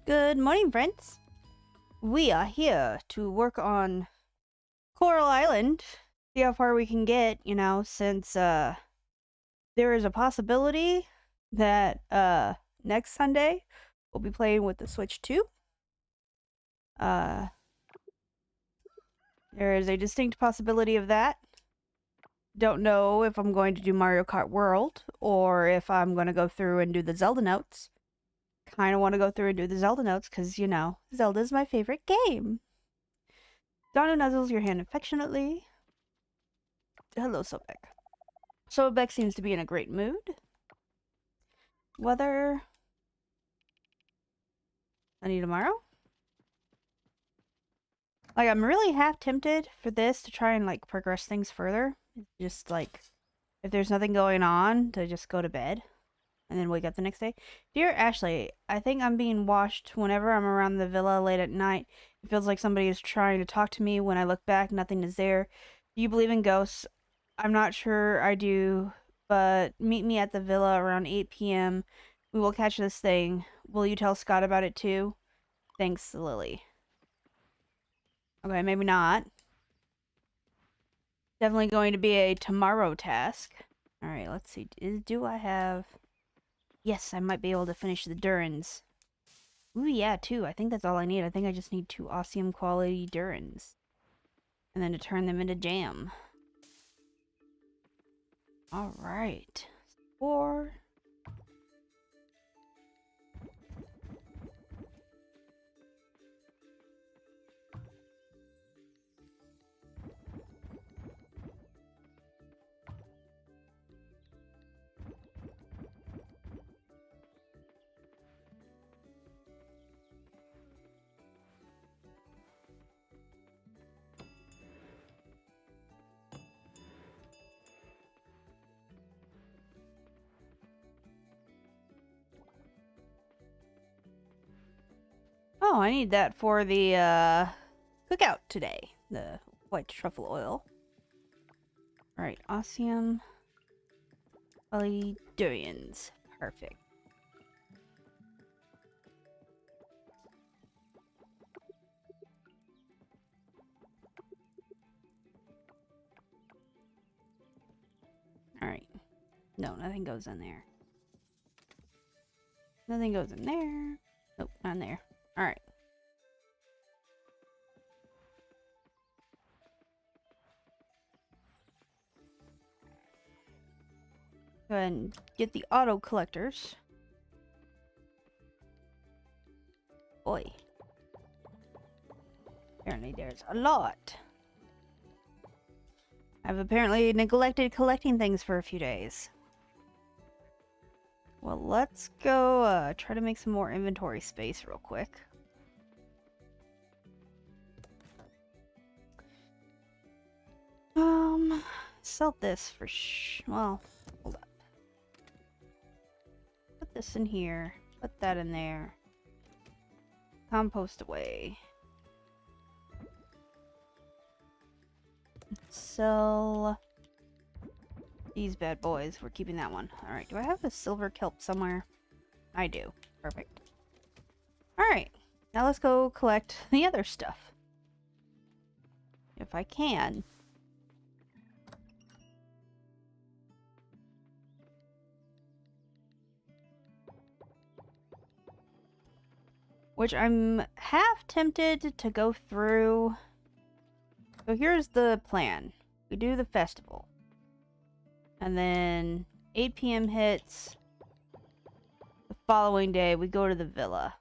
Good morning, friends. We are here to work on Coral Island. See how far we can get, since there is a possibility that next Sunday we'll be playing with the Switch 2. There is a distinct possibility of that. Don't know if I'm going to do Mario Kart World or if I'm going to go through and do the Zelda notes. Kind of want to go through and do the Zelda notes because, Zelda's my favorite game. Donna nuzzles your hand affectionately. Hello, Sobek. Sobek seems to be in a great mood. Weather. Sunny tomorrow? Like, I'm really half tempted for this to try and, progress things further. Just, if there's nothing going on, to just go to bed. And then wake up the next day. Dear Ashley, I think I'm being watched whenever I'm around the villa late at night. It feels like somebody is trying to talk to me. When I look back, nothing is there. Do you believe in ghosts? I'm not sure I do, but meet me at the villa around 8 p.m. We will catch this thing. Will you tell Scott about it too? Thanks, Lily. Okay, maybe not. Definitely going to be a tomorrow task. Alright, let's see. Do I have... Yes, I might be able to finish the Durans. Ooh, yeah, 2. I think that's all I need. I think I just need 2 awesome quality Durans. And then to turn them into jam. Alright. 4. Oh, I need that for the cookout today. The white truffle oil. Alright, awesome. Durians. Perfect. Alright. No, nothing goes in there. Nothing goes in there. Nope, not in there. Alright. Go ahead and get the auto collectors. Boy. Apparently there's a lot. I've apparently neglected collecting things for a few days. Well, let's go try to make some more inventory space real quick. Sell this for well, hold up. Put this in here. Put that in there. Compost away. Sell these bad boys. We're keeping that one. Alright, do I have a silver kelp somewhere? I do. Perfect. Alright, now let's go collect the other stuff. If I can. Which I'm half tempted to go through. So here's the plan. We do the festival. And then 8 p.m. hits. The following day, we go to the villa.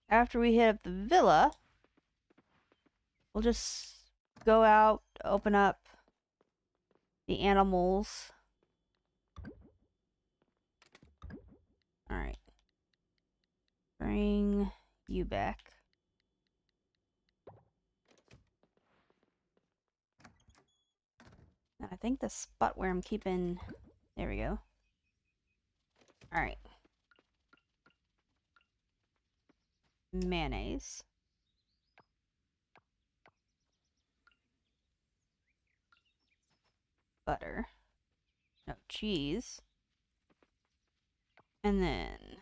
After we hit up the villa, we'll just go out, open up the animals. Alright. Bring you back. I think the spot where I'm keeping... There we go. Alright. Mayonnaise. Butter. No, cheese. And then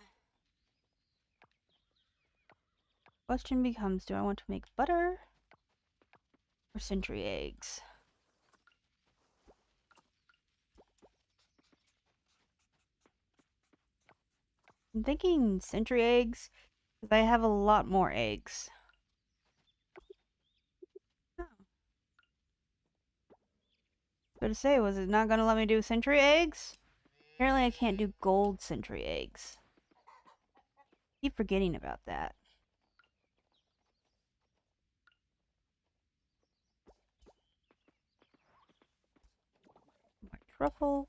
Question becomes, do I want to make butter or century eggs? I'm thinking century eggs because I have a lot more eggs. Oh. Gonna say, was it not gonna let me do century eggs? Apparently I can't do gold century eggs. Keep forgetting about that. More truffle.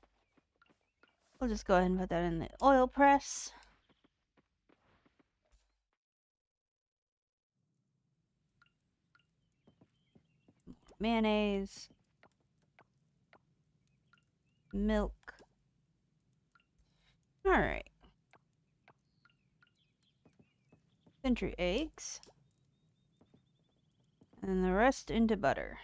We'll just go ahead and put that in the oil press. Mayonnaise. Milk. Alright. Century eggs. And the rest into butter.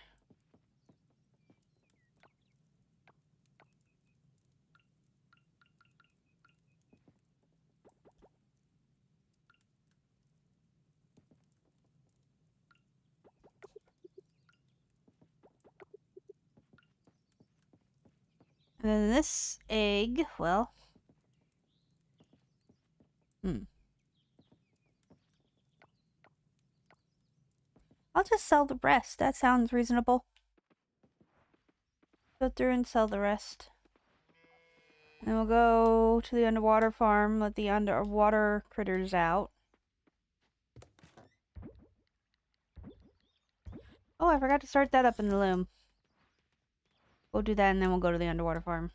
And then this egg, well... I'll just sell the rest. That sounds reasonable. Go through and sell the rest. And we'll go to the underwater farm, let the underwater critters out. Oh, I forgot to start that up in the loom. We'll do that and then we'll go to the underwater farm.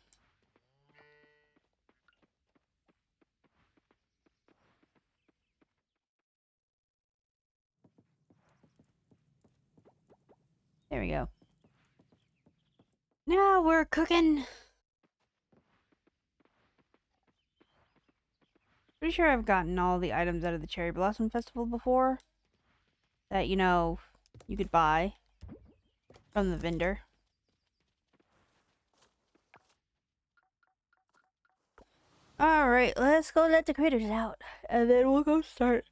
There we go. Now we're cooking. Pretty sure I've gotten all the items out of the Cherry Blossom Festival before. That, you know, you could buy from the vendor. Alright, let's go let the critters out. And then we'll go start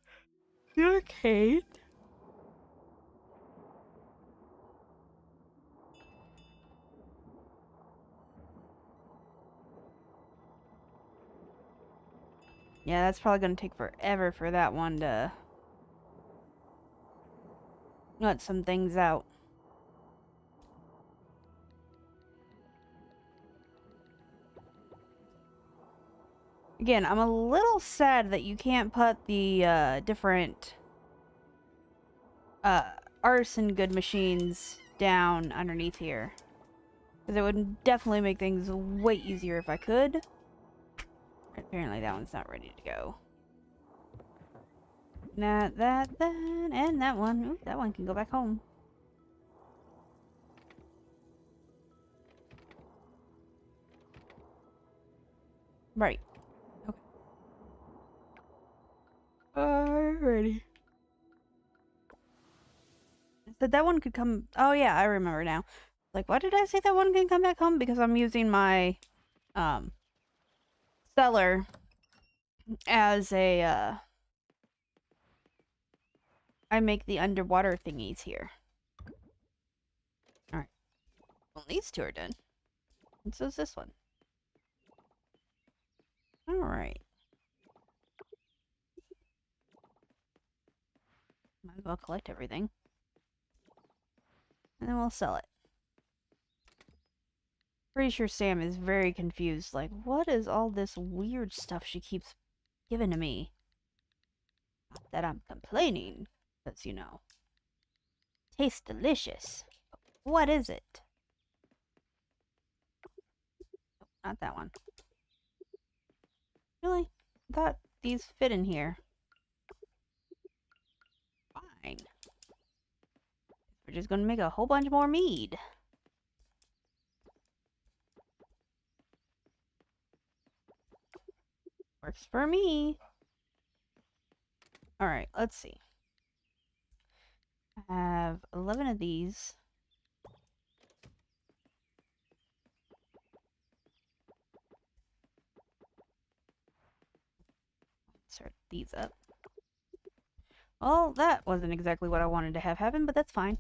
the arcade. Yeah, that's probably gonna take forever for that one to let some things out. Again, I'm a little sad that you can't put the different artisan good machines down underneath here. Because it would definitely make things way easier if I could. Apparently that one's not ready to go. Not that, and that one. Ooh, that one can go back home. Right. Okay. Alrighty. Said that one could come... Oh yeah, I remember now. Like, why did I say that one can come back home? Because I'm using my, cellar as a, I make the underwater thingies here. Alright. Well, these two are done. And so's this one. Alright. Might as well collect everything. And then we'll sell it. Pretty sure Sam is very confused. Like, what is all this weird stuff she keeps giving to me? Not that I'm complaining. Because, you know, tastes delicious. What is it? Not that one. Really? I thought these fit in here. Fine. We're just gonna make a whole bunch more mead. Works for me. Alright, let's see. I have 11 of these. Start these up. Well, that wasn't exactly what I wanted to have happen, but that's fine.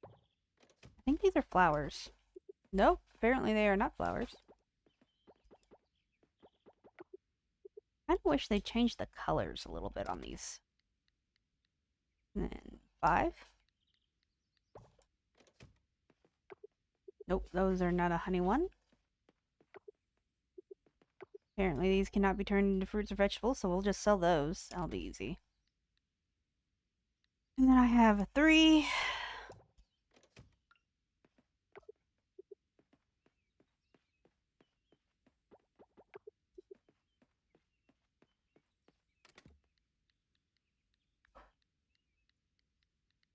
I think these are flowers. Nope, apparently they are not flowers. I kind of wish they changed the colors a little bit on these. And then 5. Nope, those are not a honey one. Apparently these cannot be turned into fruits or vegetables, so we'll just sell those. That'll be easy. And then I have a 3.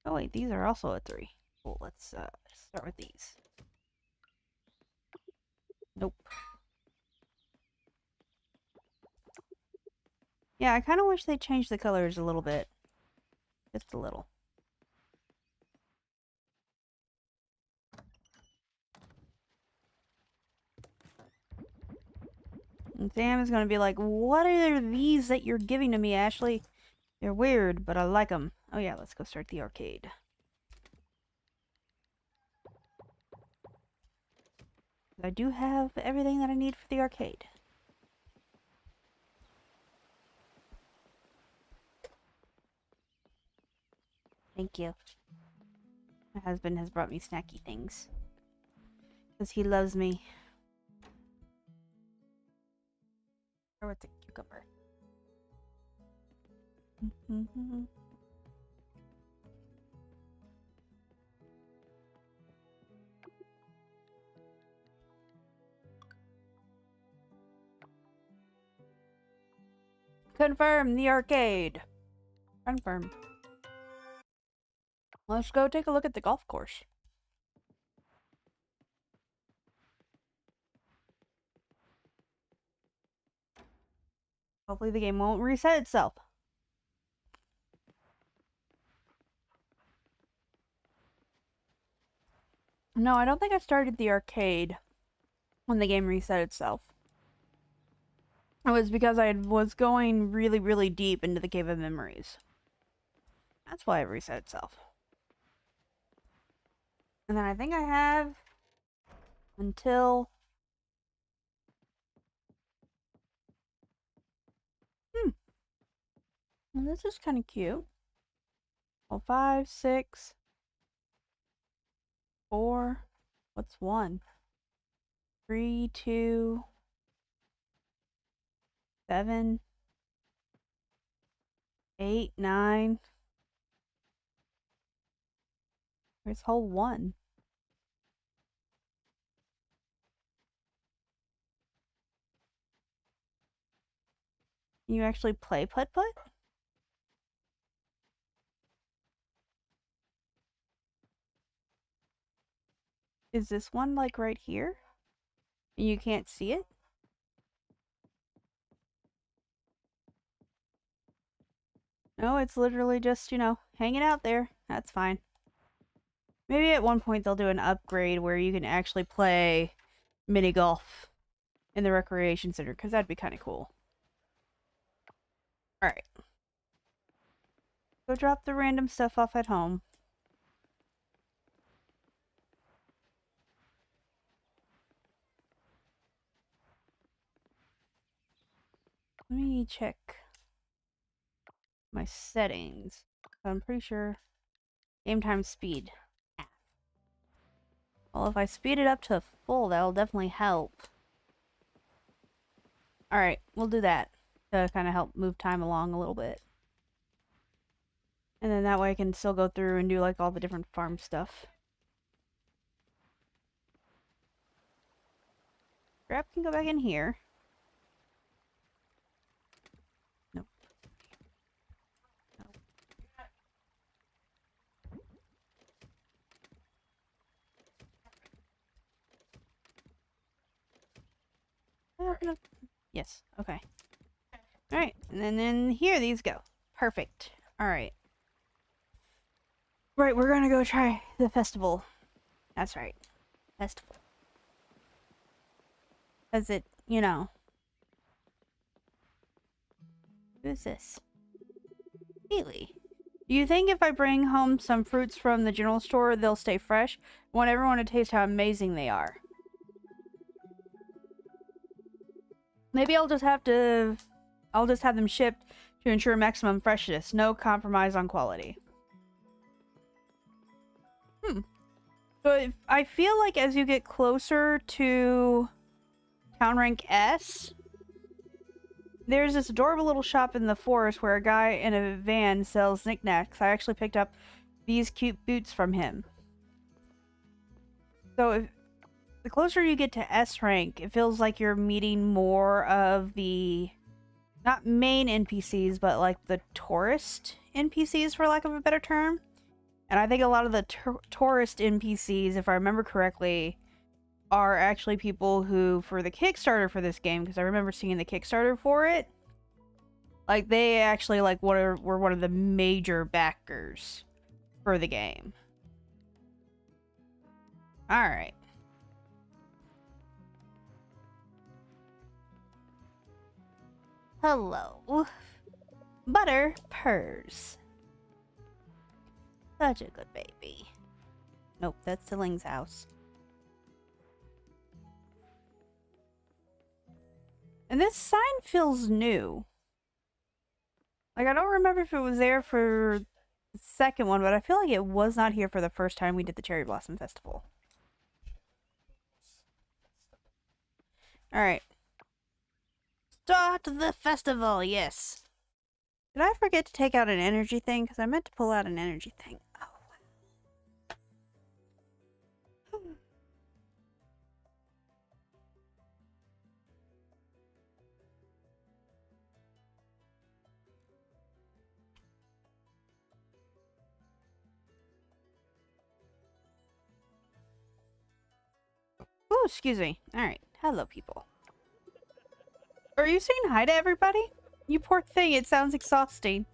Oh wait, these are also a 3. Cool, let's start with these. Nope. Yeah, I kind of wish they changed the colors a little bit. Just a little. And Sam is going to be like, what are these that you're giving to me, Ashley? They're weird, but I like them. Oh yeah, let's go start the arcade. I do have everything that I need for the arcade. Thank you. My husband has brought me snacky things. Because he loves me. Or what's a cucumber? Confirm the arcade. Confirm. Let's go take a look at the golf course. Hopefully the game won't reset itself. No, I don't think I started the arcade when the game reset itself. It was because I was going really, really deep into the Cave of Memories. That's why it reset itself. And then I think I have until... Well, this is kind of cute. Well, 5, 6, 4... What's 1? 3, 2... 7... 8, 9... Where's hole 1? You actually play putt-putt? Is this one, like, right here? And you can't see it? No, it's literally just, hanging out there. That's fine. Maybe at one point they'll do an upgrade where you can actually play mini golf in the recreation center, because that'd be kind of cool. Alright. Go drop the random stuff off at home. Let me check my settings. I'm pretty sure game time speed. Well, if I speed it up to full, that'll definitely help. Alright, we'll do that to kind of help move time along a little bit. And then that way I can still go through and do like all the different farm stuff. Grab can go back in here. Nope. Nope. Yes, okay. Alright, and then here these go. Perfect. Alright. Right, we're gonna go try the festival. That's right. Festival. Because it, Who's this? Haley. Do you think if I bring home some fruits from the general store, they'll stay fresh? I want everyone to taste how amazing they are. Maybe I'll just have them shipped to ensure maximum freshness. No compromise on quality. So I feel like as you get closer to town rank S, there's this adorable little shop in the forest where a guy in a van sells knickknacks. I actually picked up these cute boots from him. So the closer you get to S rank, it feels like you're meeting more of the, not main NPCs, but like the tourist NPCs, for lack of a better term. And I think a lot of the tourist NPCs, if I remember correctly, are actually people who, for the Kickstarter for this game, because I remember seeing the Kickstarter for it, like, they actually, like, were one of the major backers for the game. Alright. Hello. Butter purrs. Such a good baby. Nope, that's Ling's house. And this sign feels new. Like, I don't remember if it was there for the second one, but I feel like it was not here for the first time we did the Cherry Blossom Festival. Alright. Start the festival, yes. Did I forget to take out an energy thing? Because I meant to pull out an energy thing. Oh, wow. Oh, excuse me. Alright. Hello, people. Are you saying hi to everybody? You poor thing, it sounds exhausting.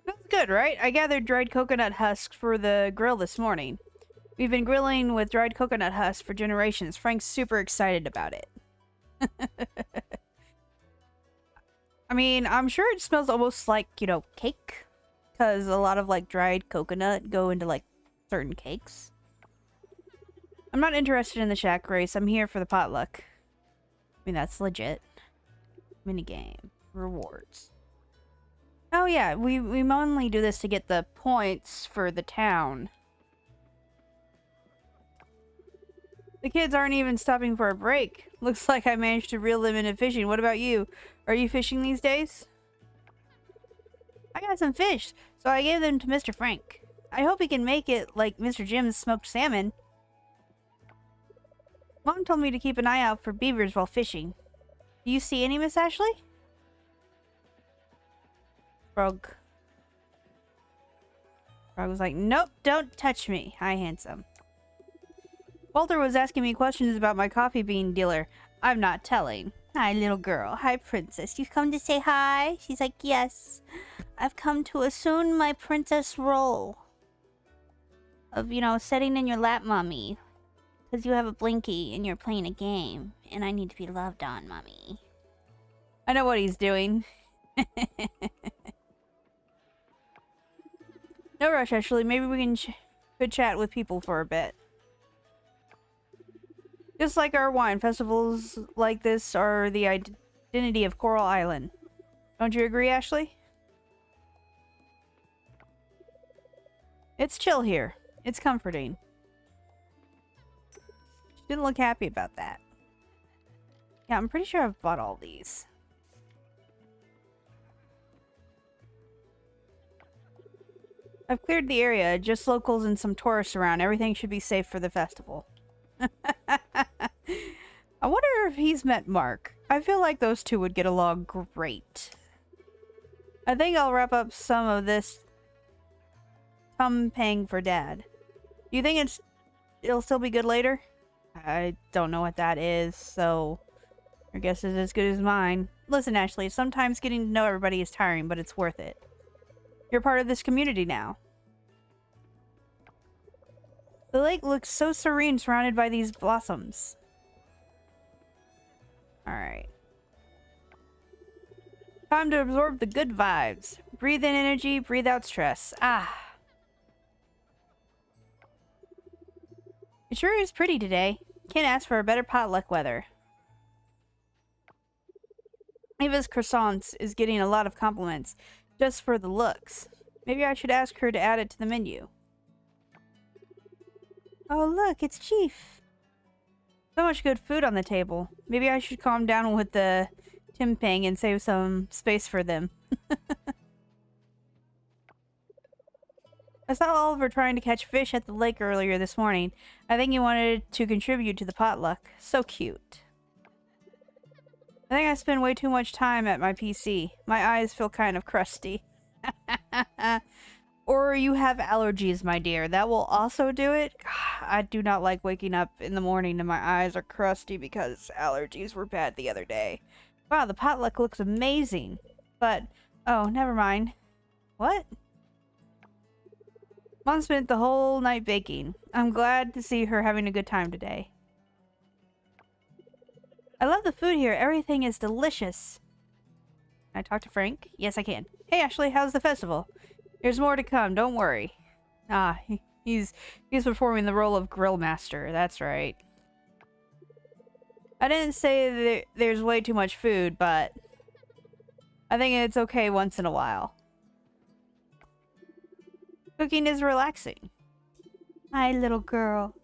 That's good, right? I gathered dried coconut husks for the grill this morning. We've been grilling with dried coconut husks for generations. Frank's super excited about it. I mean, I'm sure it smells almost like, you know, cake. Because a lot of, like, dried coconut go into, like, certain cakes. I'm not interested in the shack race. I'm here for the potluck. I mean, that's legit. Minigame. Rewards. Oh yeah, we mainly do this to get the points for the town. The kids aren't even stopping for a break. Looks like I managed to reel them into fishing. What about you? Are you fishing these days? I got some fish, so I gave them to Mr. Frank. I hope he can make it like Mr. Jim's smoked salmon. Mom told me to keep an eye out for beavers while fishing. Do you see any, Miss Ashley? Frog. Frog was like, nope, don't touch me. Hi, handsome. Walter was asking me questions about my coffee bean dealer. I'm not telling. Hi, little girl. Hi, princess. You come to say hi? She's like, yes. I've come to assume my princess role. Of, you know, sitting in your lap, mommy. Because you have a blinky and you're playing a game. And I need to be loved on, mommy. I know what he's doing. No rush, Ashley. Maybe we can could chat with people for a bit. Just like our wine, festivals like this are the identity of Coral Island. Don't you agree, Ashley? It's chill here. It's comforting. She didn't look happy about that. Yeah, I'm pretty sure I've bought all these. I've cleared the area, just locals and some tourists around. Everything should be safe for the festival. I wonder if he's met Mark. I feel like those two would get along great. I think I'll wrap up some of this paying for Dad. Do you think it'll still be good later? I don't know what that is, so your guess is as good as mine. Listen, Ashley, sometimes getting to know everybody is tiring, but it's worth it. You're part of this community now. The lake looks so serene surrounded by these blossoms. Alright. Time to absorb the good vibes. Breathe in energy, breathe out stress. Ah. It sure is pretty today. Can't ask for a better potluck weather. Eva's croissants is getting a lot of compliments, just for the looks. Maybe I should ask her to add it to the menu. Oh look, it's Chief. So much good food on the table. Maybe I should calm down with the timpang and save some space for them. I saw Oliver trying to catch fish at the lake earlier this morning. I think he wanted to contribute to the potluck. So cute. I think I spend way too much time at my PC. My eyes feel kind of crusty. Or you have allergies, my dear. That will also do it. I do not like waking up in the morning and my eyes are crusty because allergies were bad the other day. Wow, the potluck looks amazing. But, oh, never mind. What? Mom spent the whole night baking. I'm glad to see her having a good time today. I love the food here. Everything is delicious. Can I talk to Frank? Yes, I can. Hey, Ashley, how's the festival? There's more to come. Don't worry. Ah, he's performing the role of grill master. That's right. I didn't say that there's way too much food, but I think it's okay once in a while. Cooking is relaxing. Hi, little girl.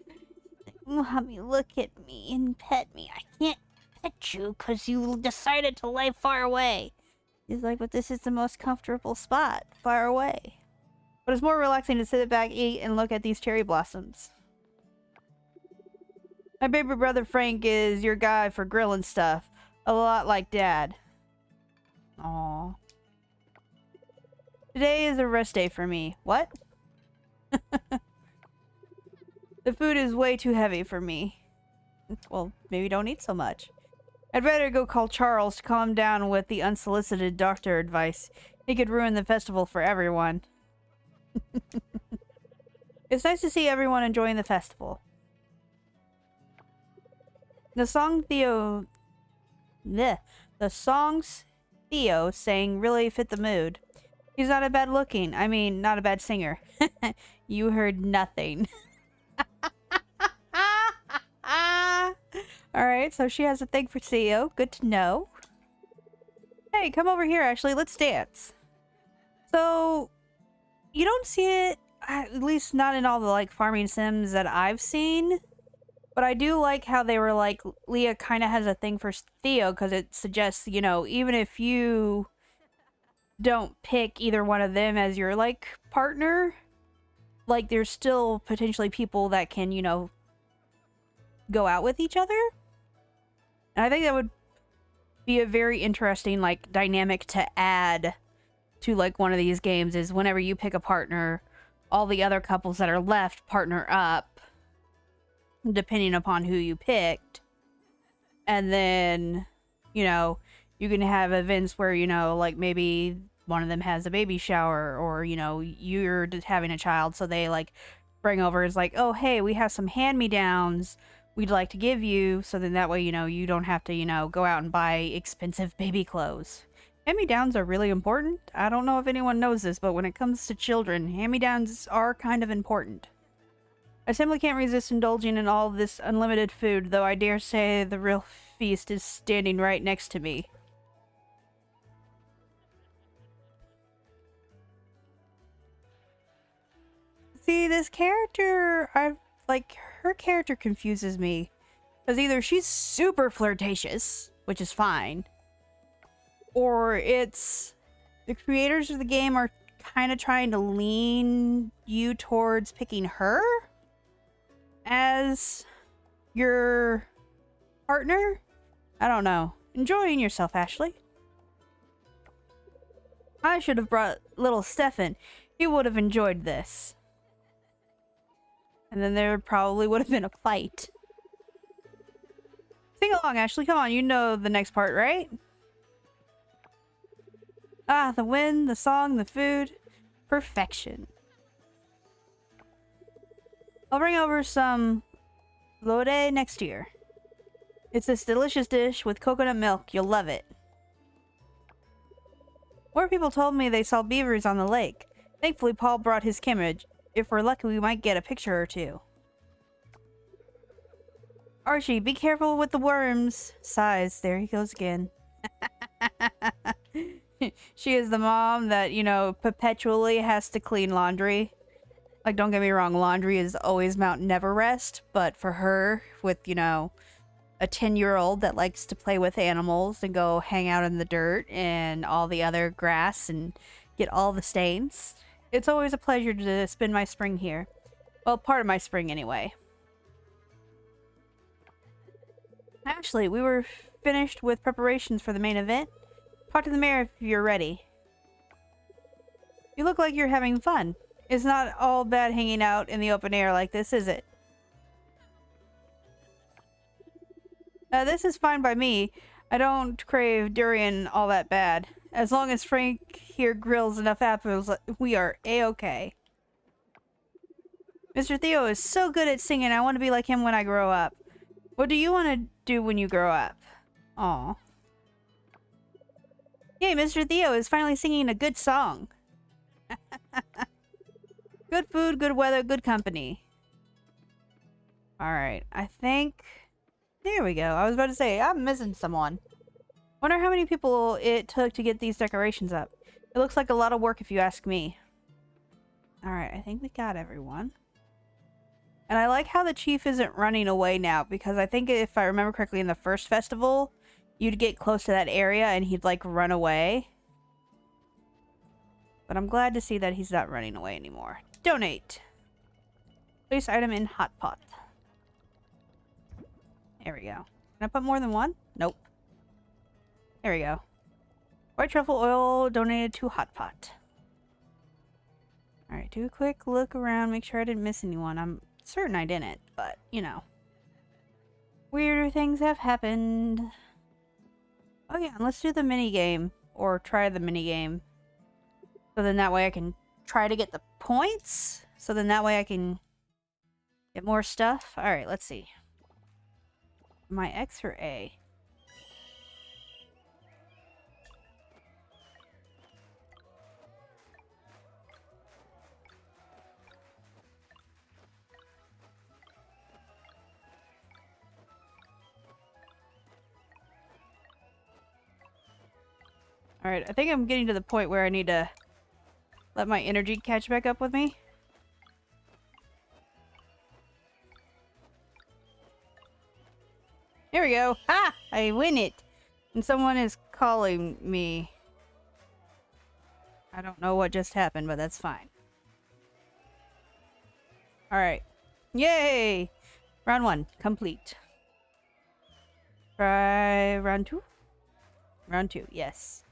Mommy, look at me and pet me. I can't pet you because you decided to lay far away. He's like, but this is the most comfortable spot, far away. But it's more relaxing to sit back, eat, and look at these cherry blossoms. My baby brother Frank is your guy for grilling stuff. A lot like Dad. Aww. Today is a rest day for me. What? The food is way too heavy for me. Well, maybe don't eat so much. I'd rather go call Charles to calm down with the unsolicited doctor advice. He could ruin the festival for everyone. It's nice to see everyone enjoying the festival. The songs Theo sang really fit the mood. He's not a bad looking. I mean, not a bad singer. You heard nothing. Alright, so she has a thing for Theo. Good to know. Hey, come over here, Ashley. Let's dance. So, you don't see it, at least not in all the, like, farming sims that I've seen. But I do like how they were like, Leah kind of has a thing for Theo, because it suggests, you know, even if you don't pick either one of them as your, like, partner, like, there's still potentially people that can, you know, go out with each other. And I think that would be a very interesting, like, dynamic to add to, like, one of these games, is whenever you pick a partner, all the other couples that are left partner up, depending upon who you picked. And then, you know, you can have events where, you know, like, maybe one of them has a baby shower, or, you know, you're just having a child, so they, like, bring over, is like, oh, hey, we have some hand-me-downs we'd like to give you, so then that way, you know, you don't have to, you know, go out and buy expensive baby clothes. Hand-me-downs are really important. I don't know if anyone knows this, but when it comes to children, hand-me-downs are kind of important. I simply can't resist indulging in all this unlimited food, though I dare say the real feast is standing right next to me. See, this character, her character confuses me. Because either she's super flirtatious, which is fine, or it's the creators of the game are kind of trying to lean you towards picking her as your partner. I don't know. Enjoying yourself, Ashley. I should have brought little Stefan. He would have enjoyed this. And then there probably would have been a fight. Sing along, Ashley. Come on, you know the next part, right? Ah, the wind, the song, the food. Perfection. I'll bring over some lode next year. It's this delicious dish with coconut milk. You'll love it. More people told me they saw beavers on the lake. Thankfully, Paul brought his camera. If we're lucky, we might get a picture or two. Archie, be careful with the worms. Sighs. There he goes again. She is the mom that, you know, perpetually has to clean laundry. Like, don't get me wrong, laundry is always Mount Neverest, but for her, with, you know, a 10-year-old that likes to play with animals and go hang out in the dirt and all the other grass and get all the stains, it's always a pleasure to spend my spring here. Well, part of my spring anyway. Actually, we were finished with preparations for the main event. Talk to the mayor if you're ready. You look like you're having fun. It's not all bad hanging out in the open air like this, is it? This is fine by me. I don't crave durian all that bad. As long as Frank here grills enough apples, we are a-okay. Mr. Theo is so good at singing. I want to be like him when I grow up. What do you want to do when you grow up? Aw. Yay, Mr. Theo is finally singing a good song. Good food, good weather, good company. Alright, I think... There we go. I was about to say, I'm missing someone. Wonder how many people it took to get these decorations up. It looks like a lot of work if you ask me. Alright, I think we got everyone. And I like how the chief isn't running away now, because I think if I remember correctly in the first festival, you'd get close to that area and he'd like run away. But I'm glad to see that he's not running away anymore. Donate. Place item in hot pot. There we go. Can I put more than one? Nope. There we go. White truffle oil donated to hot pot. Alright, do a quick look around, make sure I didn't miss anyone. I'm certain I didn't, but, you know. Weirder things have happened. Oh yeah, and let's do the mini game. Or try the mini game. So then that way I can try to get the points. So then that way I can get more stuff. Alright, let's see. Am I X or A? Alright, I think I'm getting to the point where I need to let my energy catch back up with me. There we go. Ha! I win it! And someone is calling me. I don't know what just happened, but that's fine. Alright. Yay! Round 1, complete. Try round 2? Round 2, yes.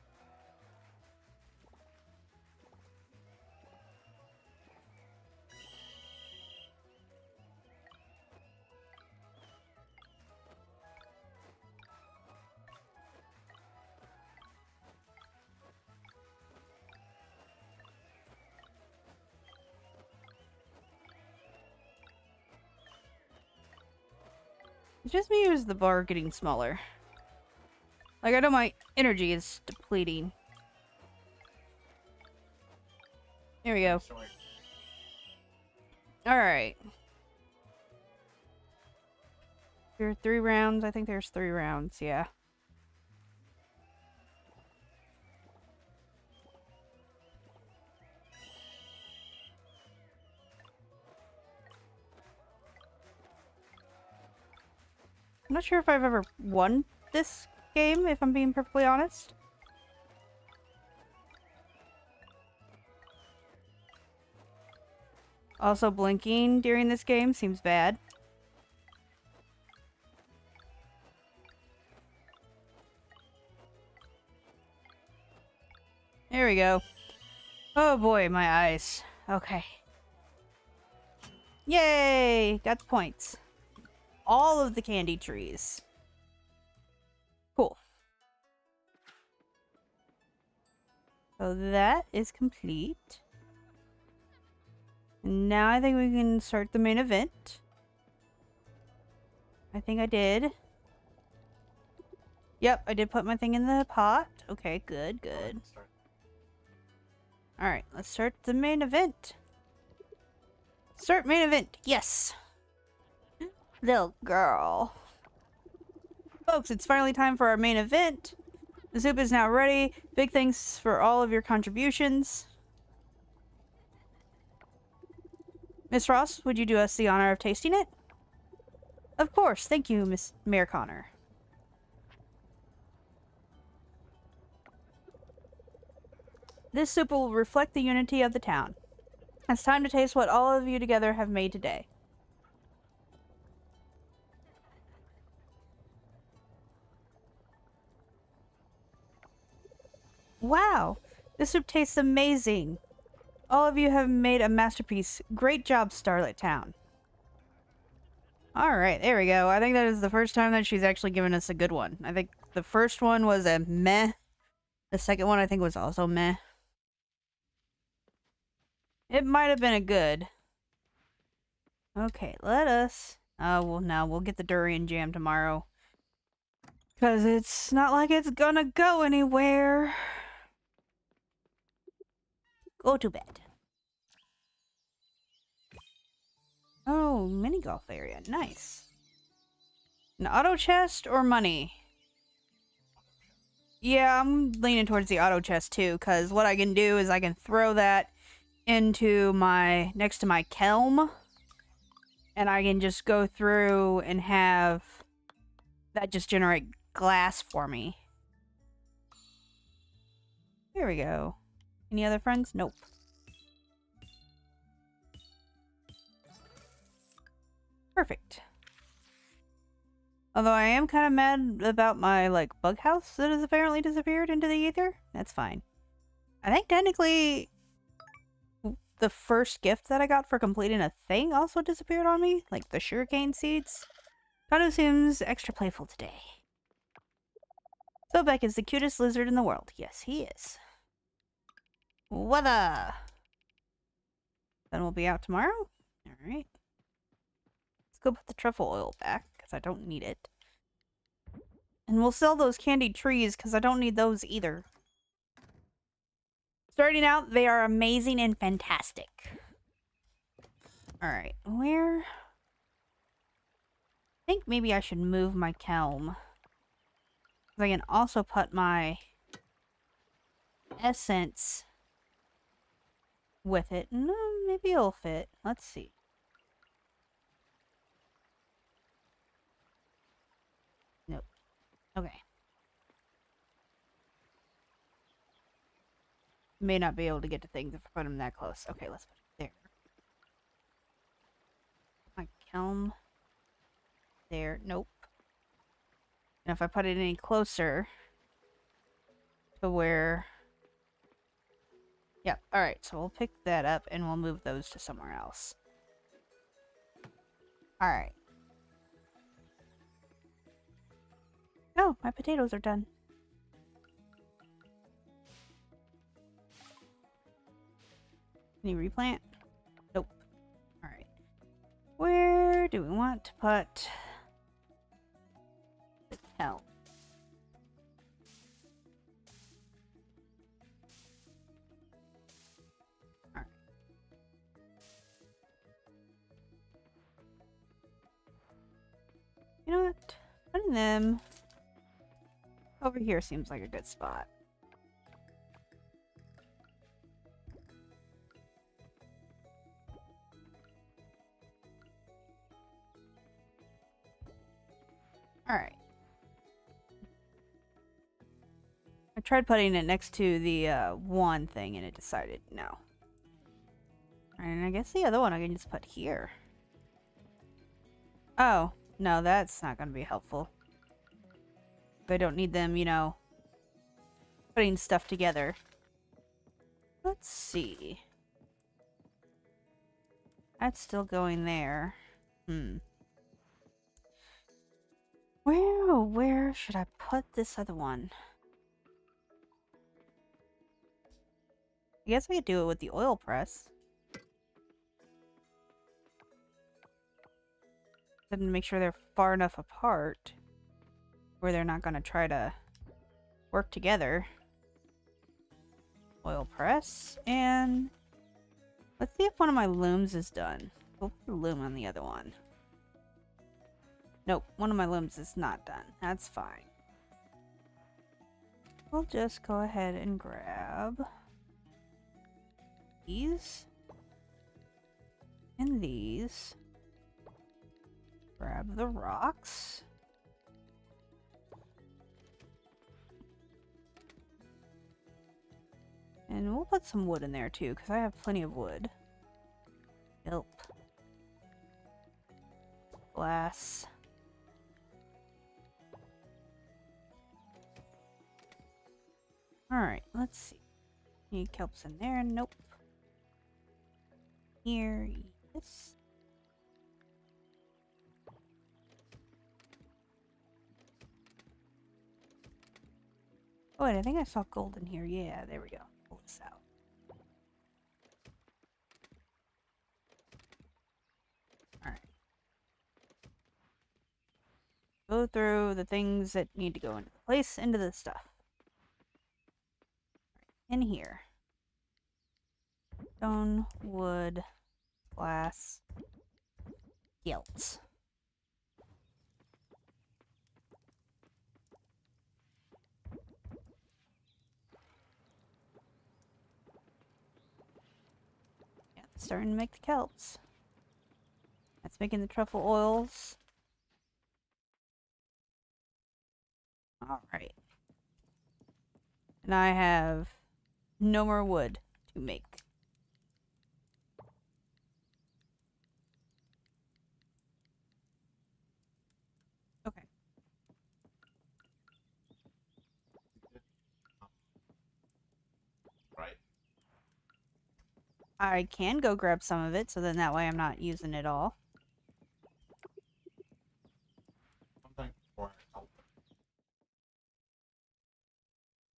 It's just me or is the bar getting smaller? Like, I know my energy is depleting. There we go. Alright. There are 3 rounds. I think there's 3 rounds, yeah. I'm not sure if I've ever won this game, if I'm being perfectly honest. Also, blinking during this game seems bad. There we go. Oh boy, my eyes. Okay. Yay! Got the points. All of the candy trees. Cool. So that is complete. And now I think we can start the main event. I think I did. Yep, I did put my thing in the pot. Okay, good, good. Alright, let's start the main event. Start main event. Yes. Little girl. Folks, it's finally time for our main event. The soup is now ready. Big thanks for all of your contributions. Miss Ross, would you do us the honor of tasting it? Of course. Thank you, Miss Mayor Connor. This soup will reflect the unity of the town. It's time to taste what all of you together have made today. Wow, this soup tastes amazing. All of you have made a masterpiece. Great job, Starlit Town. Alright, there we go. I think that is the first time that she's actually given us a good one. I think the first one was a meh. The second one I think was also meh. It might have been a good. Okay, let us... well, no, we'll get the durian jam tomorrow. Because it's not like it's gonna go anywhere. Go to bed. Oh, mini golf area. Nice. An auto chest or money? Yeah, I'm leaning towards the auto chest too, because what I can do is I can throw that into my... next to my kelm. And I can just go through and have that just generate glass for me. There we go. Any other friends? Nope. Perfect. Although I am kind of mad about my, like, bug house that has apparently disappeared into the ether. That's fine. I think technically the first gift that I got for completing a thing also disappeared on me. Like the sugarcane seeds. Kind of seems extra playful today. Sobek is the cutest lizard in the world. Yes, he is. Weather! Then we'll be out tomorrow? Alright. Let's go put the truffle oil back, because I don't need it. And we'll sell those candied trees, because I don't need those either. Starting out, they are amazing and fantastic. Alright, where... I think maybe I should move my kelm. I can also put my essence with it. No, maybe it'll fit. Let's see. Nope. Okay. May not be able to get to things if I put them that close. Okay, let's put it there. My kelm. There. Nope. And if I put it any closer to where... Yep, alright, so we'll pick that up and we'll move those to somewhere else. Alright. Oh, my potatoes are done. Can you replant? Nope. Alright. Where do we want to put the kelm? Alright. You know what? Putting them over here seems like a good spot. Alright. I tried putting it next to the one thing and it decided no. And I guess the other one I can just put here. Oh, no, that's not going to be helpful. I don't need them, you know, putting stuff together. Let's see. That's still going there. Where should I put this other one? I guess I could do it with the oil press. Then make sure they're far enough apart where they're not going to try to work together. oil press, and let's see if one of my looms is done. We'll put a loom on the other one. Nope, one of my looms is not done. That's fine. We'll just go ahead and grab these and these. Grab the rocks. And we'll put some wood in there too, because I have plenty of wood. Kelp. Glass. Alright, let's see. Any kelps in there? Nope. Here, yes. Oh wait, I think I saw gold in here. Yeah, there we go. Pull this out. Alright. Go through the things that need to go into place, into the stuff. In here. Stone, wood, glass, gilts. Yeah, starting to make the kelps. That's making the truffle oils. Alright. And I have no more wood to make. Okay. Right. I can go grab some of it, so then that way I'm not using it all. Sometimes before I help.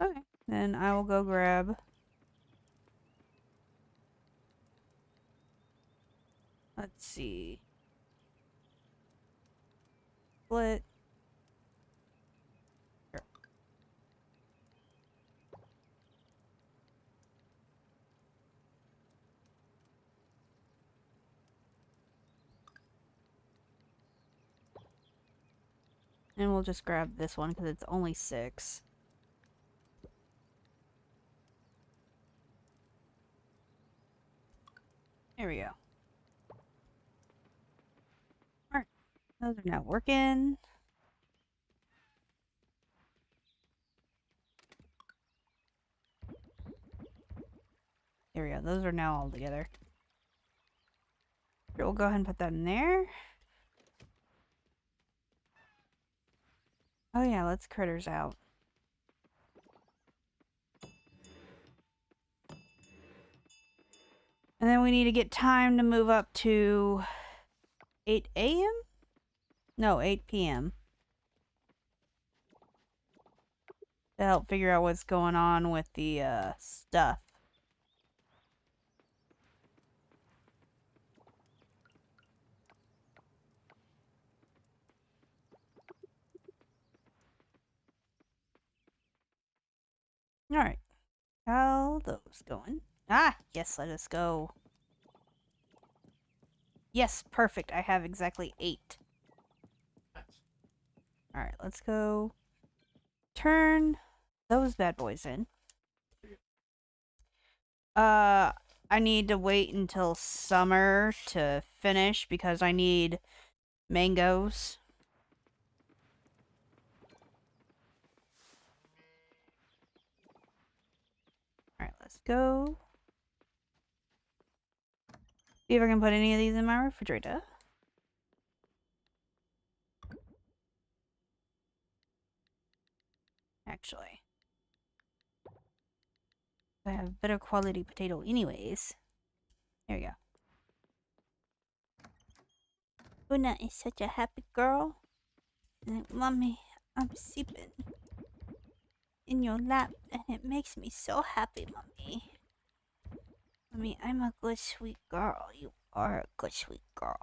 Okay. Then I will go grab... Let's see. Split. Here. And we'll just grab this one because it's only 6. There we go. Alright. Those are now working. There we go. Those are now all together. We'll go ahead and put that in there. Oh yeah, let's critters out. And then we need to get time to move up to 8 a.m.? No, 8 p.m. to help figure out what's going on with the stuff. Alright. How those going? Ah, yes, let us go. Yes, perfect. I have exactly 8. Alright, let's go turn those bad boys in. I need to wait until summer to finish because I need mangoes. Alright, let's go. See if I can put any of these in my refrigerator. Actually, I have better quality potato anyways. There we go. Una is such a happy girl. Like, Mommy, I'm sleeping in your lap and it makes me so happy, Mommy. Mommy, I'm a good sweet girl. You are a good sweet girl.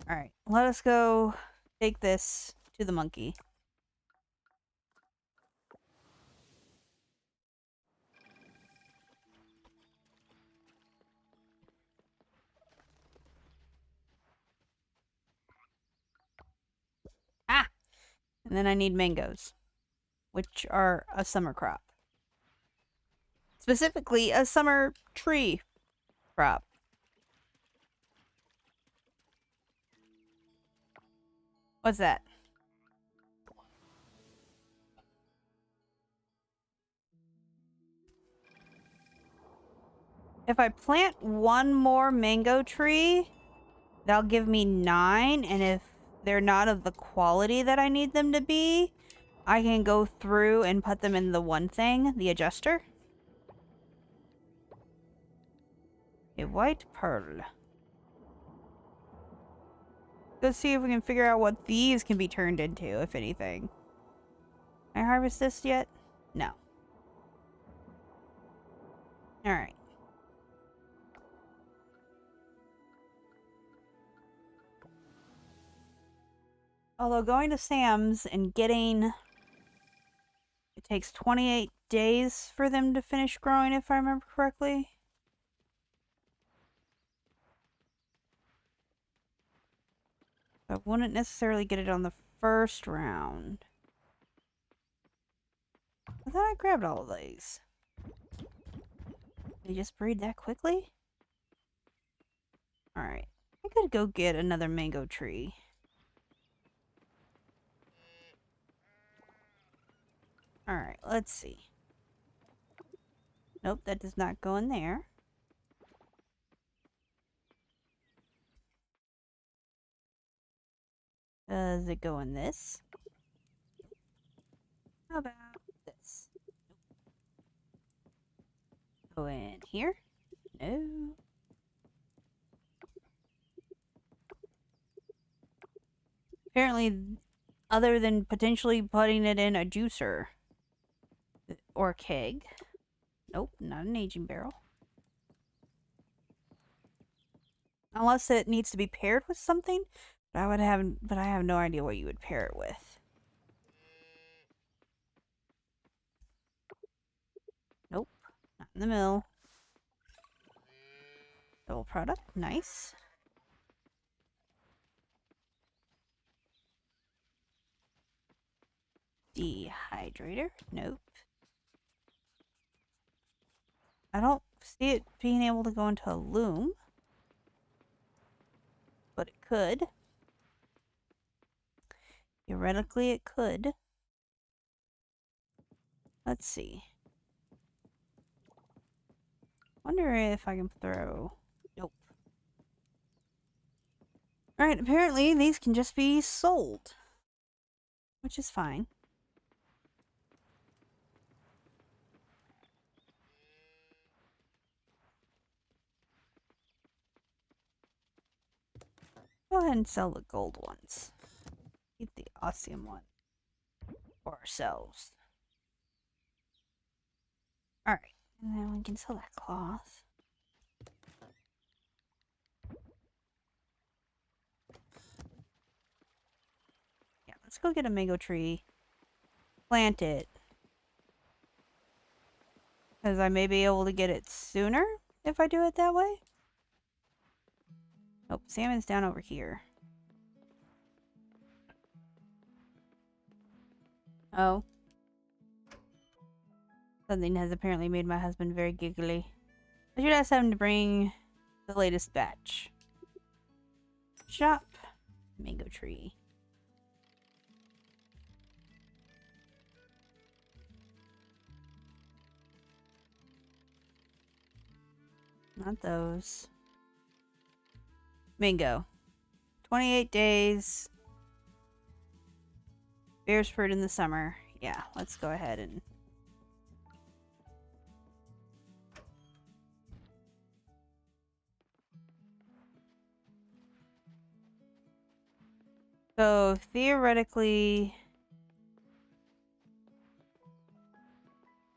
Alright, let us go take this to the monkey. And then I need mangoes, which are a summer crop. Specifically, a summer tree crop. What's that? If I plant one more mango tree, that'll give me 9, and if they're not of the quality that I need them to be, I can go through and put them in the one thing, the adjuster. A white pearl. Let's see if we can figure out what these can be turned into, if anything. Can I harvest this yet? No. Alright. Although going to Sam's and getting... It takes 28 days for them to finish growing, if I remember correctly. I wouldn't necessarily get it on the first round. I thought I grabbed all of these. They just breed that quickly? Alright. I could go get another mango tree. Alright, let's see. Nope, that does not go in there. Does it go in this? How about this? Go in here? No. Apparently, other than potentially putting it in a juicer or a keg. Nope, not an aging barrel. Unless it needs to be paired with something, but I have no idea what you would pair it with. Nope, not in the mill. Double product, nice. Dehydrator, nope. I don't see it being able to go into a loom, but it could. Theoretically, it could. Let's see. Wonder if I can throw... Nope. Alright, apparently these can just be sold. Which is fine. Go ahead and sell the gold ones. Keep the osmium one for ourselves. Alright, and then we can sell that cloth. Yeah, let's go get a mango tree. Plant it. Because I may be able to get it sooner if I do it that way. Nope, salmon's down over here. Oh. Something has apparently made my husband very giggly. I should ask him to bring the latest batch. Shop. Mango tree. Not those. Mango. 28 days. Bears fruit in the summer. Yeah, let's go ahead and... So, theoretically...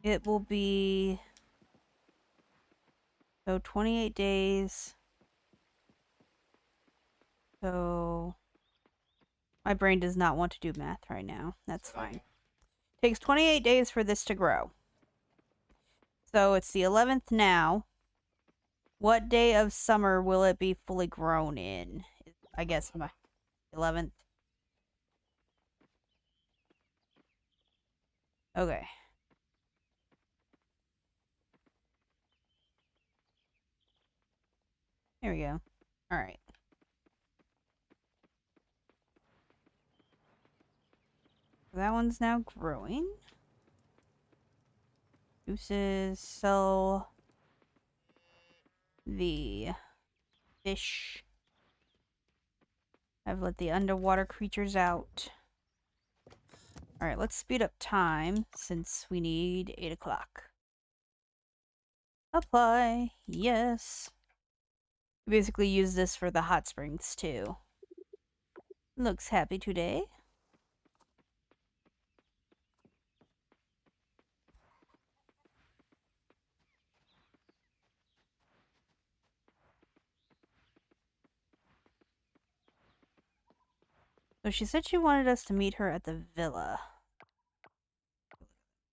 It will be... So, 28 days... So... My brain does not want to do math right now. That's fine. Takes 28 days for this to grow. So, it's the 11th now. What day of summer will it be fully grown in? I guess my 11th. Okay. Here we go. Alright. That one's now growing. Juices, sell the fish. I've let the underwater creatures out. Alright, let's speed up time since we need 8 o'clock. Apply. Yes. We basically use this for the hot springs too. Looks happy today. So she said she wanted us to meet her at the villa.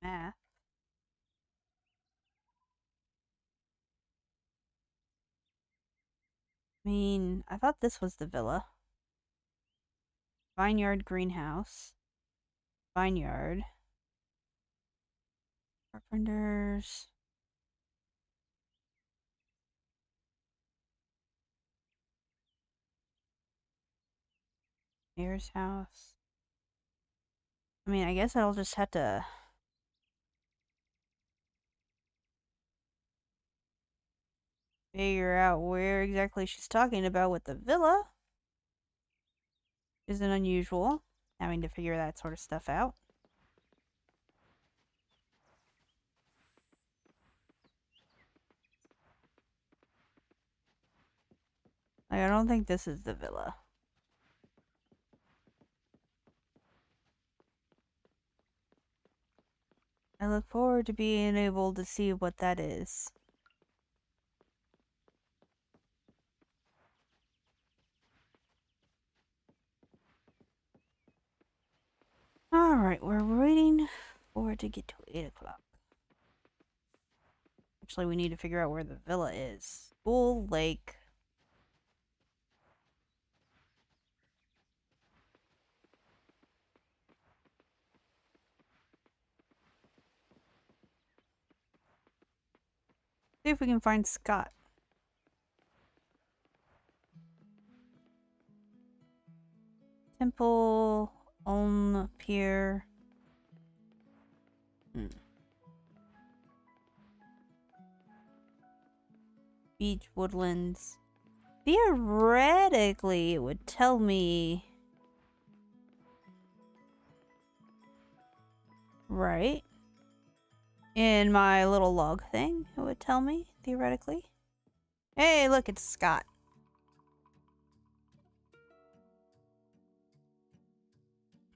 Math. I mean, I thought this was the villa. Vineyard greenhouse. Vineyard. Carpenters. Mayor's house. I mean, I guess I'll just have to figure out where exactly she's talking about with the villa. Isn't unusual, having to figure that sort of stuff out. Like, I don't think this is the villa. I look forward to being able to see what that is. Alright, we're waiting for it to get to 8 o'clock. Actually, we need to figure out where the villa is. Bull Lake. See if we can find Scott. Temple, Ulm Pier. Beach, woodlands. Theoretically, it would tell me... Right. In my little log thing, it would tell me, theoretically. Hey, look, it's Scott.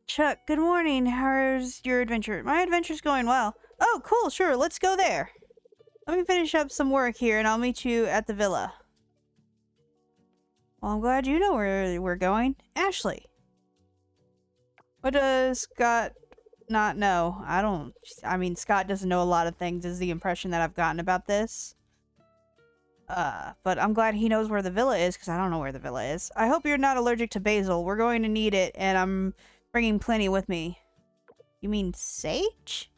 Chuck, good morning. How's your adventure? My adventure's going well. Oh, cool, sure, let's go there. Let me finish up some work here and I'll meet you at the villa. Well, I'm glad you know where we're going. Ashley. What does Scott not know? I mean, Scott doesn't know a lot of things is the impression that I've gotten about this. But I'm glad he knows where the villa is because I don't know where the villa is. I hope you're not allergic to basil. We're going to need it and I'm bringing plenty with me. You mean sage?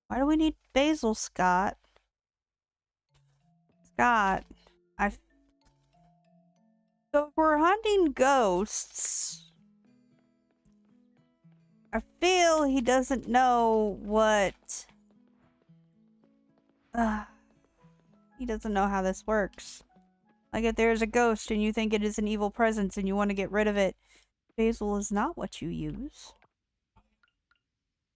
Why do we need basil, Scott? Scott, so if we're hunting ghosts, I feel he doesn't know what... he doesn't know how this works. Like, if there's a ghost and you think it is an evil presence and you want to get rid of it, basil is not what you use.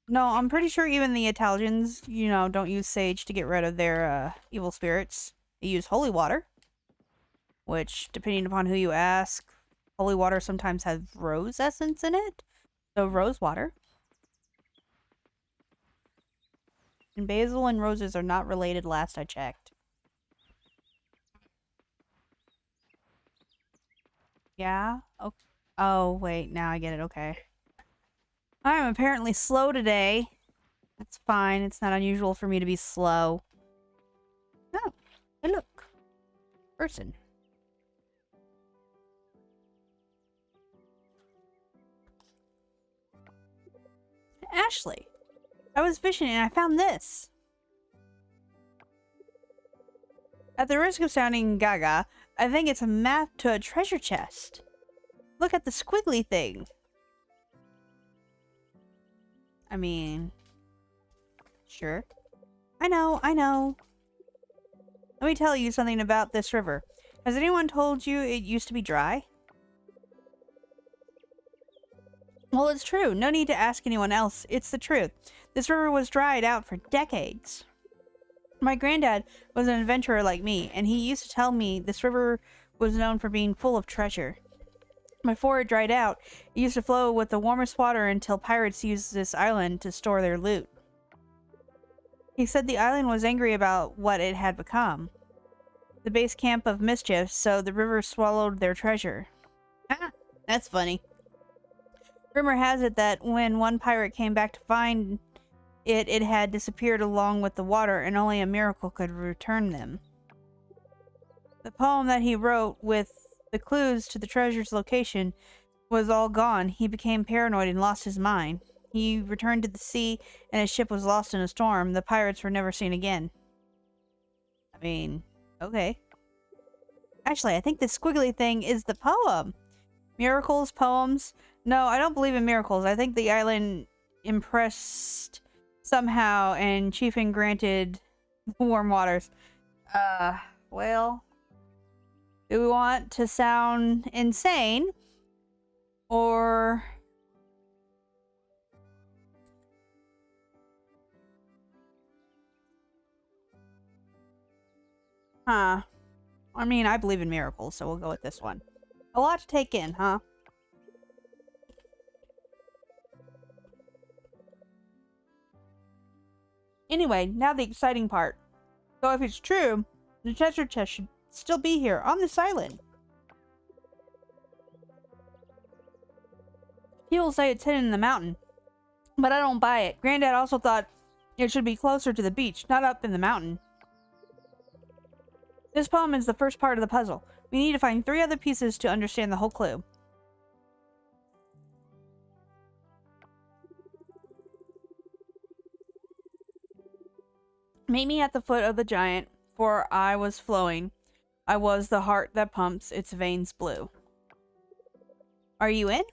No, I'm pretty sure even the Italians, you know, don't use sage to get rid of their, evil spirits. They use holy water. Which, depending upon who you ask, holy water sometimes has rose essence in it. So, rose water. And basil and roses are not related last I checked. Yeah? Okay. Oh, wait, now I get it, okay. I'm apparently slow today. That's fine, it's not unusual for me to be slow. Oh, hey look. Person. Ashley, I was fishing and I found this. At the risk of sounding gaga, I think it's a map to a treasure chest. Look at the squiggly thing. I mean, sure. I know, I know. Let me tell you something about this river. Has anyone told you it used to be dry? Well, it's true. No need to ask anyone else. It's the truth. This river was dried out for decades. My granddad was an adventurer like me, and he used to tell me this river was known for being full of treasure. Before it dried out, it used to flow with the warmest water until pirates used this island to store their loot. He said the island was angry about what it had become, the base camp of mischief, so the river swallowed their treasure. Ah, that's funny. Rumor has it that when one pirate came back to find it, it had disappeared along with the water, and only a miracle could return them. The poem that he wrote with the clues to the treasure's location was all gone. He became paranoid and lost his mind. He returned to the sea, and his ship was lost in a storm. The pirates were never seen again. I mean, okay. Actually, I think this squiggly thing is the poem. Miracles, poems. No, I don't believe in miracles. I think the island impressed somehow, and Chiefin granted the warm waters. Well, do we want to sound insane? Or... Huh. I mean, I believe in miracles, so we'll go with this one. A lot to take in, huh? Anyway, now the exciting part. So if it's true, the treasure chest should still be here, on this island. People say it's hidden in the mountain, but I don't buy it. Granddad also thought it should be closer to the beach, not up in the mountain. This poem is the first part of the puzzle. We need to find 3 other pieces to understand the whole clue. Meet me at the foot of the giant, for I was flowing. I was the heart that pumps its veins blue. Are you in?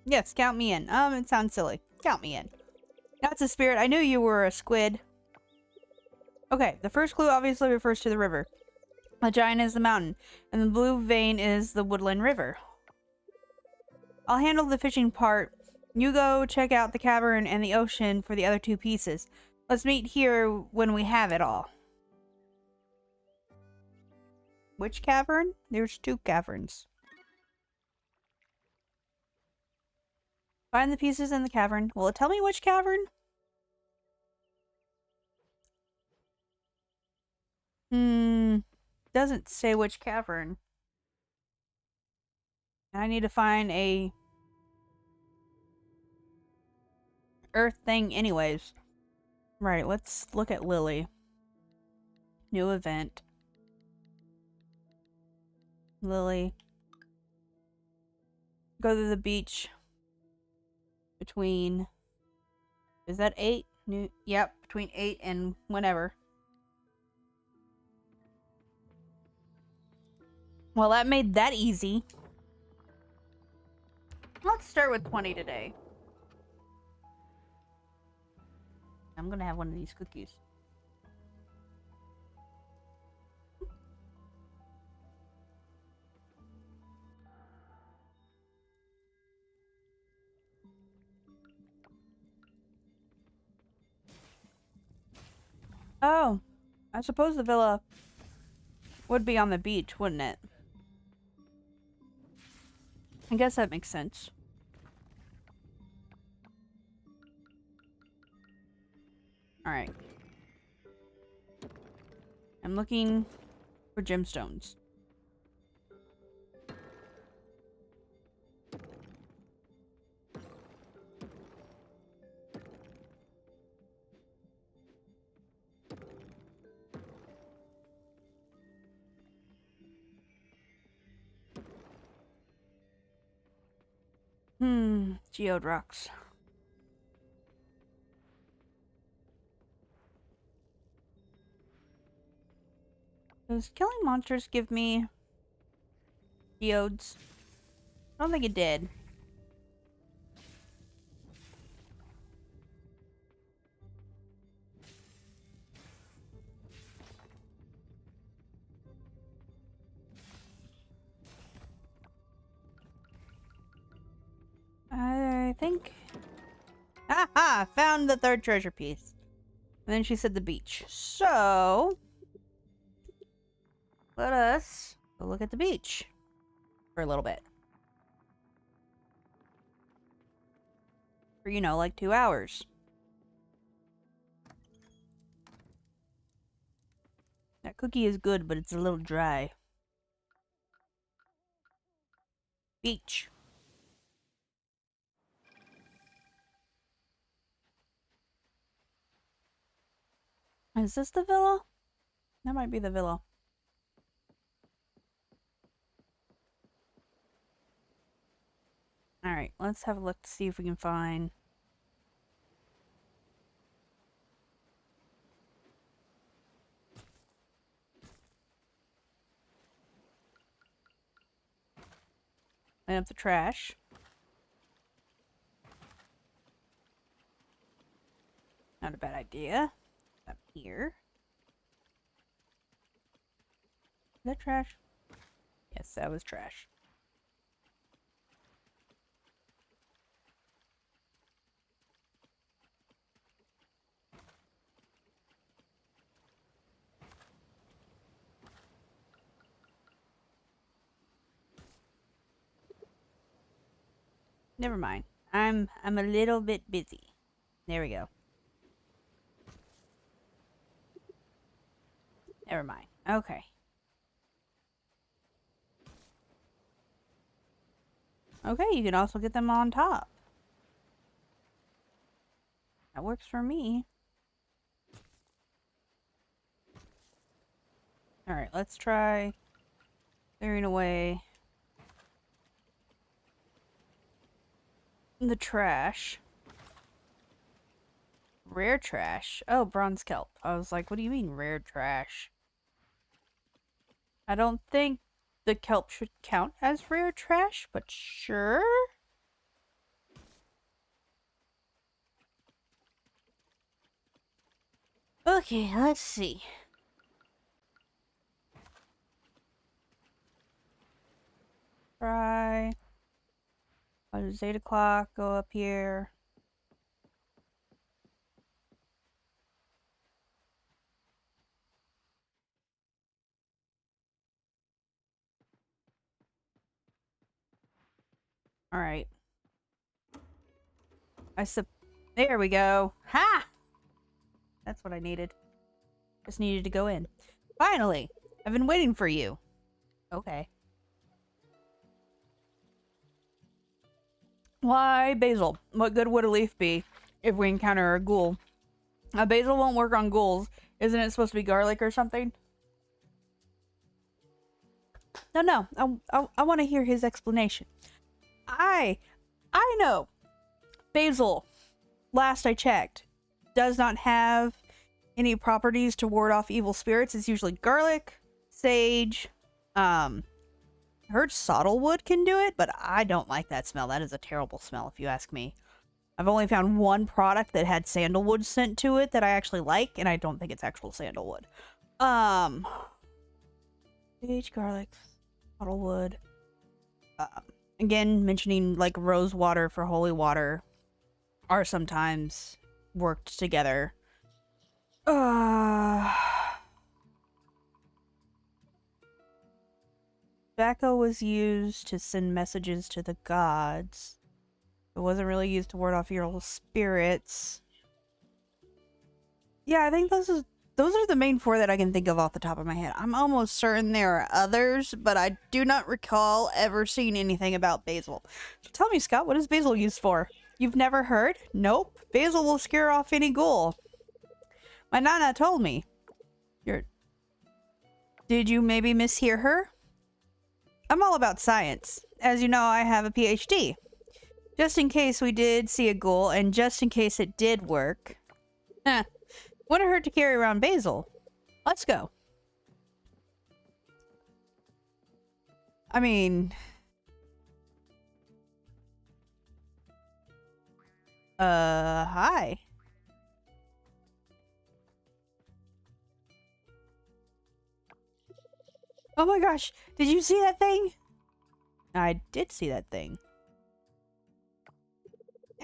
Yes, count me in. It sounds silly. Count me in. That's a spirit. I knew you were a squid. Okay, the first clue obviously refers to the river. The giant is the mountain, and the blue vein is the woodland river. I'll handle the fishing part. You go check out the cavern and the ocean for the other 2 pieces. Let's meet here when we have it all. Which cavern? There's 2 caverns. Find the pieces in the cavern. Will it tell me which cavern? Doesn't say which cavern. I need to find a earth thing anyways. Right, let's look at Lily. New event. Lily. Go to the beach. Between... Is that 8? Yep, between 8 and whenever. Well, that made that easy. Let's start with 20 today. I'm gonna have one of these cookies. Oh, I suppose the villa would be on the beach, wouldn't it? I guess that makes sense. Alright. I'm looking for gemstones. Geode rocks. Does killing monsters give me geodes? I don't think it did. I think... Aha! Found the third treasure piece. And then she said the beach. So... let us go look at the beach. For a little bit. For, you know, like 2 hours. That cookie is good, but it's a little dry. Beach. Is this the villa? That might be the villa. Alright, let's have a look to see if we can find... clean up the trash. Not a bad idea. Up here. Is that trash? Yes, that was trash. Never mind. I'm a little bit busy. There we go. Never mind. Okay. Okay, you can also get them on top. That works for me. Alright, let's try clearing away the trash. Rare trash? Oh, bronze kelp. I was like, what do you mean rare trash? I don't think the kelp should count as rare trash, but sure. Okay, let's see. Try. Oh, it's 8 o'clock. Go up here. Alright. There we go. Ha! That's what I needed. Just needed to go in. Finally! I've been waiting for you. Okay. Why basil? What good would a leaf be if we encounter a ghoul? Basil won't work on ghouls. Isn't it supposed to be garlic or something? No. I want to hear his explanation. I know. Basil, last I checked, does not have any properties to ward off evil spirits. It's usually garlic, sage, I heard sandalwood can do it, but I don't like that smell. That is a terrible smell if you ask me. I've only found one product that had sandalwood scent to it that I actually like, and I don't think it's actual sandalwood. Sage, garlic, sandalwood. Again, mentioning like rose water for holy water are sometimes worked together. Tobacco was used to send messages to the gods. It wasn't really used to ward off evil spirits. Yeah, I think those are the main 4 that I can think of off the top of my head. I'm almost certain there are others, but I do not recall ever seeing anything about basil. So tell me, Scott, what is basil used for? You've never heard? Nope. Basil will scare off any ghoul. My nana told me. Did you maybe mishear her? I'm all about science. As you know, I have a PhD. Just in case we did see a ghoul, and just in case it did work. Wouldn't hurt to carry around basil. Let's go. I mean, hi. Oh my gosh, did you see that thing? I did see that thing.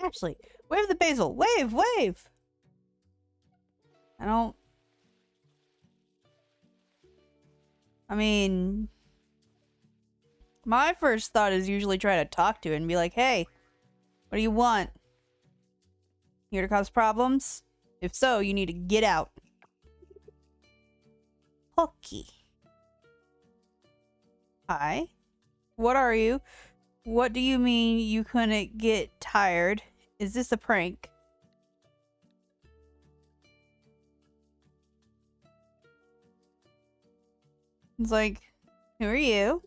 Ashley, wave the basil. Wave, wave! I don't... I mean... My first thought is usually try to talk to it and be like, hey, what do you want? Here to cause problems? If so, you need to get out. Pokey. Hi. What are you? What do you mean you couldn't get tired? Is this a prank? It's like, who are you?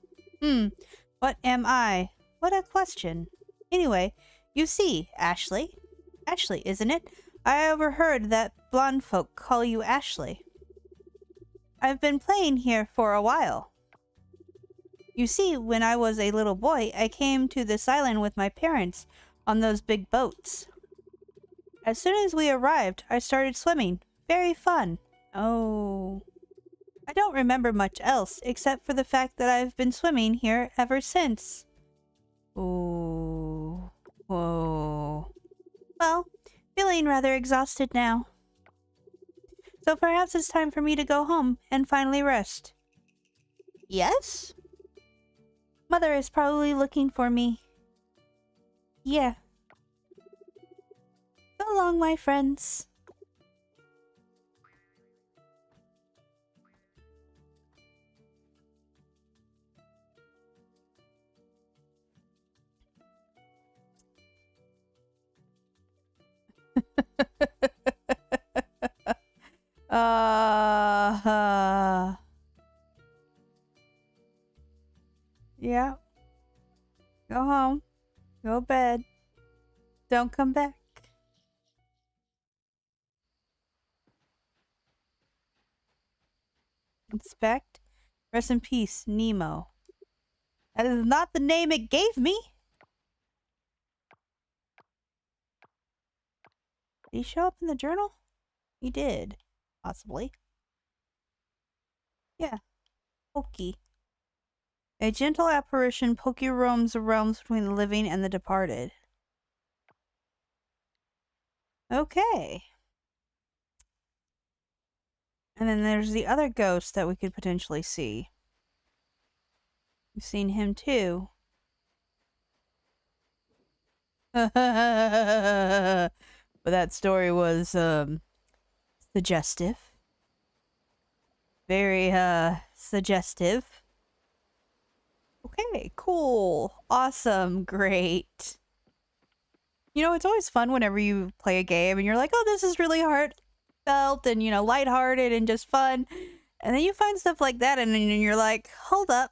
What am I? What a question. Anyway, you see, Ashley. Ashley, isn't it? I overheard that blonde folk call you Ashley. I've been playing here for a while. You see, when I was a little boy, I came to this island with my parents on those big boats. As soon as we arrived, I started swimming. Very fun. Oh. I don't remember much else, except for the fact that I've been swimming here ever since. Ooh. Whoa. Well, feeling rather exhausted now. So perhaps it's time for me to go home and finally rest. Yes? Mother is probably looking for me. Yeah. So long, my friends. Yeah. Go home. Go to bed. Don't come back. Inspect. Rest in peace, Nemo. That is not the name it gave me. Did he show up in the journal? He did. Possibly. Yeah. Pokey. A gentle apparition, Pokey roams the realms between the living and the departed. Okay. And then there's the other ghost that we could potentially see. We've seen him too. But that story was, suggestive. Very, suggestive. Okay, cool. Awesome. Great. You know, it's always fun whenever you play a game and you're like, oh, this is really heartfelt and, you know, lighthearted and just fun. And then you find stuff like that and then you're like, hold up.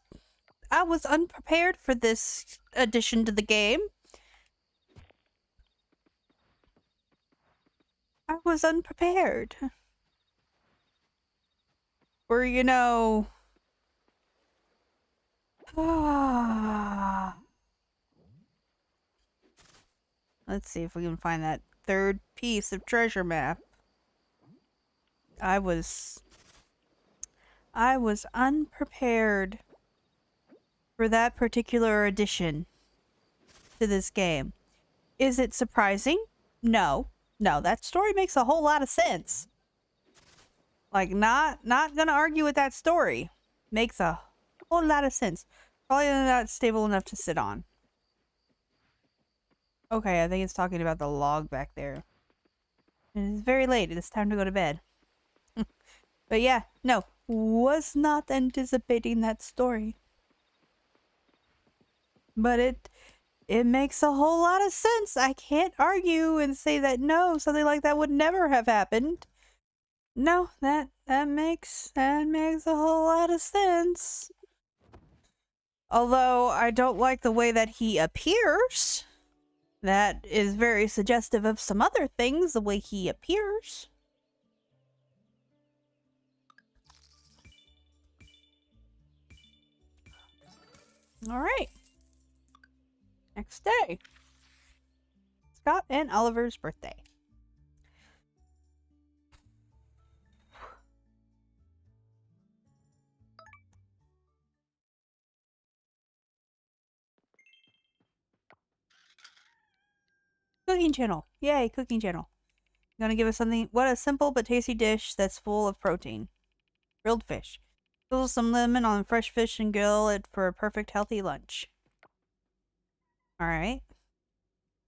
I was unprepared for this addition to the game. I was unprepared. Or, you know... Let's see if we can find that third piece of treasure map. I was unprepared for that particular addition to this game. Is it surprising? No. No, that story makes a whole lot of sense. Like, not gonna argue with that story. Makes a whole lot of sense. Probably not stable enough to sit on. Okay, I think it's talking about the log back there. It's very late. It's time to go to bed. But yeah, no. Was not anticipating that story. But it makes a whole lot of sense. I can't argue and say that no, something like that would never have happened. No, that makes a whole lot of sense. Although I don't like the way that he appears. That is very suggestive of some other things, the way he appears. Alright. Next day. Scott and Oliver's birthday. Cooking channel. Yay, cooking channel. Gonna give us something. What a simple but tasty dish that's full of protein. Grilled fish. Drizzle some lemon on fresh fish and grill it for a perfect healthy lunch. Alright.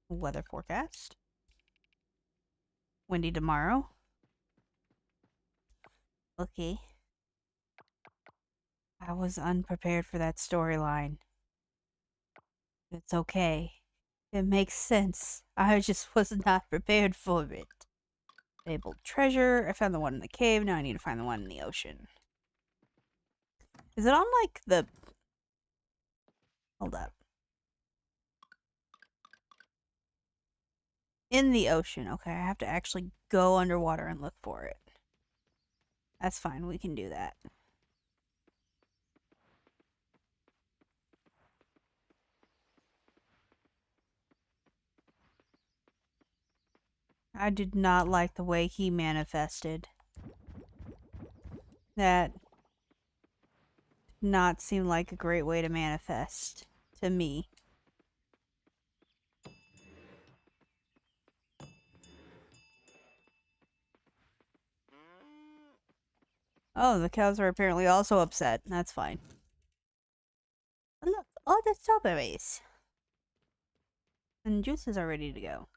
Weather forecast. Windy tomorrow. Okay. I was unprepared for that storyline. It's okay. It makes sense. I just was not prepared for it. Fabled treasure. I found the one in the cave. Now I need to find the one in the ocean. Is it on like the... Hold up. In the ocean. Okay, I have to actually go underwater and look for it. That's fine. We can do that. I did not like the way he manifested. That did not seem like a great way to manifest to me. Oh, the cows are apparently also upset. That's fine. Look, all the strawberries. And juices are ready to go.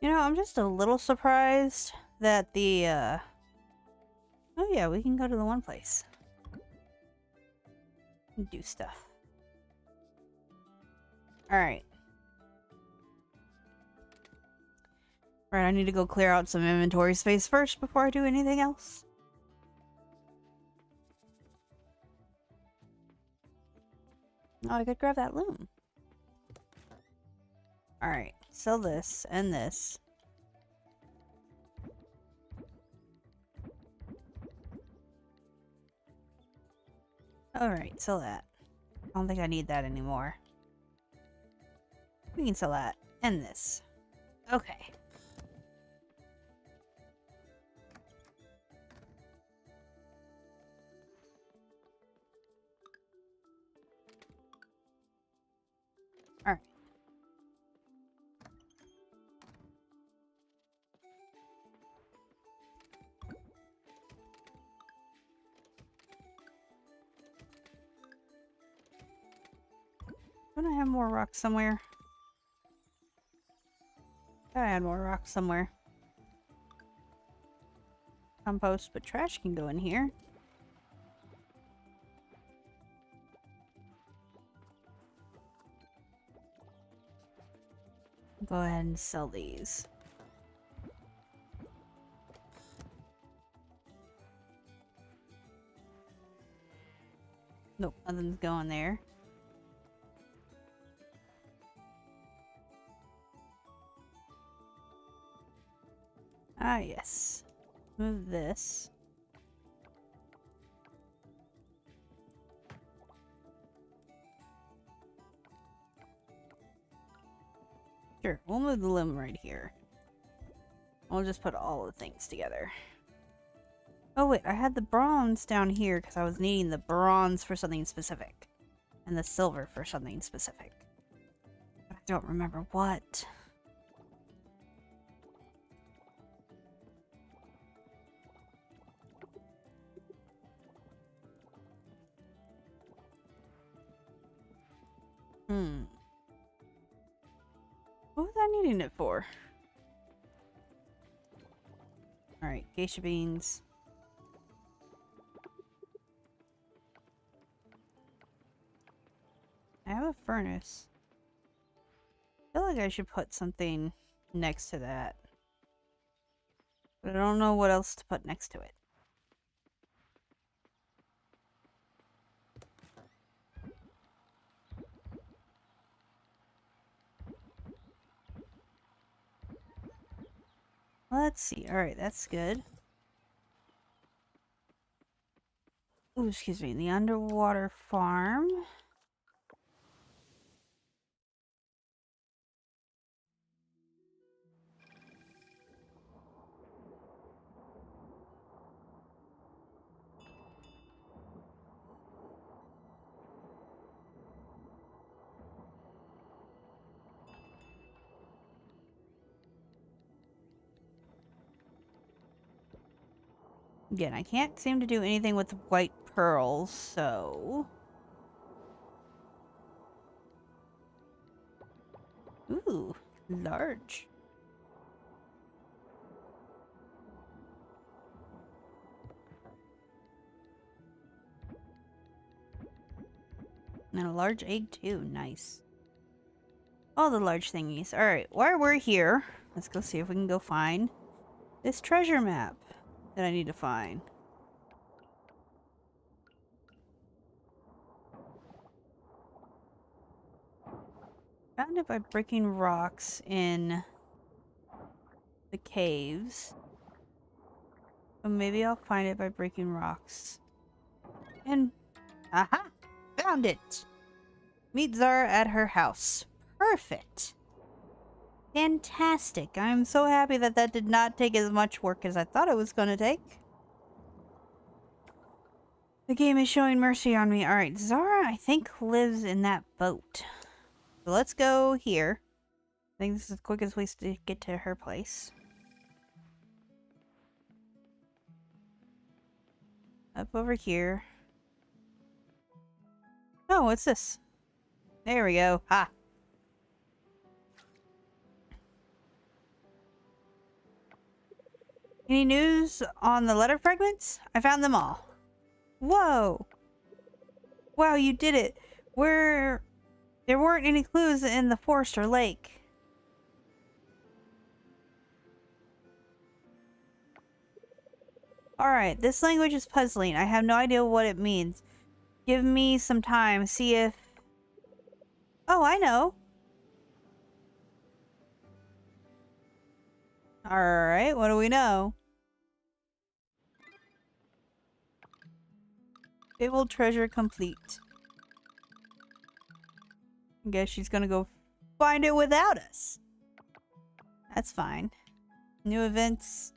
You know, I'm just a little surprised that the, Oh yeah, we can go to the one place. And do stuff. Alright. Right, I need to go clear out some inventory space first before I do anything else. Oh, I could grab that loom. Alright, sell this and this. Alright, sell that. I don't think I need that anymore. We can sell that and this. Okay. Alright. Don't I have more rocks somewhere? I had more rocks somewhere. Compost, but trash can go in here. Go ahead and sell these. Nope, nothing's going there. Ah, yes. Move this. Sure, we'll move the loom right here. We'll just put all the things together. Oh wait, I had the bronze down here because I was needing the bronze for something specific. And the silver for something specific. But I don't remember what. What was I needing it for? Alright, geisha beans. I have a furnace. I feel like I should put something next to that. But I don't know what else to put next to it. Let's see. Alright, that's good. Ooh, excuse me. The underwater farm. Again, I can't seem to do anything with white pearls, so... Ooh, large. And a large egg, too. Nice. All the large thingies. Alright, while we're here, let's go see if we can go find this treasure map that I need to find. Found it by breaking rocks in the caves. So maybe I'll find it by breaking rocks. And, aha! Found it! Meet Zara at her house. Perfect! Fantastic. I'm so happy that that did not take as much work as I thought it was going to take. The game is showing mercy on me. Alright, Zara, I think, lives in that boat. So let's go here. I think this is the quickest way to get to her place. Up over here. Oh, what's this? There we go. Ha! Any news on the letter fragments? I found them all. Whoa! Wow, you did it! There weren't any clues in the forest or lake. Alright, this language is puzzling. I have no idea what it means. Give me some time. See if... Oh, I know. Alright, what do we know? Fabled treasure complete. I guess she's gonna go find it without us. That's fine. New events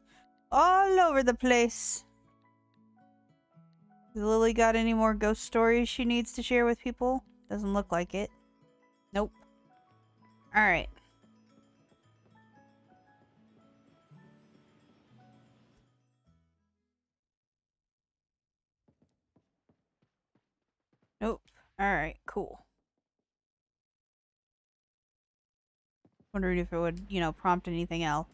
all over the place. Has Lily got any more ghost stories she needs to share with people? Doesn't look like it. Nope. Alright. Nope. Alright, cool. Wondering if it would, you know, prompt anything else.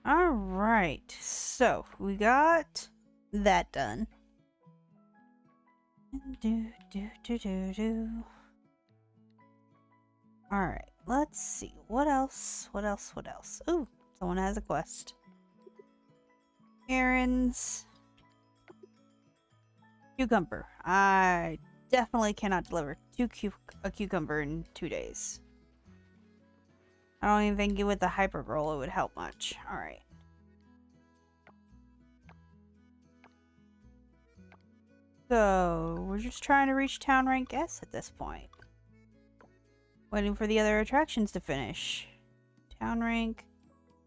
Alright, so we got that done. Alright, let's see. What else? What else? What else? Ooh, someone has a quest. Errands. Cucumber. I definitely cannot deliver a cucumber in 2 days. I don't even think with the hyper roll it would help much. Alright. So, we're just trying to reach town rank S at this point. Waiting for the other attractions to finish. Town rank,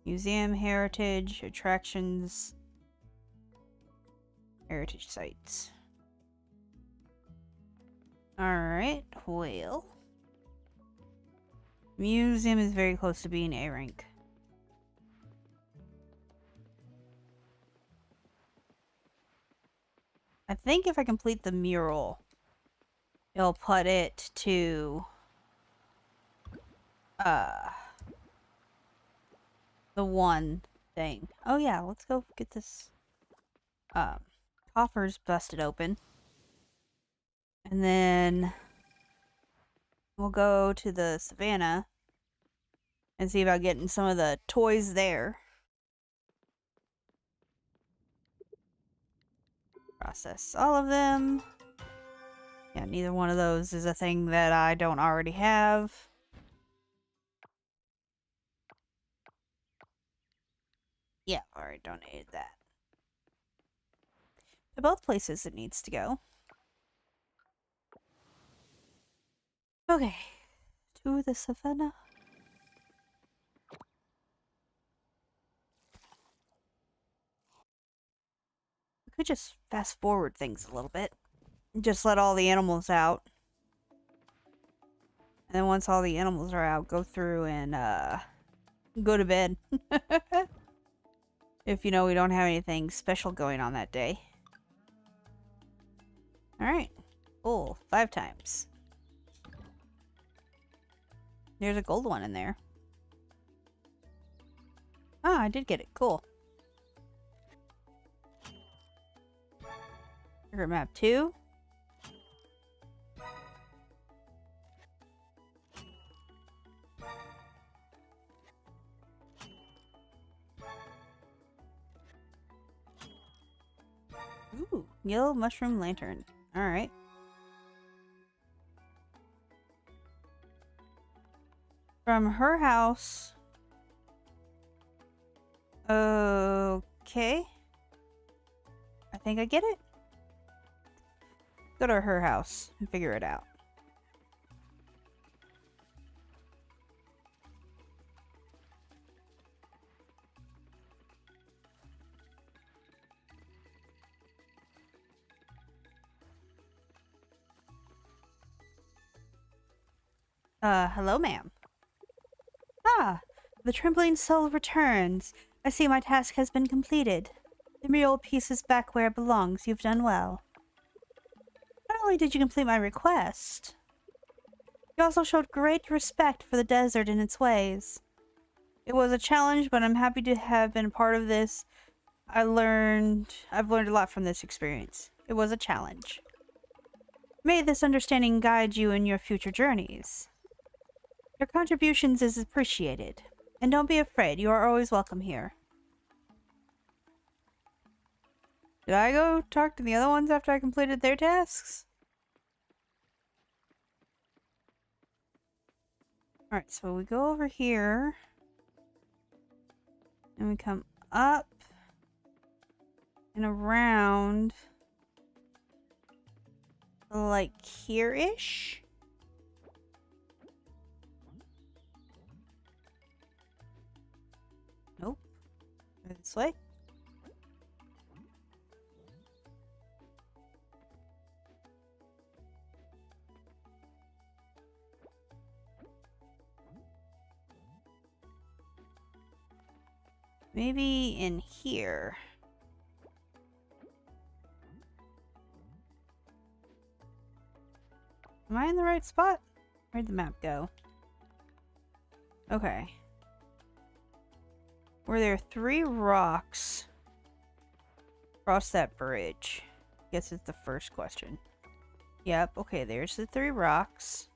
museum, heritage, attractions, heritage sites. Alright, well. Museum is very close to being A rank. I think if I complete the mural, it'll put it to the one thing. Oh yeah, let's go get this coffers busted open. And then we'll go to the savannah and see about getting some of the toys there. Process all of them. Yeah, neither one of those is a thing that I don't already have. Yeah, already donated that. To both places it needs to go. Okay, to the savannah. We could just fast forward things a little bit. Just let all the animals out. And then once all the animals are out, go through and go to bed. If you know we don't have anything special going on that day. Alright. Cool. 5 times. There's a gold one in there. Ah, I did get it. Cool. Secret map 2. Ooh, yellow mushroom lantern. Alright. From her house. Okay. I think I get it. Go to her house and figure it out. Hello, ma'am. Ah, the trembling soul returns. I see my task has been completed. The mural piece is back where it belongs. You've done well. Not only did you complete my request, you also showed great respect for the desert and its ways. It was a challenge, but I'm happy to have been a part of this. I've learned a lot from this experience. It was a challenge. May this understanding guide you in your future journeys. Your contributions is appreciated. And don't be afraid, you are always welcome here. Did I go talk to the other ones after I completed their tasks? Alright, so we go over here. And we come up. And around. Like here-ish? Nope. This way. Maybe in here. Am I in the right spot? Where'd the map go? Okay. Were there 3 rocks across that bridge? Guess it's the first question. Yep, okay, there's the 3 rocks.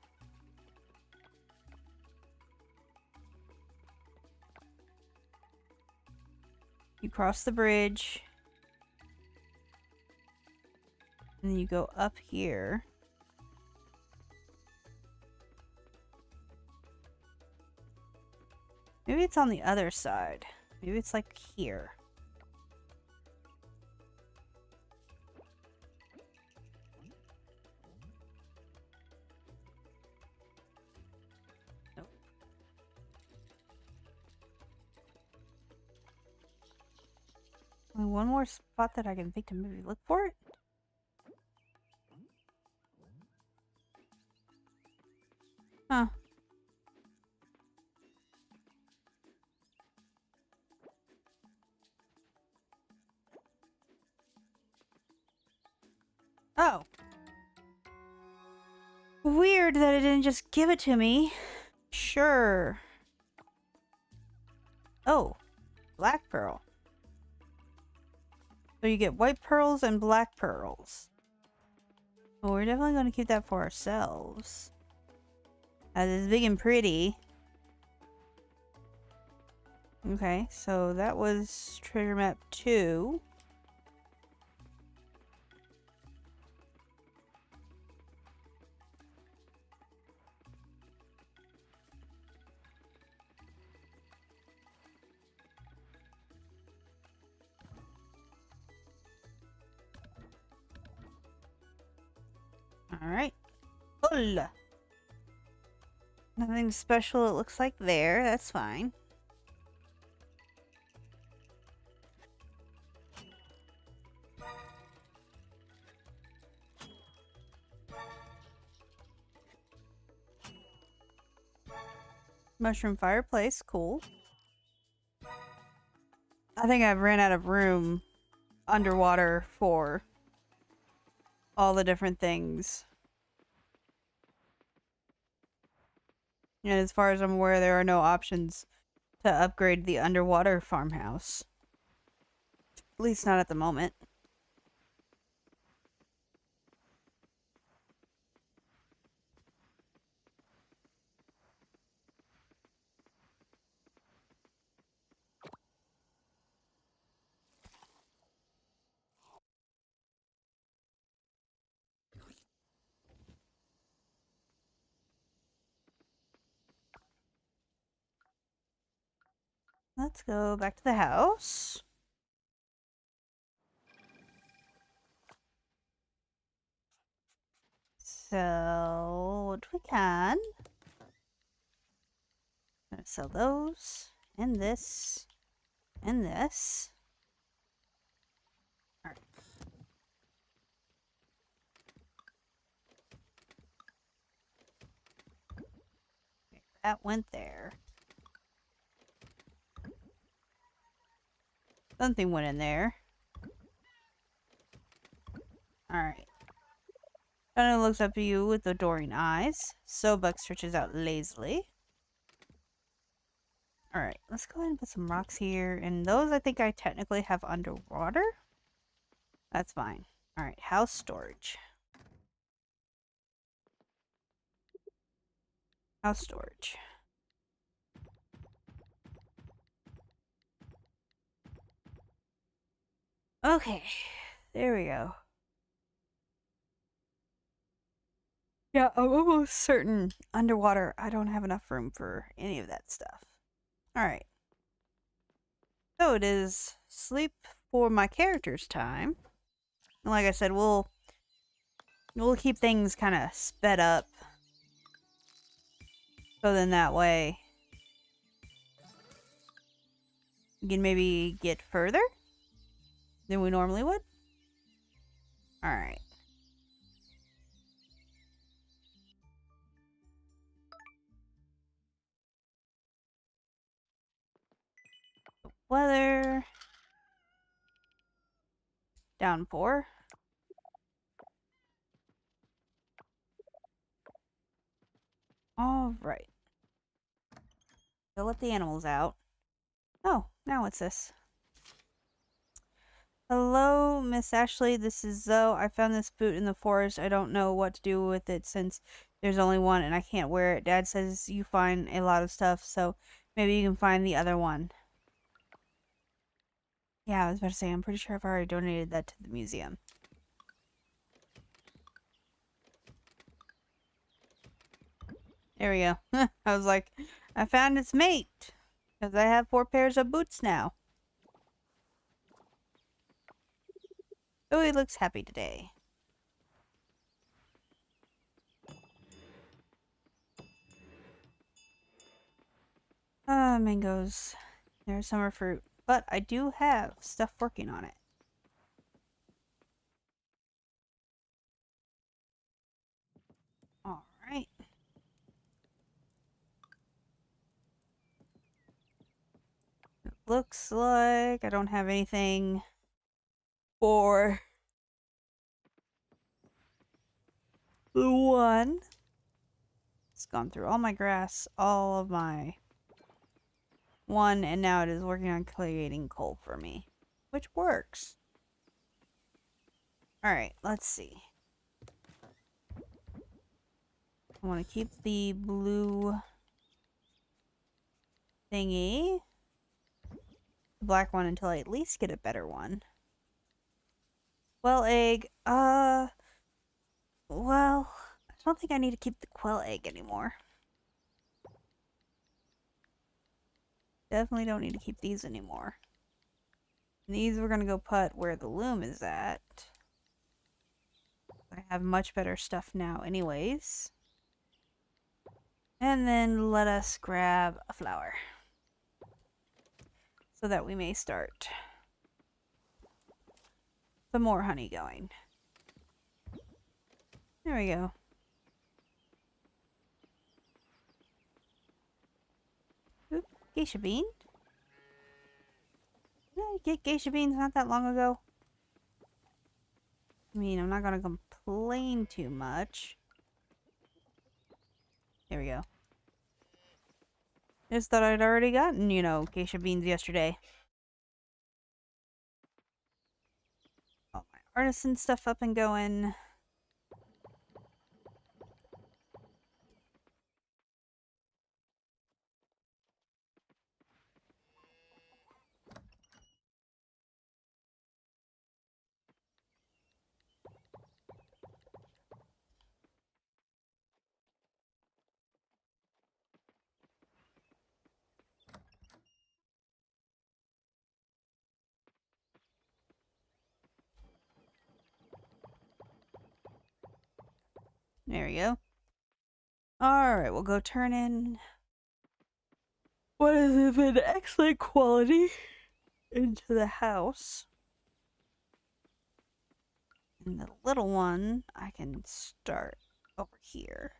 You cross the bridge. And then you go up here. Maybe it's on the other side. Maybe it's like here. Nope. Only one more spot that I can think to maybe look for it. Huh. Oh. Weird that it didn't just give it to me. Sure. Oh. Black pearl. So you get white pearls and black pearls. Well, we're definitely going to keep that for ourselves. As it's big and pretty. Okay, so that was treasure map 2. Alright. Hola. Nothing special it looks like there. That's fine. Mushroom fireplace. Cool. I think I've ran out of room underwater for all the different things. And as far as I'm aware, there are no options to upgrade the underwater farmhouse. At least not at the moment. Let's go back to the house. So, what we can. I'm gonna sell those, and this, and this. Alright. Okay, that went there. Something went in there. Alright. Donna looks up at you with adoring eyes. Sobek stretches out lazily. Alright, let's go ahead and put some rocks here. And those I think I technically have underwater. That's fine. Alright, house storage. House storage. Okay, there we go. Yeah, I'm almost certain underwater I don't have enough room for any of that stuff. Alright. So it is sleep for my character's time. And like I said, we'll keep things kind of sped up. So then that way we can maybe get further than we normally would. Alright. Weather. Downpour. Alright. So let the animals out. Oh, now what's this? Hello, Miss Ashley. This is Zoe. I found this boot in the forest. I don't know what to do with it since there's only one and I can't wear it. Dad says you find a lot of stuff, so maybe you can find the other one. Yeah, I was about to say, I'm pretty sure I've already donated that to the museum. There we go. I was like, I found its mate. Because I have 4 pairs of boots now. Oh, he looks happy today. Ah, mangoes. There's summer fruit. But I do have stuff working on it. Alright. Looks like I don't have anything for the one. It's gone through all my grass, all of my one, and now it is working on creating coal for me. Which works. Alright, let's see. I want to keep the blue thingy. The black one until I at least get a better one. Quail egg. Well, I don't think I need to keep the quail egg anymore. Definitely don't need to keep these anymore. And these we're gonna go put where the loom is at. I have much better stuff now anyways. And then let us grab a flower. So that we may start some more honey going. There we go. Oop, geisha bean. Did I get geisha beans not that long ago? I mean, I'm not gonna complain too much. There we go. Just thought I'd already gotten, you know, geisha beans yesterday. All my artisan stuff up and going. There we go. Alright, we'll go turn in what is of an excellent quality into the house. And the little one, I can start over here.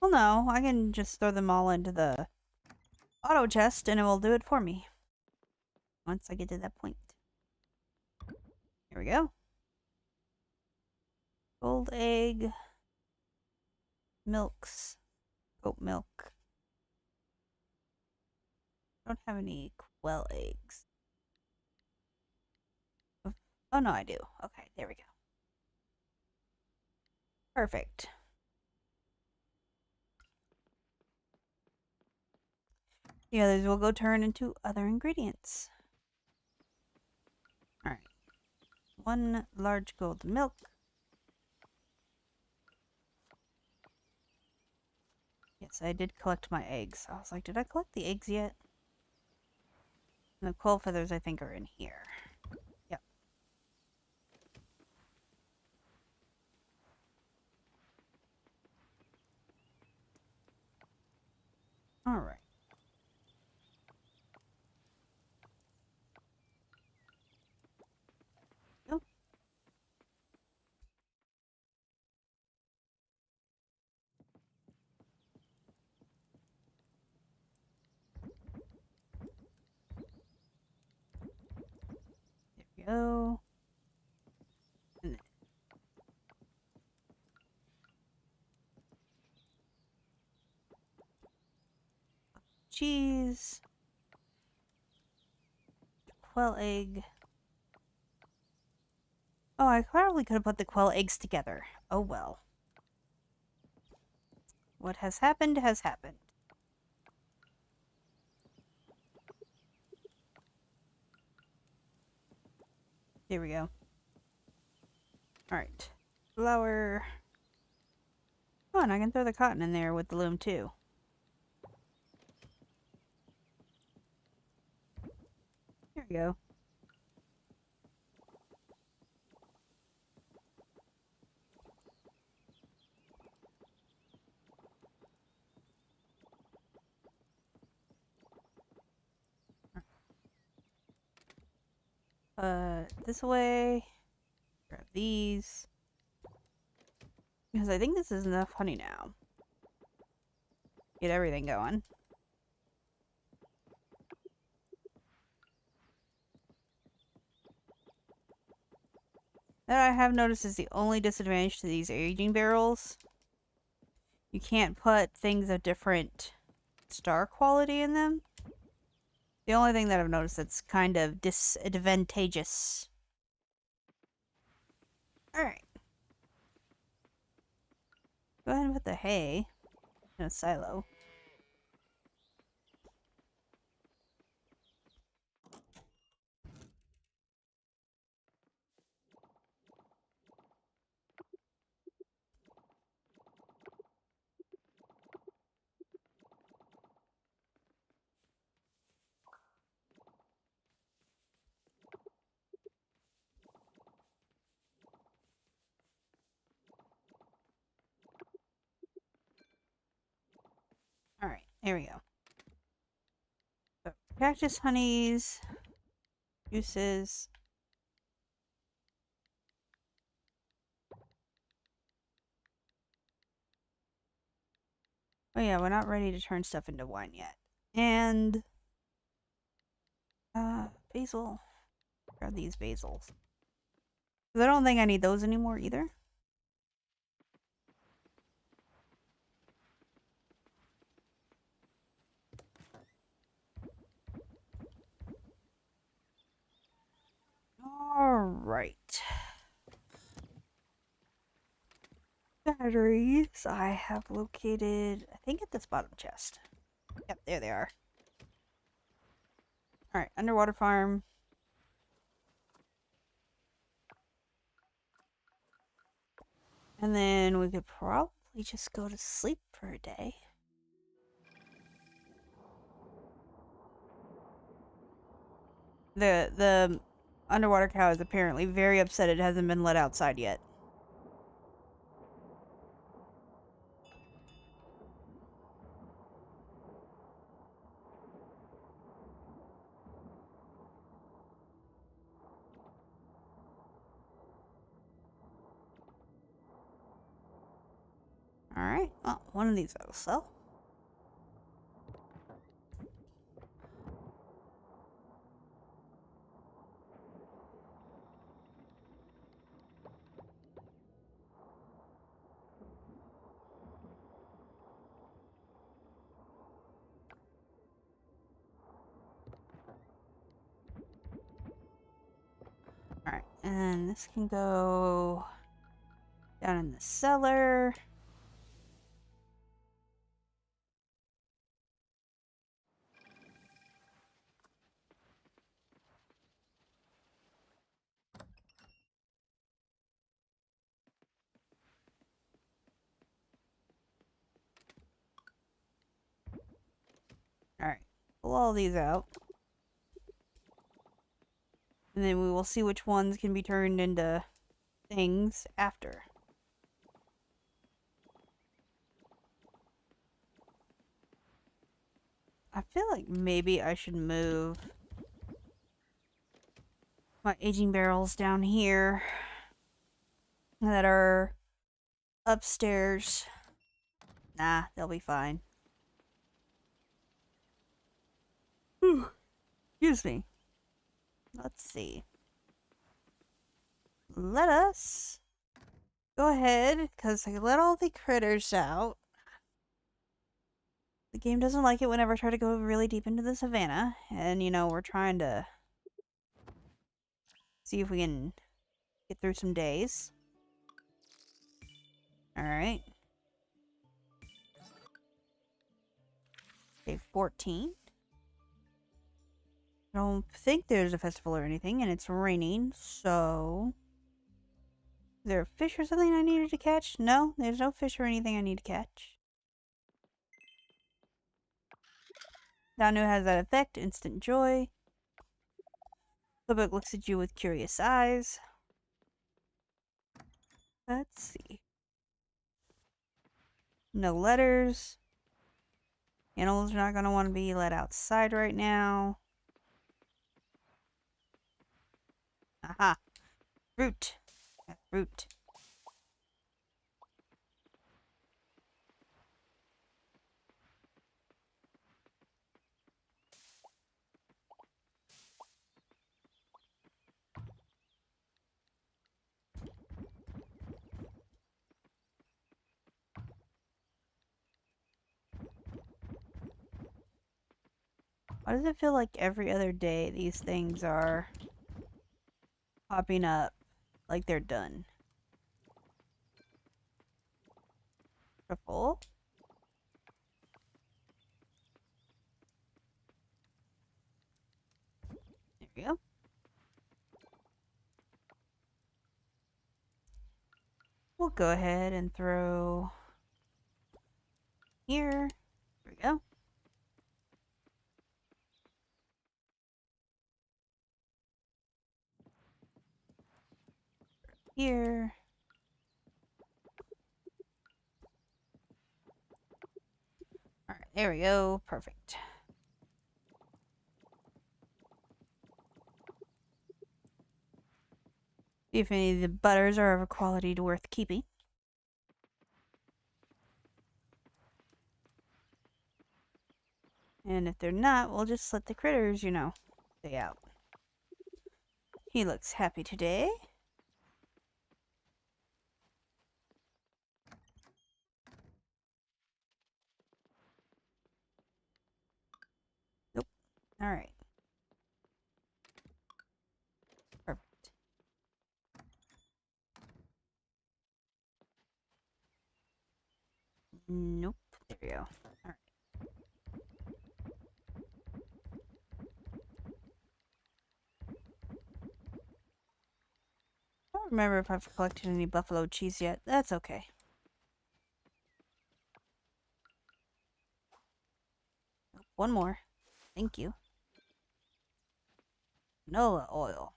Well, no, I can just throw them all into the auto chest and it will do it for me. Once I get to that point. Here we go. Gold egg. Milks. Goat milk. I don't have any quail eggs. Oh, no, I do. Okay, there we go. Perfect. The others will go turn into other ingredients. Alright. 1 large gold milk. Yes, I did collect my eggs. I was like, did I collect the eggs yet? And the quail feathers, I think, are in here. Yep. Alright. Oh. There we go. And then cheese. Quail egg. Oh, I probably could have put the quail eggs together. Oh well. What has happened has happened. There we go. Alright. Flour. Oh, and I can throw the cotton in there with the loom too. There we go. This way. Grab these. Because I think this is enough honey now. Get everything going. That I have noticed is the only disadvantage to these aging barrels. You can't put things of different star quality in them. The only thing that I've noticed that's kind of disadvantageous. Alright. Go ahead and put the hay in a silo. Alright, there we go. So, cactus honeys, juices. Oh yeah, we're not ready to turn stuff into wine yet. And basil. Grab these basils. 'Cause I don't think I need those anymore either. Alright. Batteries I have located, I think, at this bottom chest. Yep, there they are. Alright, underwater farm. And then we could probably just go to sleep for a day. The underwater cow is apparently very upset it hasn't been let outside yet. Alright, well, one of these I'll sell. Alright, and this can go down in the cellar. Alright, pull all these out. And then we will see which ones can be turned into things after. I feel like maybe I should move my aging barrels down here that are upstairs. Nah, they'll be fine. Whew. Excuse me. Let's see. Let us go ahead, because I let all the critters out. The game doesn't like it whenever I try to go really deep into the savannah. And, you know, we're trying to see if we can get through some days. Alright. Day 14. I don't think there's a festival or anything, and it's raining, so... Is there a fish or something I needed to catch? No, there's no fish or anything I need to catch. Danu has that effect, instant joy. The book looks at you with curious eyes. Let's see. No letters. Animals are not going to want to be let outside right now. Aha. Fruit. Fruit. Why does it feel like every other day these things are popping up like they're done? Beautiful. There we go. We'll go ahead and throw here. There we go. Here. Alright, there we go. Perfect. See if any of the butters are of a quality worth keeping. And if they're not, we'll just let the critters, you know, stay out. He looks happy today. Nope. Alright. Perfect. Nope. There we go. Alright. I don't remember if I've collected any buffalo cheese yet. That's okay. Nope. One more. Thank you. Canola oil.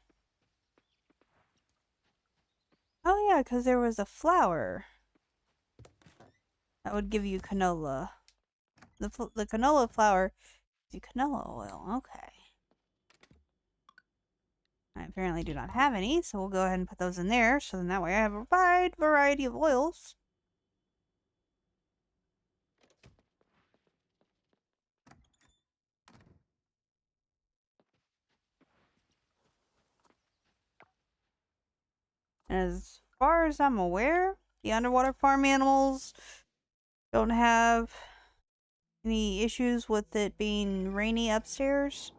Oh yeah, because there was a flour that would give you canola. The canola flour gives you canola oil. Okay. I apparently do not have any, so we'll go ahead and put those in there. So then that way I have a wide variety of oils. As far as I'm aware, the underwater farm animals don't have any issues with it being rainy upstairs.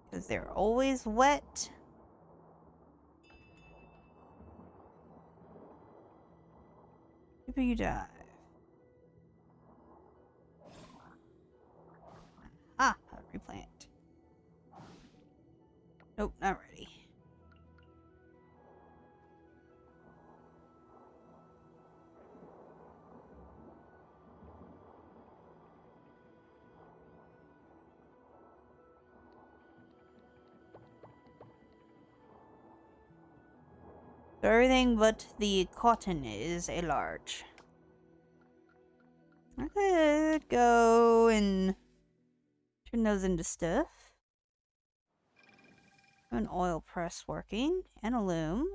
Because they're always wet. Maybe you dive. Ah, replant. Nope, not ready. So everything but the cotton is a large. I could go and turn those into stuff. An oil press working and a loom.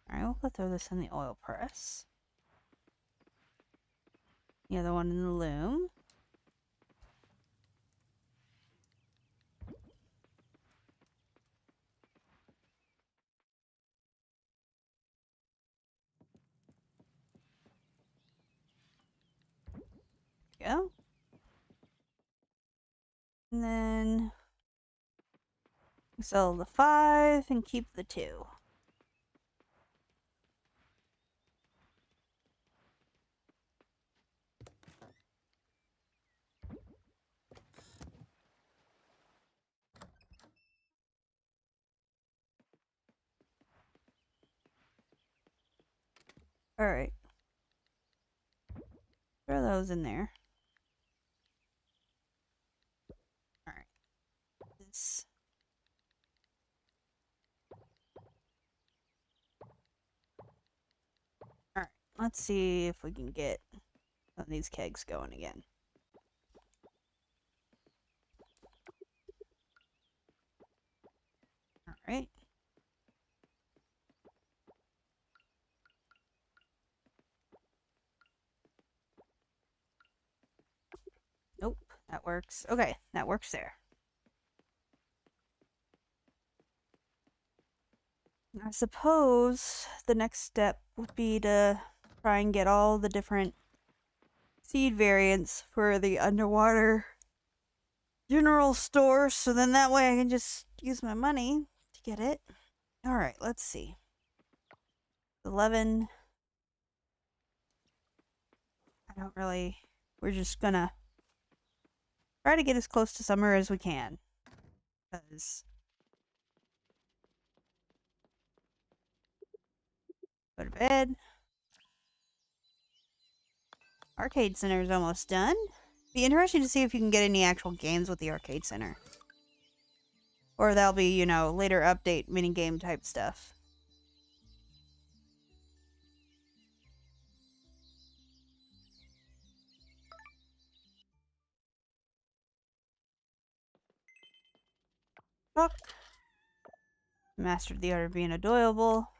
Alright, we'll go throw this in the oil press. The other one in the loom. Go. And then sell the 5 and keep the 2. Alright. Throw those in there. Alright. This. Alright. Let's see if we can get some of these kegs going again. Alright. Nope. That works. Okay. That works there. I suppose the next step would be to try and get all the different seed variants for the underwater general store, so then that way I can just use my money to get it. Alright, let's see. 11. I don't really... We're just gonna try to get as close to summer as we can. Because... Go to bed. Arcade Center is almost done. Be interesting to see if you can get any actual games with the Arcade Center. Or that'll be, you know, later update minigame type stuff. Fuck. Mastered the art of being adorable.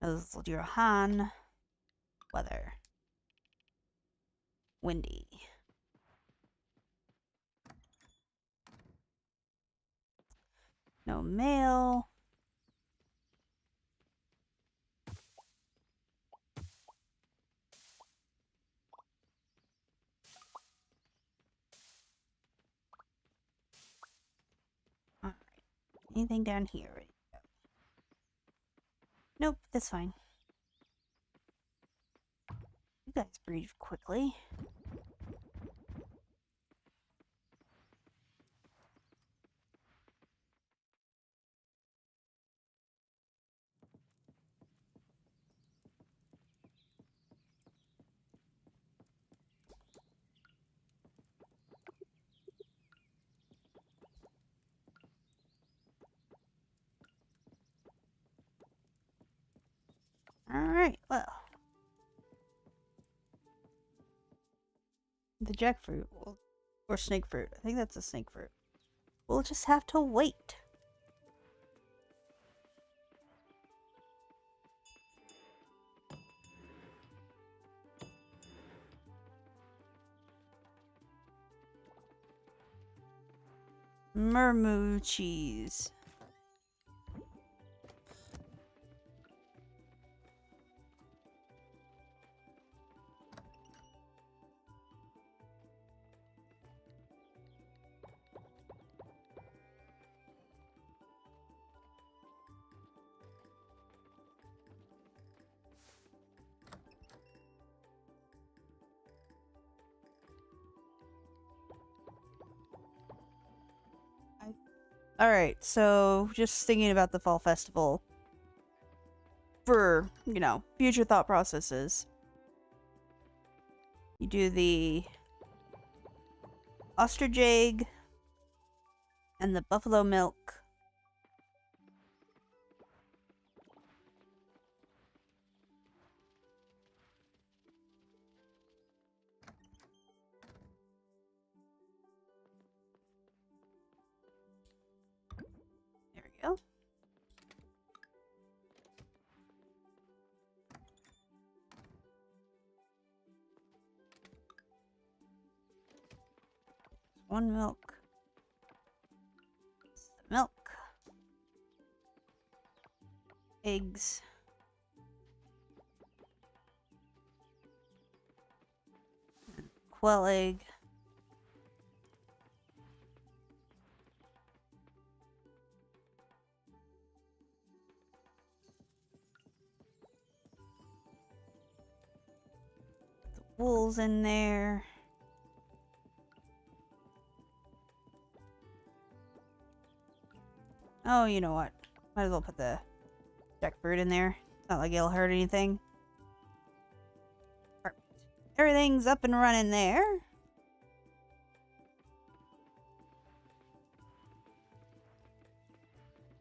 Nuzzled your Han. Weather. Windy. No mail. Alright. Anything down here? Nope, that's fine. You guys breathe quickly. Alright, well. The jackfruit. Or snake fruit. I think that's a snake fruit. We'll just have to wait. Mermoo cheese. Alright, so just thinking about the fall festival for, you know, future thought processes. You do the ostrich egg and the buffalo milk. There we go. One milk. Milk. Eggs. Quail egg. The wool's in there. Oh, you know what? Might as well put the jackfruit in there. It's not like it'll hurt anything. Perfect. Everything's up and running there.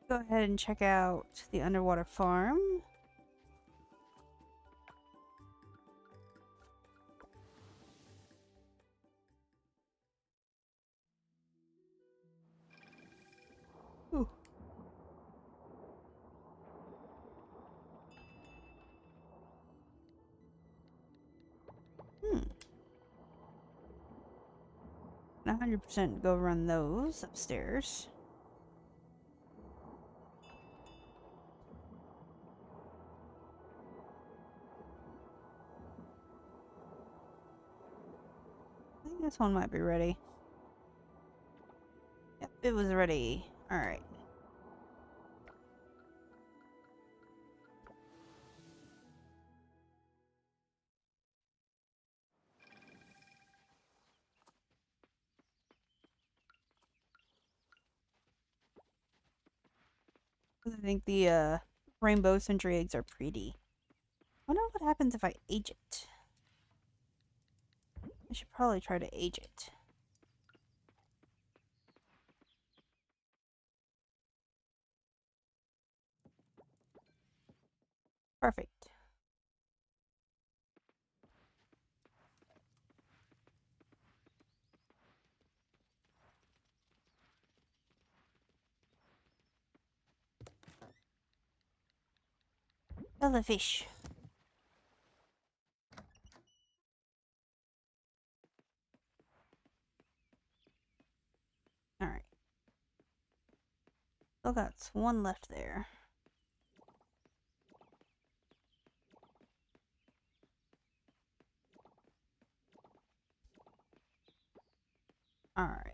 Go ahead and check out the underwater farm. Ooh. Hmm. 100% go run those upstairs. I think this one might be ready. Yep, it was ready. Alright. 'Cause I think the rainbow century eggs are pretty. I wonder what happens if I age it. I should probably try to age it. Perfect. Kill the fish. Alright. Still got one left there. Alright.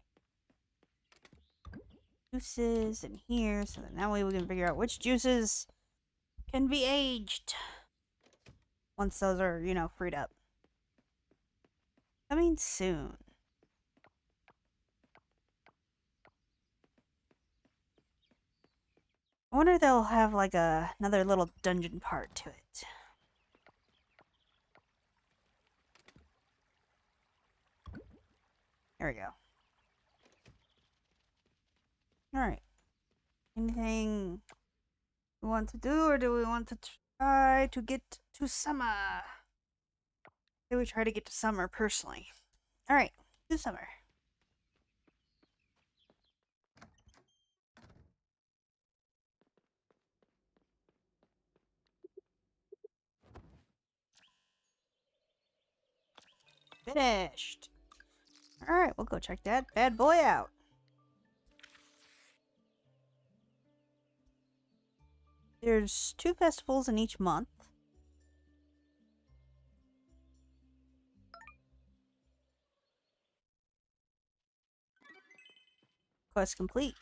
Juices in here, so that way we can figure out which juices can be aged. Once those are, freed up. Coming soon. I wonder if they'll have like another little dungeon part to it. There we go. Alright. Anything we want to do, or do we want to try to get to summer? Say we try to get to summer personally. Alright, to summer. Finished. Alright, we'll go check that bad boy out. There's 2 festivals in each month. Quest complete.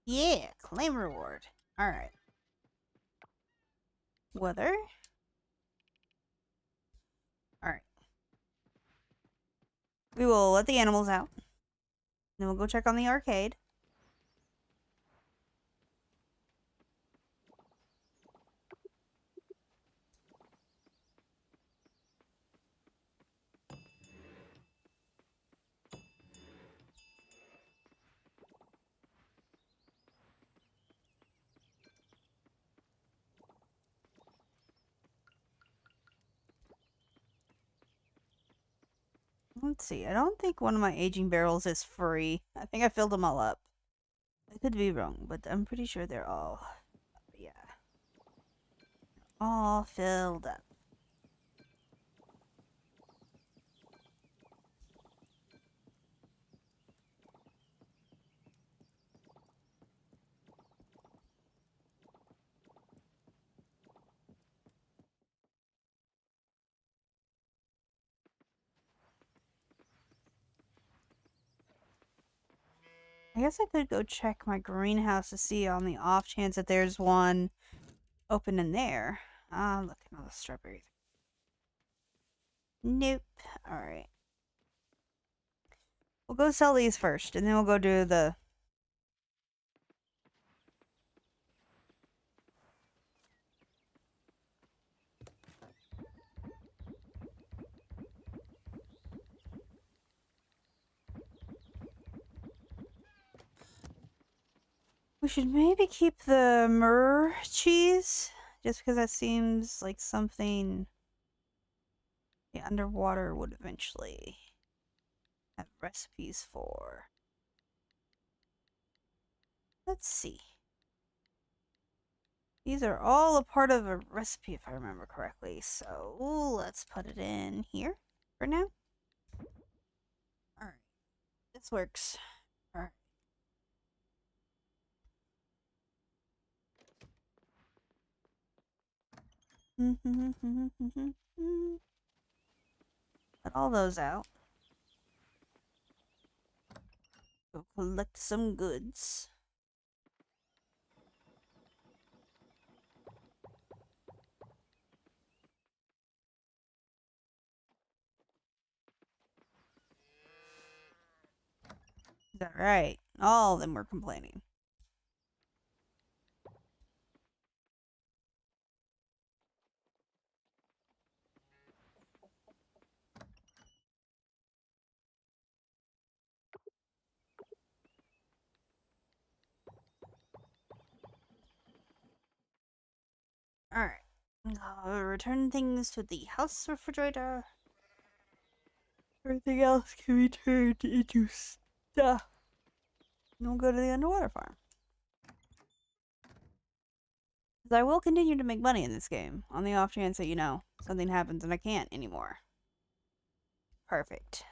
Yeah, claim reward. Alright. Weather. Alright. We will let the animals out. Then we'll go check on the arcade. Let's see. I don't think one of my aging barrels is free. I think I filled them all up. I could be wrong, but I'm pretty sure they're all... Yeah. All filled up. I guess I could go check my greenhouse to see on the off chance that there's one open in there. Look at all the strawberries. Nope. Alright. We'll go sell these first, and then we'll go do the... We should maybe keep the myrrh cheese, just because that seems like something the underwater would eventually have recipes for. Let's see. These are all a part of a recipe, if I remember correctly. So let's put it in here for now. Alright. This works. Alright. Put all those out. Go collect some goods. Is that right? All of them were complaining. Alright. Return things to the house refrigerator. Everything else can be turned into stuff. And we'll go to the underwater farm. Because I will continue to make money in this game, on the off chance that, you know, something happens and I can't anymore. Perfect.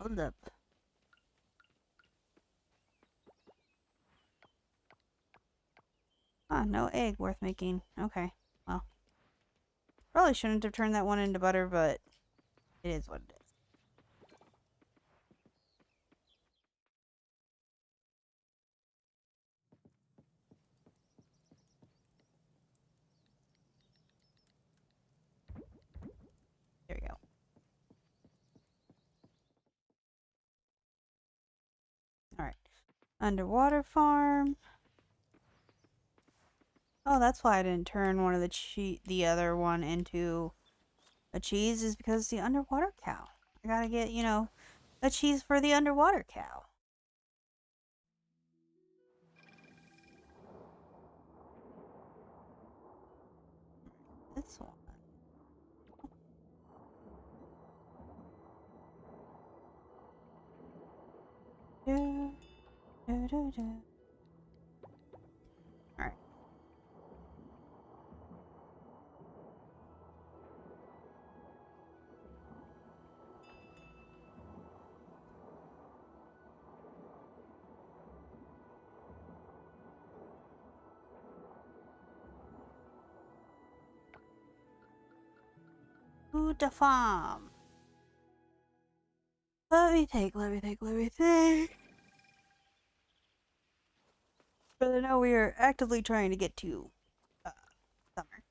Hold up. Ah, no egg worth making. Okay, well. Probably shouldn't have turned that one into butter, but it is what it is. There we go. Alright. Underwater farm. Oh, that's why I didn't turn one of the other one into a cheese, is because the underwater cow. I gotta get, you know, a cheese for the underwater cow. This one. Do, do, do, do. Alright. To the farm. Let me think. But I know we are actively trying to get to summer.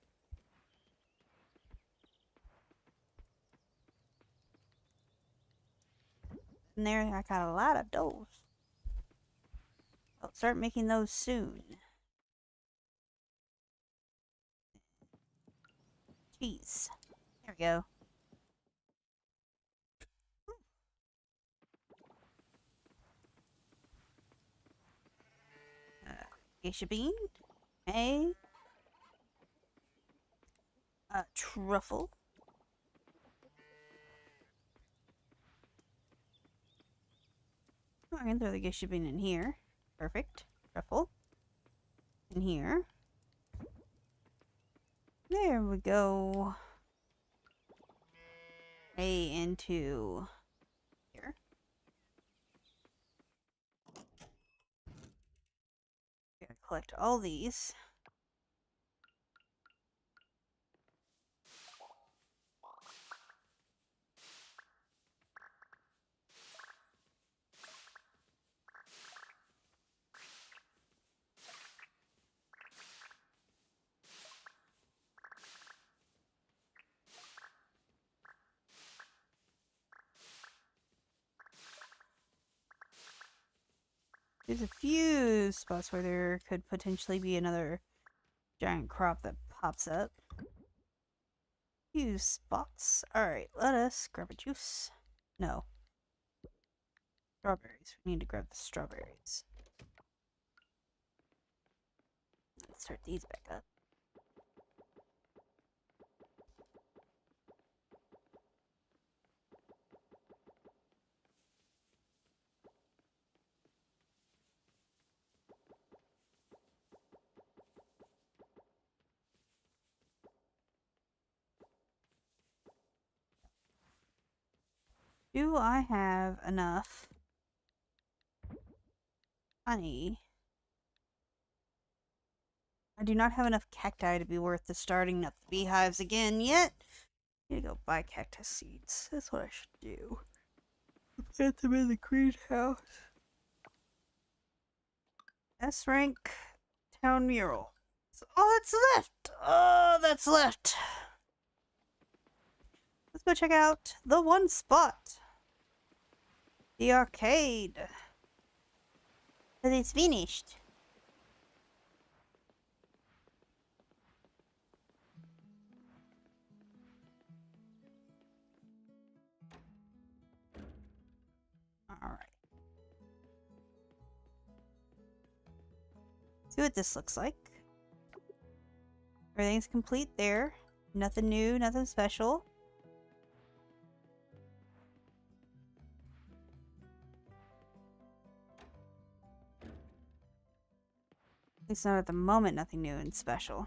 And there, I got a lot of those. I'll start making those soon. Cheese. There we go. Geisha bean. A truffle. Oh, I can throw the geisha bean in here. Perfect. Truffle. In here. There we go. A into here. Gotta collect all these. There's a few spots where there could potentially be another giant crop that pops up. Few spots. Alright, let us grab a juice. No. Strawberries. We need to grab the strawberries. Let's start these back up. Do I have enough honey? I do not have enough cacti to be worth the starting up the beehives again yet. I need to go buy cactus seeds. That's what I should do. Plant them in the greenhouse. S rank town mural. Oh, that's left. Oh, that's left. Let's go check out the one spot. The arcade. Because it's finished. Alright. See what this looks like. Everything's complete there. Nothing new, nothing special. At least not at the moment, nothing new and special.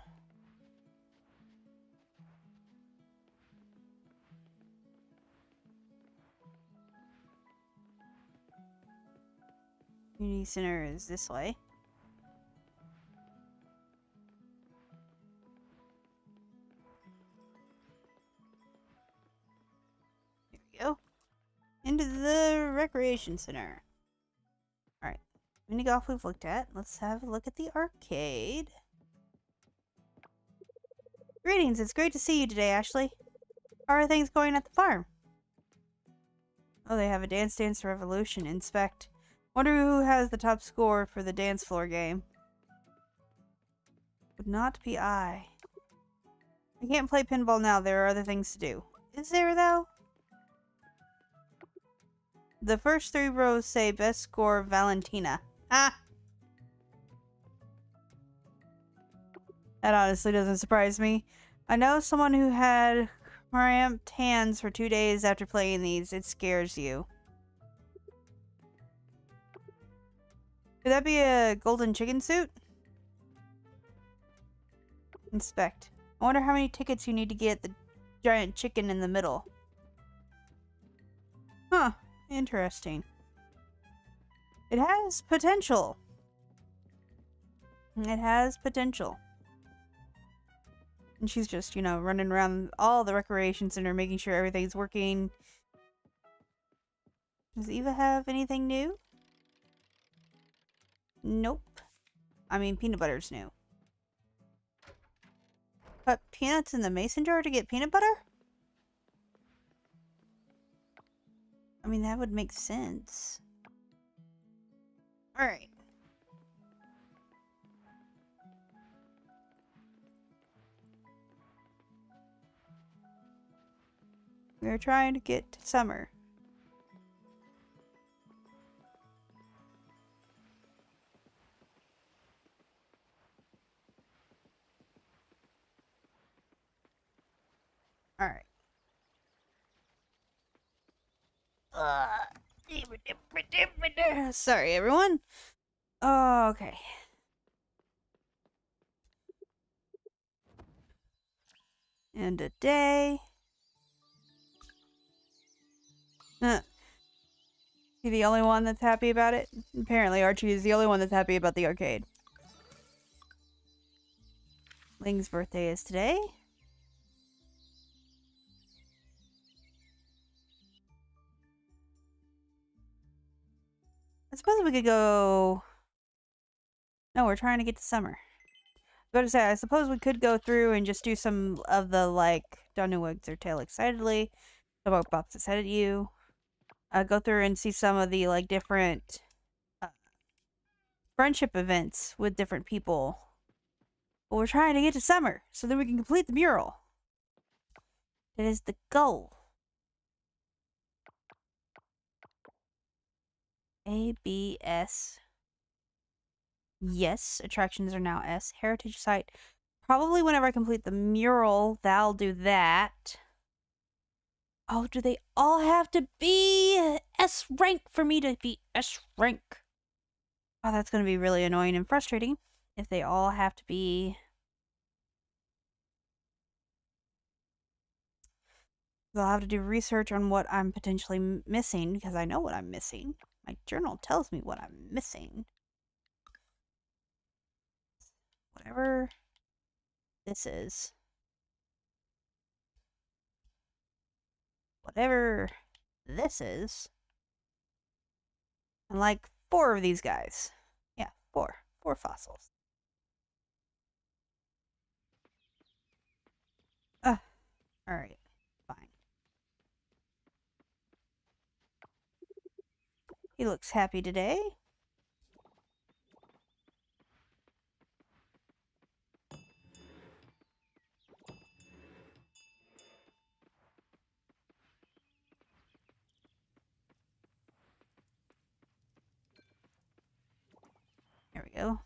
Community center is this way. Here we go. Into the recreation center. Alright. Mini golf we've looked at. Let's have a look at the arcade. Greetings, it's great to see you today, Ashley. How are things going at the farm? Oh, they have a Dance Revolution. Inspect. Wonder who has the top score for the dance floor game. Would not be I. I can't play pinball now. There are other things to do. Is there, though? The first 3 rows say best score Valentina. Ah! That honestly doesn't surprise me. I know someone who had cramped hands for 2 days after playing these. It scares you. Could that be a golden chicken suit? Inspect. I wonder how many tickets you need to get the giant chicken in the middle. Huh. Interesting. It has potential. It has potential. And she's just, you know, running around all the recreation center making sure everything's working. Does Eva have anything new? Nope. I mean, peanut butter's new. Put peanuts in the mason jar to get peanut butter? I mean, that would make sense. Alright. We're trying to get to summer. Alright. Sorry, everyone. Oh, okay. And a day. You the only one that's happy about it? Apparently, Archie is the only one that's happy about the arcade. Ling's birthday is today. I suppose we could go... No, we're trying to get to summer. I was about to say, I suppose we could go through and just do some of the, like, Donu wags their tail excitedly. About Bops that said at you. Go through and see some of the, like, different friendship events with different people. But we're trying to get to summer, so then we can complete the mural. That is the goal. A, B, S. Yes, attractions are now S. Heritage site. Probably whenever I complete the mural, that'll do that. Oh, do they all have to be S rank for me to be S rank? Oh, that's going to be really annoying and frustrating if they all have to be... I'll have to do research on what I'm potentially missing, because I know what I'm missing. My journal tells me what I'm missing. Whatever this is. Whatever this is. And like 4 of these guys. Yeah, 4. 4 fossils. Alright. Fine. He looks happy today. There we go.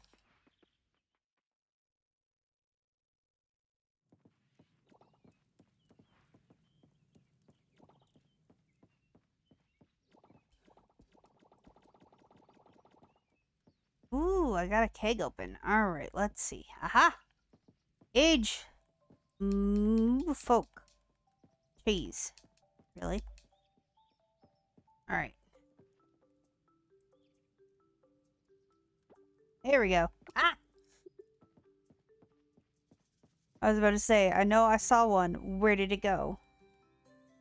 Ooh, I got a keg open. Alright, let's see. Aha! Age! Folk. Cheese. Really? Alright. Here we go. Ah! I was about to say, I know I saw one. Where did it go?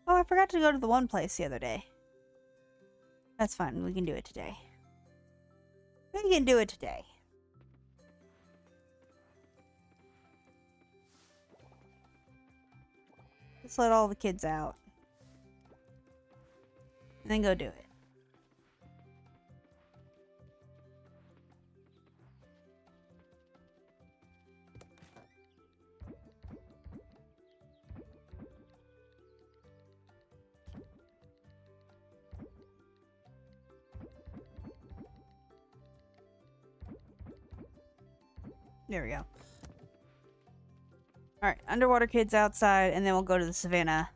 Oh, I forgot to go to the one place the other day. That's fine. We can do it today. We can do it today. Just let all the kids out. And then go do it. There we go. Alright, underwater kids outside, and then we'll go to the savannah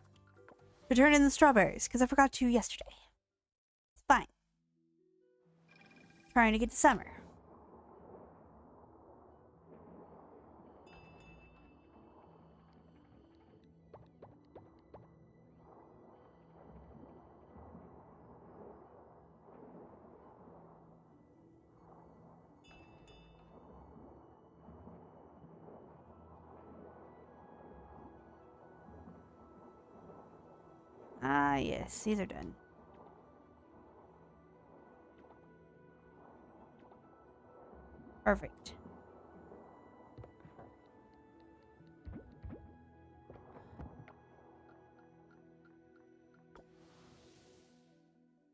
to turn in the strawberries, because I forgot to yesterday. It's fine. Trying to get to summer. Ah, yes, these are done. Perfect.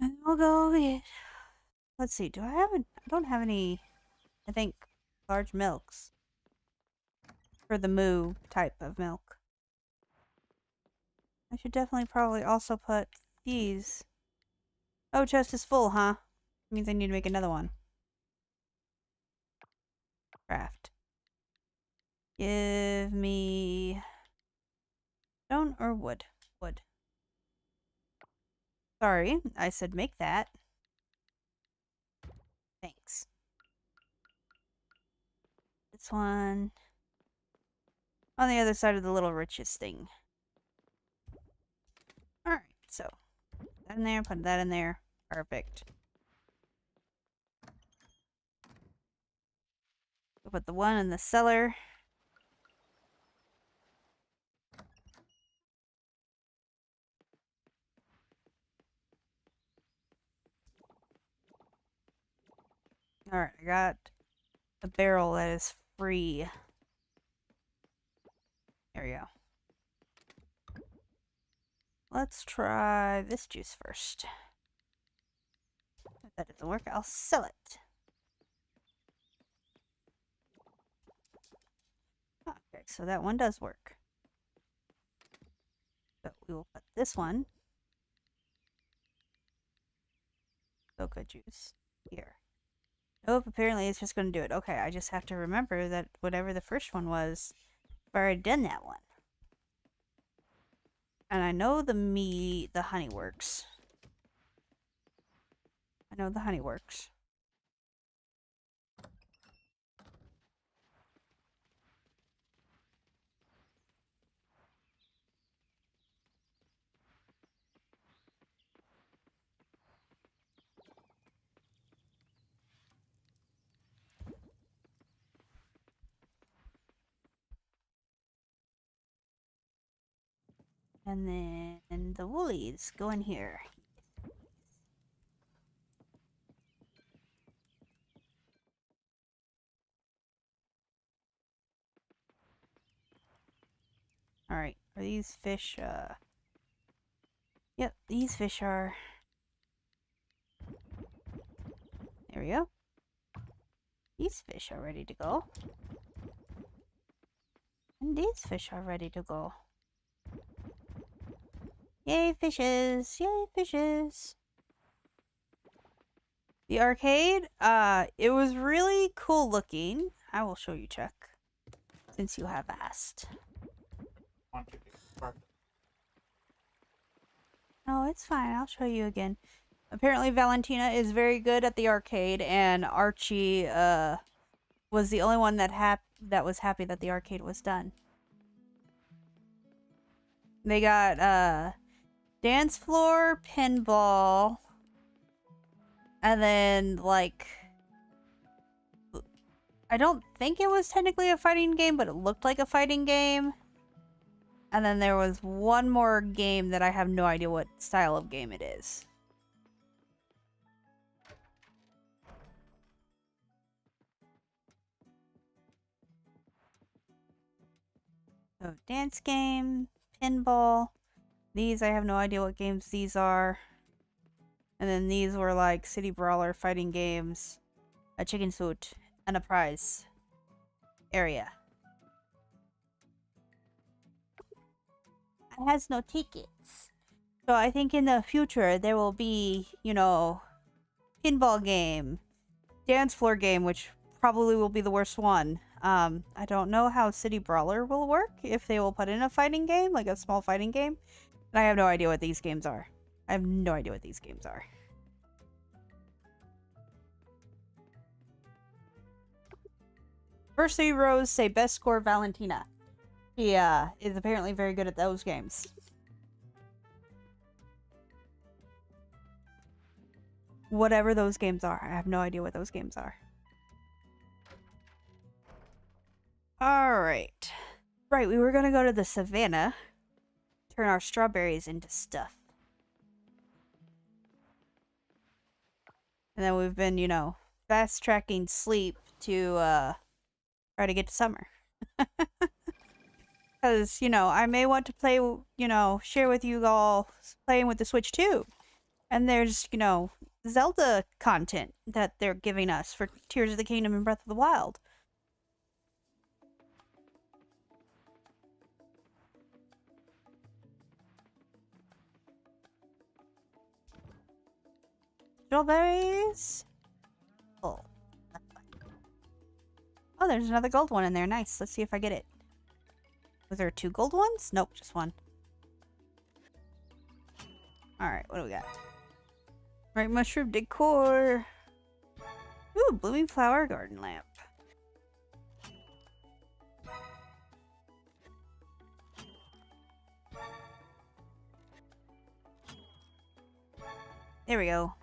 And we'll go get... Let's see, I don't have any, I think, large milks. For the moo type of milk. I should definitely probably also put these. Oh, chest is full, huh? Means I need to make another one. Craft. Give me stone or wood? Wood. Sorry, I said make that. Thanks. This one on the other side of the little riches thing. Alright, so that in there, put that in there. Perfect. We'll put the one in the cellar. Alright, I got a barrel that is free. There we go. Let's try this juice first. If that doesn't work, I'll sell it. Okay, so that one does work. So we will put this one, Coca juice, here. Nope, apparently it's just going to do it. Okay, I just have to remember that whatever the first one was, I've already done that one. And I know the honey works. I know the honey works. And then the woolies go in here. Alright, are these fish, Yep, these fish are... There we go. These fish are ready to go. And these fish are ready to go. Yay, fishes! Yay, fishes! The arcade, it was really cool looking. I will show you, Chuck, since you have asked. Want you to start. No, it's fine. I'll show you again. Apparently, Valentina is very good at the arcade, and Archie, was the only one that was happy that the arcade was done. They got, dance floor, pinball, and then, like... I don't think it was technically a fighting game, but it looked like a fighting game. And then there was one more game that I have no idea what style of game it is. So, dance game, pinball. These, I have no idea what games these are. And then these were like city brawler fighting games, a chicken suit, and a prize area. It has no tickets. So I think in the future there will be, you know, pinball game, dance floor game, which probably will be the worst one. I don't know how City Brawler will work, if they will put in a fighting game, like a small fighting game. And I have no idea what these games are. I have no idea what these games are. First 3 rows say best score Valentina. He is apparently very good at those games. Whatever those games are. I have no idea what those games are. Alright. Right, we were gonna go to the savannah. Turn our strawberries into stuff. And then we've been, you know, fast-tracking sleep to, try to get to summer. Because, you know, I may want to play, you know, share with you all playing with the Switch too. And there's, you know, Zelda content that they're giving us for Tears of the Kingdom and Breath of the Wild. Strawberries. Oh. Oh, there's another gold one in there. Nice. Let's see if I get it. Was there 2 gold ones? Nope, just 1. Alright, what do we got? Right, mushroom decor. Ooh, blooming flower garden lamp. There we go.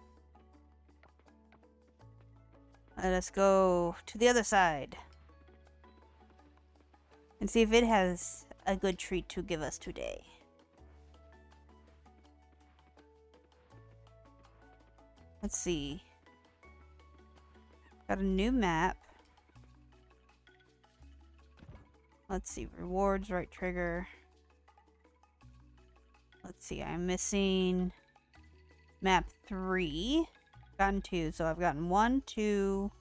Let us go to the other side. And see if it has a good treat to give us today. Let's see. Got a new map. Let's see. Rewards, right trigger. Let's see. I'm missing map 3. Gotten 2. So I've gotten 1, 2.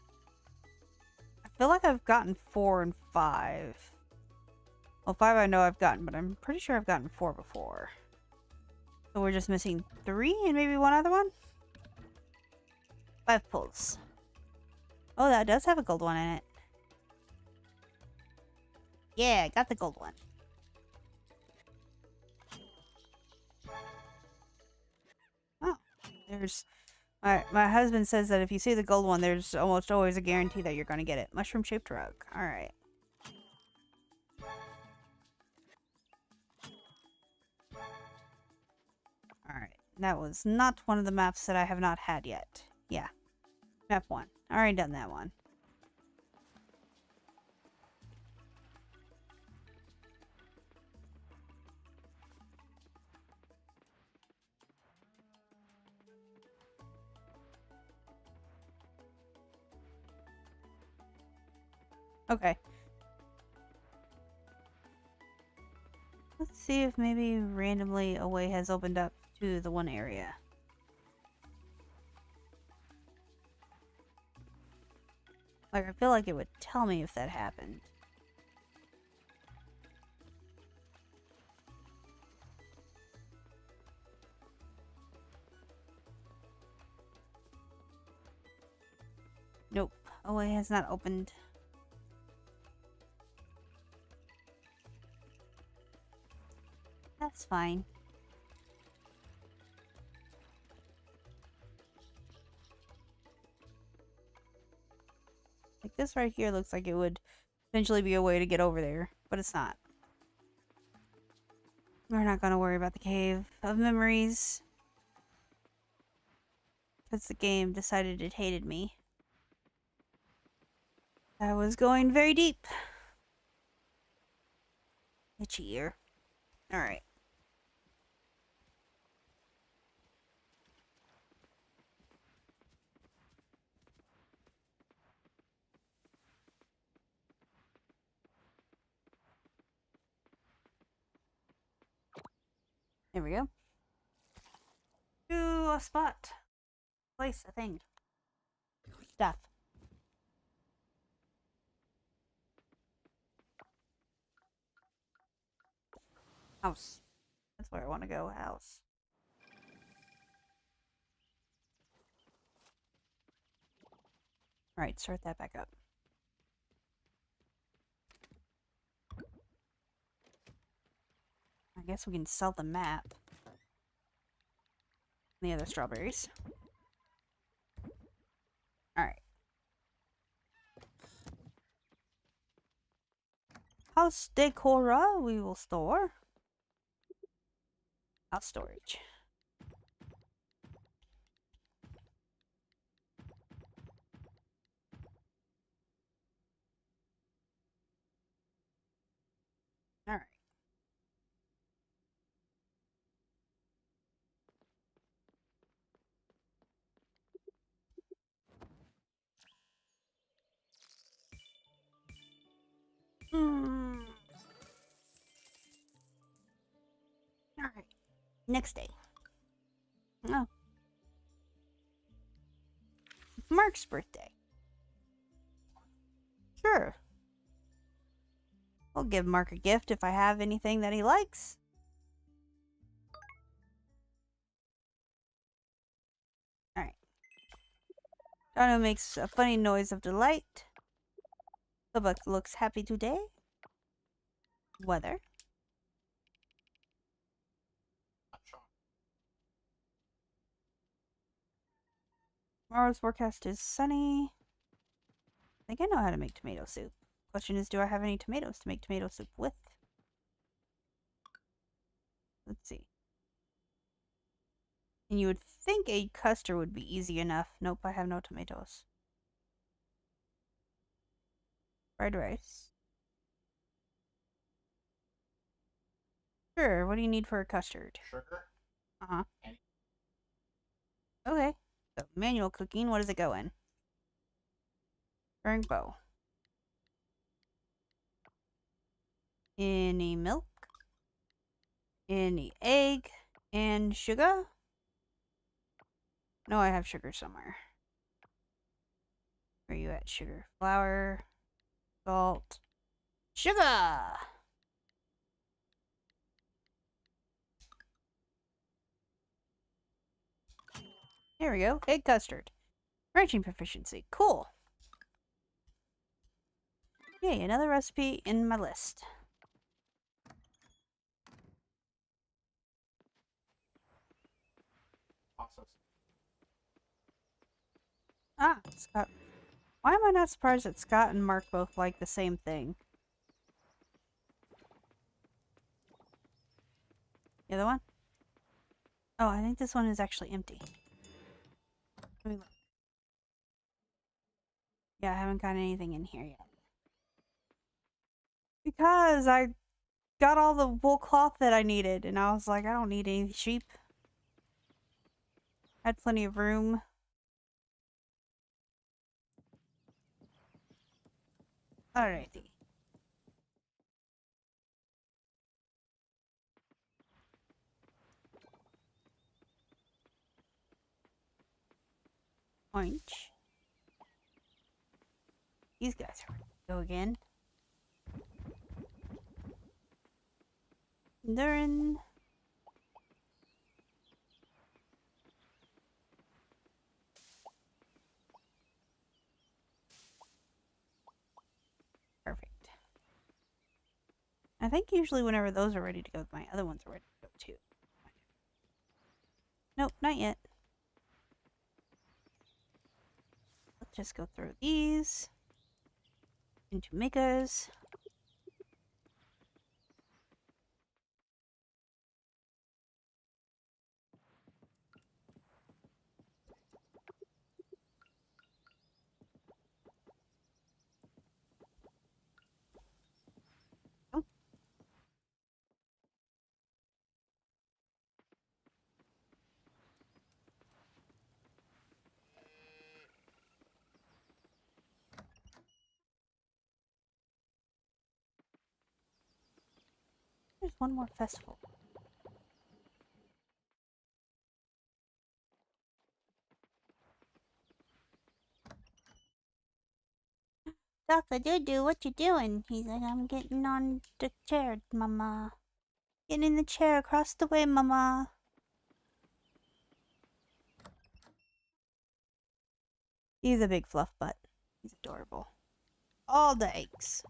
I feel like I've gotten 4 and 5. Well, 5 I know I've gotten, but I'm pretty sure I've gotten 4 before. So we're just missing 3 and maybe one other one? 5 pulls. Oh, that does have a gold one in it. Yeah, got the gold one. Oh, there's... My husband says that if you see the gold one, there's almost always a guarantee that you're going to get it. Mushroom-shaped rug. Alright. Alright. That was not one of the maps that I have not had yet. Yeah. Map 1. Already done that one. Okay. see if maybe randomly a way has opened up to the one area. Like, I feel like it would tell me if that happened. Nope. A way has not opened. That's fine. Like, this right here looks like it would potentially be a way to get over there, but it's not. We're not gonna worry about the Cave of Memories. Because the game decided it hated me. I was going very deep. Itchy ear. Alright. There we go. To a spot. Place, a thing. Stuff. House. That's where I want to go. House. Alright, start that back up. I guess we can sell the map. The other strawberries. Alright. House decora we will store. House storage. Alright. Hmm. Alright. Next day. Oh. Mark's birthday. Sure. I'll give Mark a gift if I have anything that he likes. Alright. Donna makes a funny noise of delight. Lubbock looks happy today. Weather. Not sure. Tomorrow's forecast is sunny. I think I know how to make tomato soup. Question is, do I have any tomatoes to make tomato soup with? Let's see. And you would think a custard would be easy enough. Nope, I have no tomatoes. Fried rice. Sure, what do you need for a custard? Sugar. Uh-huh. Okay. So, manual cooking, what does it go in? Burning bow. Any milk? Any egg? And sugar? No, I have sugar somewhere. Where are you at? Sugar. Flour. Salt. Sugar! Here we go. Egg custard. Ranching proficiency. Cool. Yay, another recipe in my list. Also, Ah, Scott. Why am I not surprised that Scott and Mark both like the same thing? The other one? Oh, I think this one is actually empty. Let me look. Yeah, I haven't got anything in here yet. Because I got all the wool cloth that I needed, and I was like, I don't need any sheep. I had plenty of room. Alrighty. Orange. These guys are ready to go again. They're in. Perfect. I think usually whenever those are ready to go, my other ones are ready to go too. Nope, not yet. Let's just go through these into megas. Oh, there's one more festival. Dr. Doo-Doo, what you doing? He's like, I'm getting on the chair, Mama. Get in the chair across the way, Mama. He's a big fluff butt. He's adorable. All the eggs.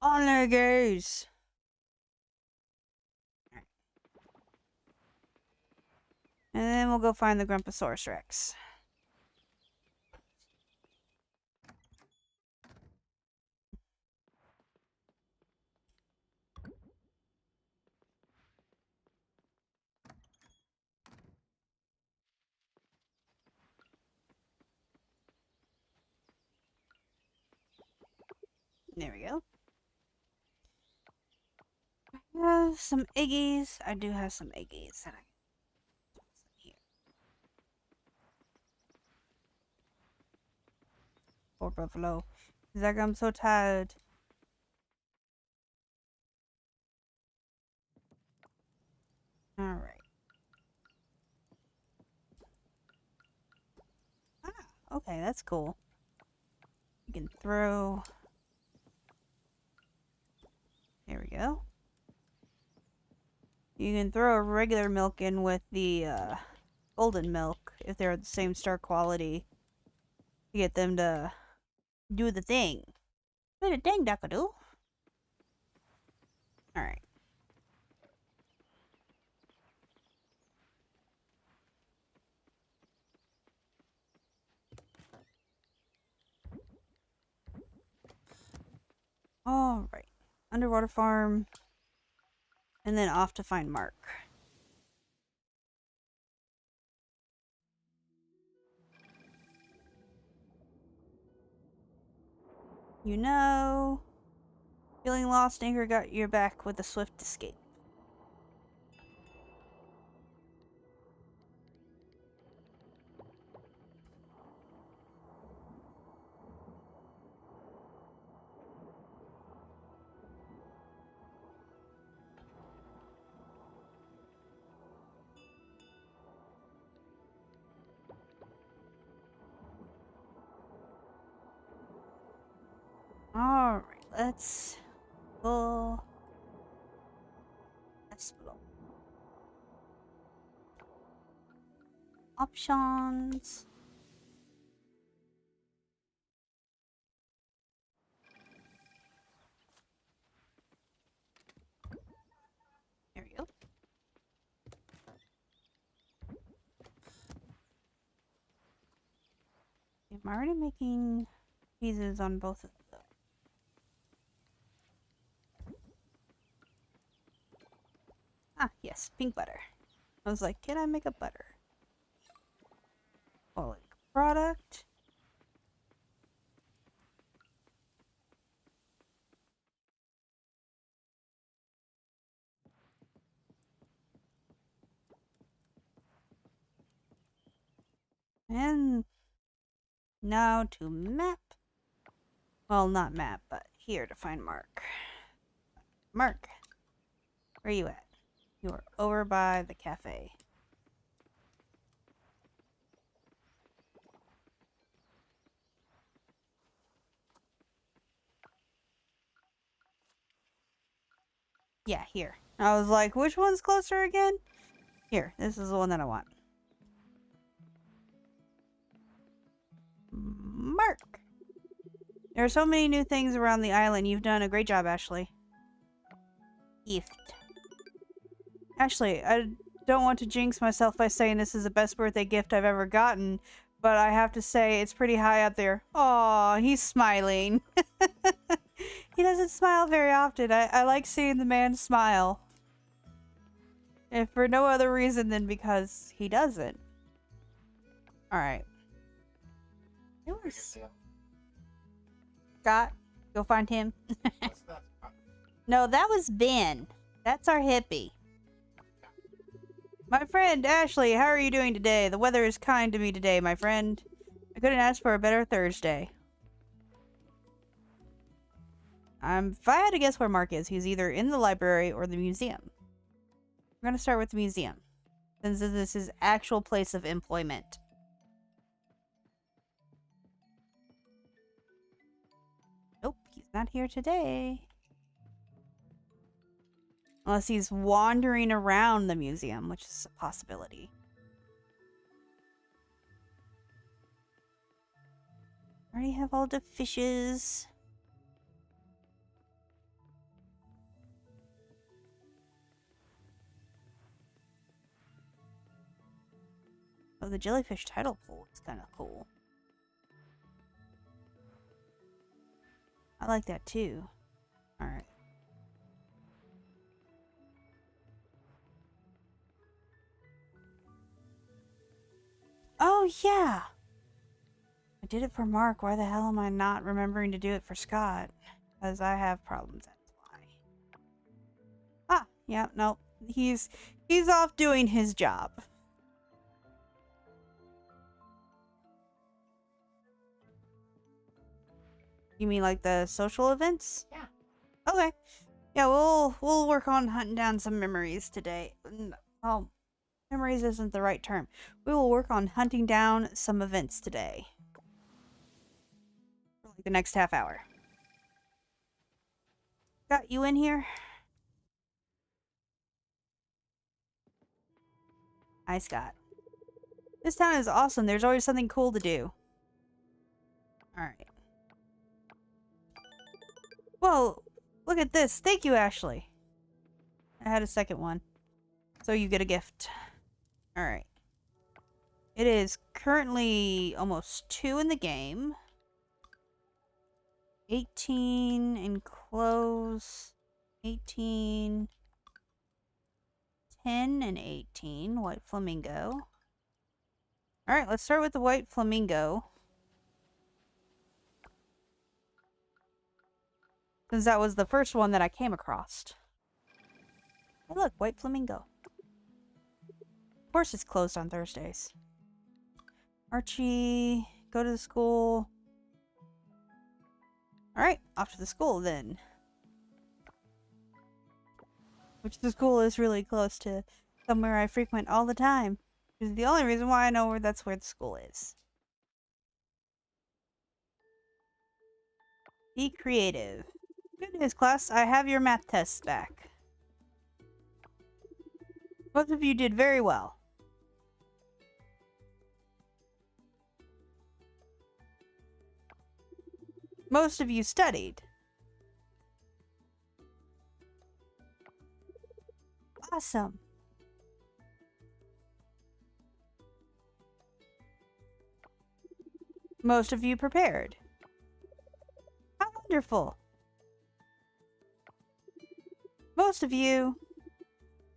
All the eggs. Right. And then we'll go find the Grumposaurus Rex. There we go. I have some eggies. I do have some eggies that I can toss in here. Poor buffalo. He's like, I'm so tired. Alright. Ah, okay, that's cool. You can throw. There we go. You can throw a regular milk in with the golden milk if they're the same star quality to get them to do the thing. Do the thing, Duckadoo. Alright. Alright. Underwater farm. And then off to find Mark. You know, feeling lost, Anchor got your back with a swift escape. Alright, let's go explore. Options. There we go. I'm already making cheeses on both of them. Ah, yes, pink butter. I was like, can I make a butter? Quality product. And now to map. Well, not map, but here to find Mark. Mark, where are you at? You are over by the cafe. Yeah, here. I was like, which one's closer again? Here, this is the one that I want. Mark! There are so many new things around the island. You've done a great job, Ashley. Gift. Ashley, I don't want to jinx myself by saying this is the best birthday gift I've ever gotten, but I have to say it's pretty high up there. Aw, he's smiling. He doesn't smile very often. I like seeing the man smile. If for no other reason than because he doesn't. Alright. It was Scott. Go find him. What's that? No, that was Ben. That's our hippie. My friend, Ashley, how are you doing today? The weather is kind to me today, my friend. I couldn't ask for a better Thursday. If I had to guess where Mark is, he's either in the library or the museum. We're gonna start with the museum, since this is his actual place of employment. Nope, he's not here today. Unless he's wandering around the museum, which is a possibility. I already have all the fishes. Oh, the jellyfish tidal pool is kind of cool. I like that too. Alright. Oh, yeah! I did it for Mark. Why the hell am I not remembering to do it for Scott? Because I have problems, that's why. Ah, yeah, no. He's off doing his job. You mean like the social events? Yeah. Okay. Yeah, we'll work on hunting down some memories today. Well, memories isn't the right term. We will work on hunting down some events today. For like the next half hour. Got you in here? Hi, Scott. This town is awesome. There's always something cool to do. Alright. Whoa! Look at this. Thank you, Ashley. I had a second one. So you get a gift. Alright. It is currently almost 2 in the game. 18 in close. 18. 10 and 18. White flamingo. Alright, let's start with the white flamingo. Since that was the first one that I came across. Hey look, white flamingo. Of course it's closed on Thursdays. Archie, go to the school. Alright, off to the school then. Which the school is really close to somewhere I frequent all the time. Which is the only reason why I know that's where the school is. Be creative. Good news, class. I have your math tests back. Both of you did very well. Most of you studied. Awesome. Most of you prepared. How wonderful. Most of you...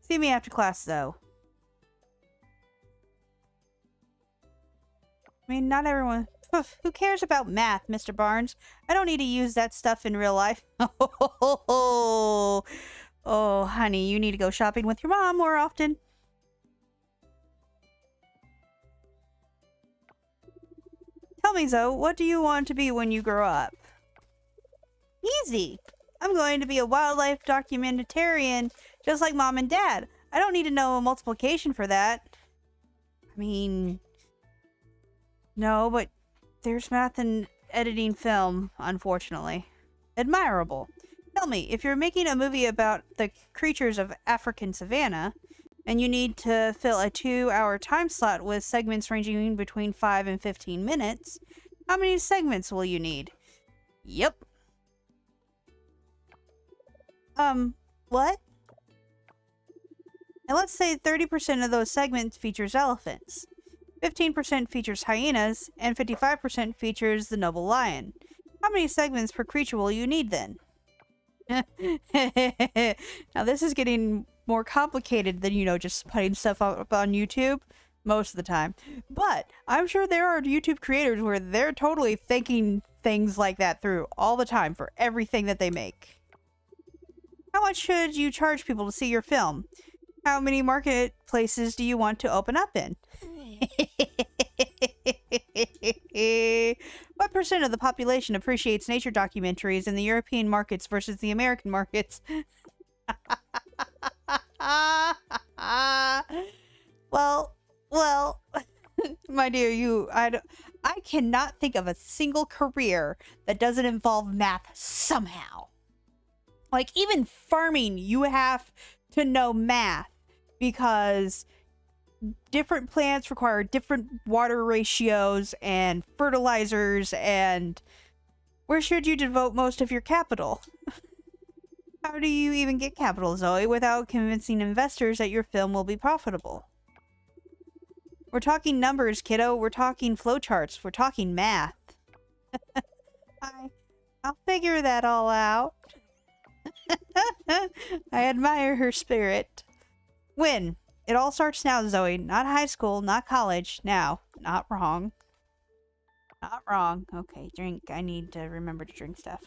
See me after class, though. I mean, not everyone... Who cares about math, Mr. Barnes? I don't need to use that stuff in real life. Oh, honey, you need to go shopping with your mom more often. Tell me, Zoe, what do you want to be when you grow up? Easy. I'm going to be a wildlife documentarian, just like Mom and Dad. I don't need to know multiplication for that. I mean... No, but there's math in editing film, unfortunately. Admirable. Tell me, if you're making a movie about the creatures of African savanna, and you need to fill a 2-hour time slot with segments ranging between 5 and 15 minutes, how many segments will you need? Yep. What? And let's say 30% of those segments features elephants, 15% features hyenas, and 55% features the noble lion. How many segments per creature will you need then? Now this is getting more complicated than, you know, just putting stuff up on YouTube most of the time. But I'm sure there are YouTube creators where they're totally thinking things like that through all the time for everything that they make. How much should you charge people to see your film? How many marketplaces do you want to open up in? What percent of the population appreciates nature documentaries in the European markets versus the American markets? well, my dear, I cannot think of a single career that doesn't involve math somehow. Like, even farming, you have to know math because different plants require different water ratios and fertilizers, and where should you devote most of your capital? How do you even get capital, Zoe, without convincing investors that your film will be profitable? We're talking numbers, kiddo. We're talking flowcharts. We're talking math. I'll figure that all out. I admire her spirit. When? It all starts now, Zoe. Not high school, not college. Now. Not wrong. Not wrong. Okay, drink. I need to remember to drink stuff.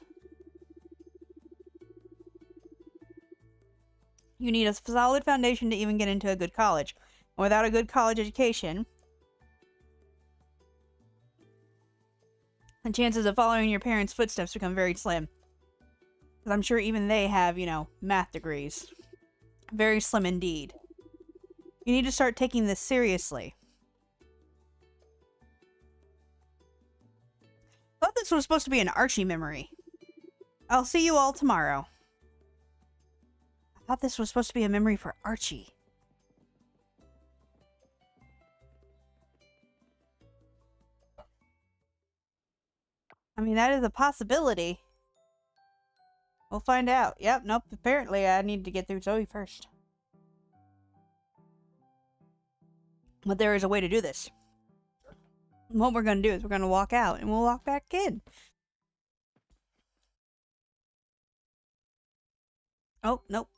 You need a solid foundation to even get into a good college. Without a good college education, the chances of following your parents' footsteps become very slim. Because I'm sure even they have, you know, math degrees. Very slim indeed. You need to start taking this seriously. I thought this was supposed to be an Archie memory. I'll see you all tomorrow. I thought this was supposed to be a memory for Archie. I mean, that is a possibility. We'll find out. Yep, nope, apparently I need to get through Zoe first. But there is a way to do this. What we're going to do is we're going to walk out and we'll walk back in. Oh, nope.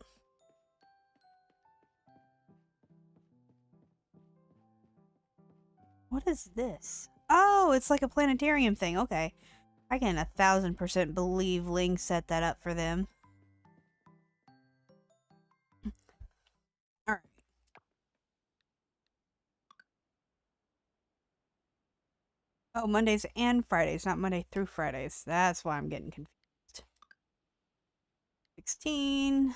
What is this? Oh, it's like a planetarium thing. Okay. I can 1000% believe Ling set that up for them. Alright. Oh, Mondays and Fridays, not Monday through Fridays. That's why I'm getting confused. 16.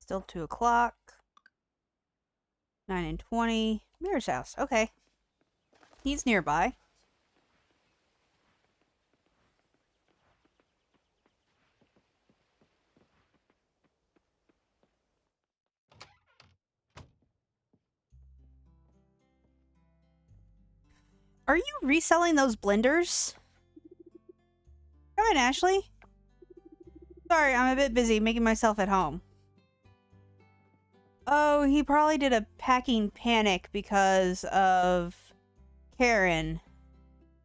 Still 2 o'clock. 9 and 20. Mirror's house. Okay. He's nearby. Are you reselling those blenders? Come in, Ashley. Sorry, I'm a bit busy making myself at home. Oh, he probably did a packing panic because of Karen.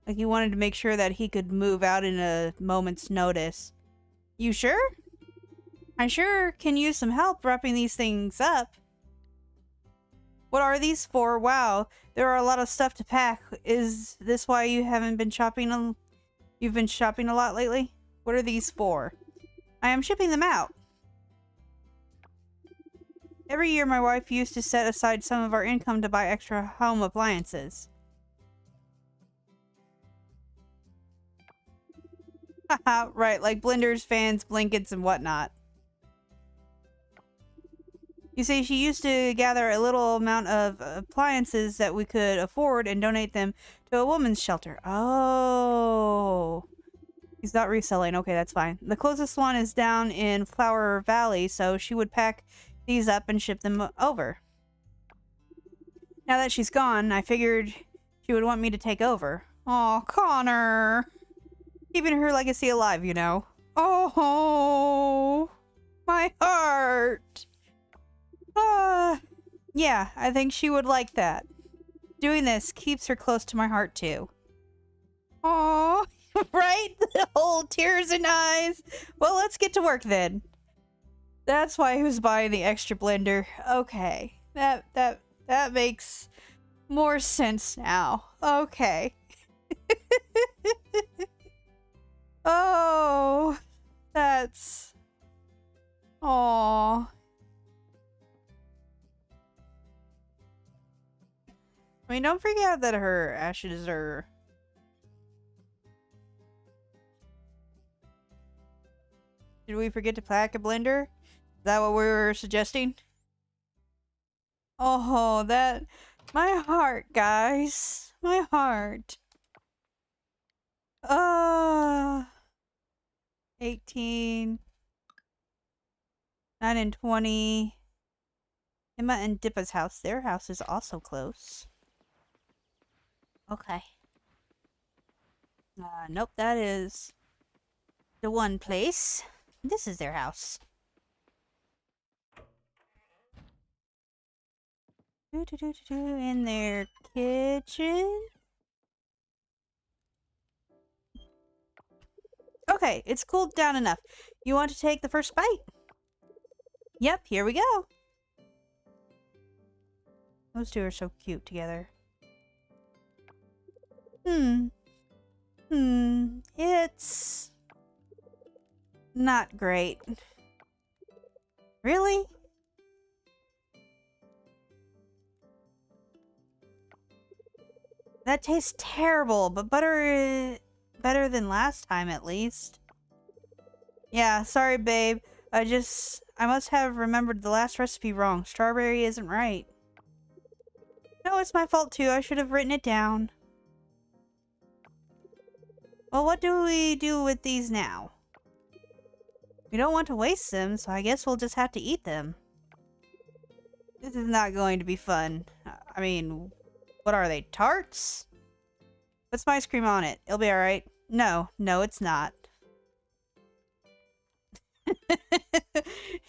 Like, he wanted to make sure that he could move out in a moment's notice. You sure? I sure can use some help wrapping these things up. What are these for? Wow, there are a lot of stuff to pack. Is this why you haven't been shopping? You've been shopping a lot lately? What are these for? I am shipping them out. Every year my wife used to set aside some of our income to buy extra home appliances. Haha, right, like blenders, fans, blankets, and whatnot. You see, she used to gather a little amount of appliances that we could afford and donate them to a woman's shelter. Oh. He's not reselling. Okay, that's fine. The closest one is down in Flower Valley, so she would pack these up and ship them over. Now that she's gone, I figured she would want me to take over. Oh, Connor. Keeping her legacy alive, you know. Oh, my heart. Yeah, I think she would like that. Doing this keeps her close to my heart, too. Oh, right? The whole tears in eyes. Well, let's get to work then. That's why he was buying the extra blender. Okay. That makes more sense now. Okay. Oh, that's... Aww. I mean, don't forget that her ashes are... Did we forget to pack a blender? Is that what we were suggesting? Oh, that... My heart, guys. My heart. 18... 9 and 20... Emma and Dippa's house. Their house is also close. Okay. Nope, that is the one place. This is their house. In their kitchen. Okay, it's cooled down enough. You want to take the first bite? Yep, here we go. Those two are so cute together. It's not great. Really? That tastes terrible, but butter is better than last time at least. Yeah, sorry babe. I must have remembered the last recipe wrong. Strawberry isn't right. No, it's my fault too. I should have written it down. Well, what do we do with these now? We don't want to waste them, so I guess we'll just have to eat them. This is not going to be fun. I mean, what are they, tarts? Put some ice cream on it. It'll be alright. No, it's not.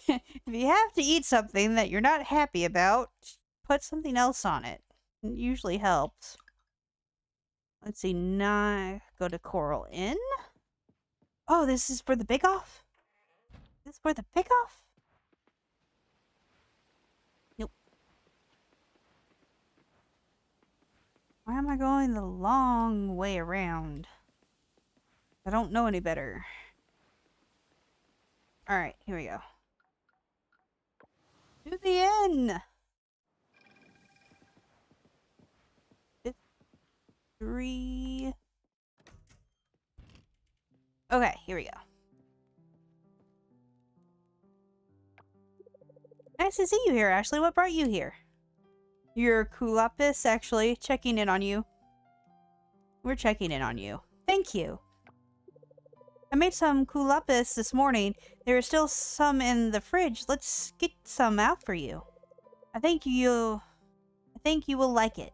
If you have to eat something that you're not happy about, put something else on it. It usually helps. Let's see, go to Coral Inn. Oh, this is for the bake-off? This is for the bake-off? Nope. Why am I going the long way around? I don't know any better. Alright, here we go. To the inn! 3... Okay, here we go. Nice to see you here, Ashley. What brought you here? Your Kulapis, actually. Checking in on you. We're checking in on you. Thank you. I made some Kulapis this morning. There are still some in the fridge. Let's get some out for you. I think you will like it.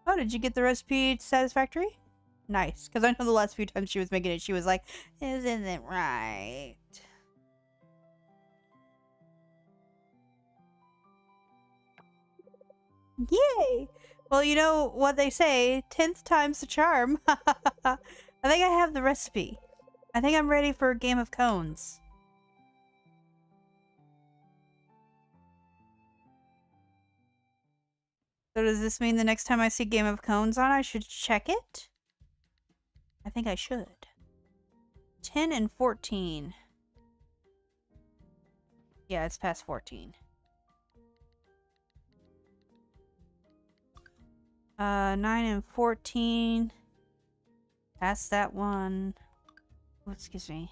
Oh, did you get the recipe satisfactory? Nice, because I know the last few times she was making it, she was like, this isn't right. Yay! Well, you know what they say, 10th time's the charm. I think I have the recipe. I think I'm ready for a game of cones. So does this mean the next time I see Game of Cones on, I should check it? I think I should. 10 and 14. Yeah, it's past 14. 9 and 14. Past that one. Oh, excuse me.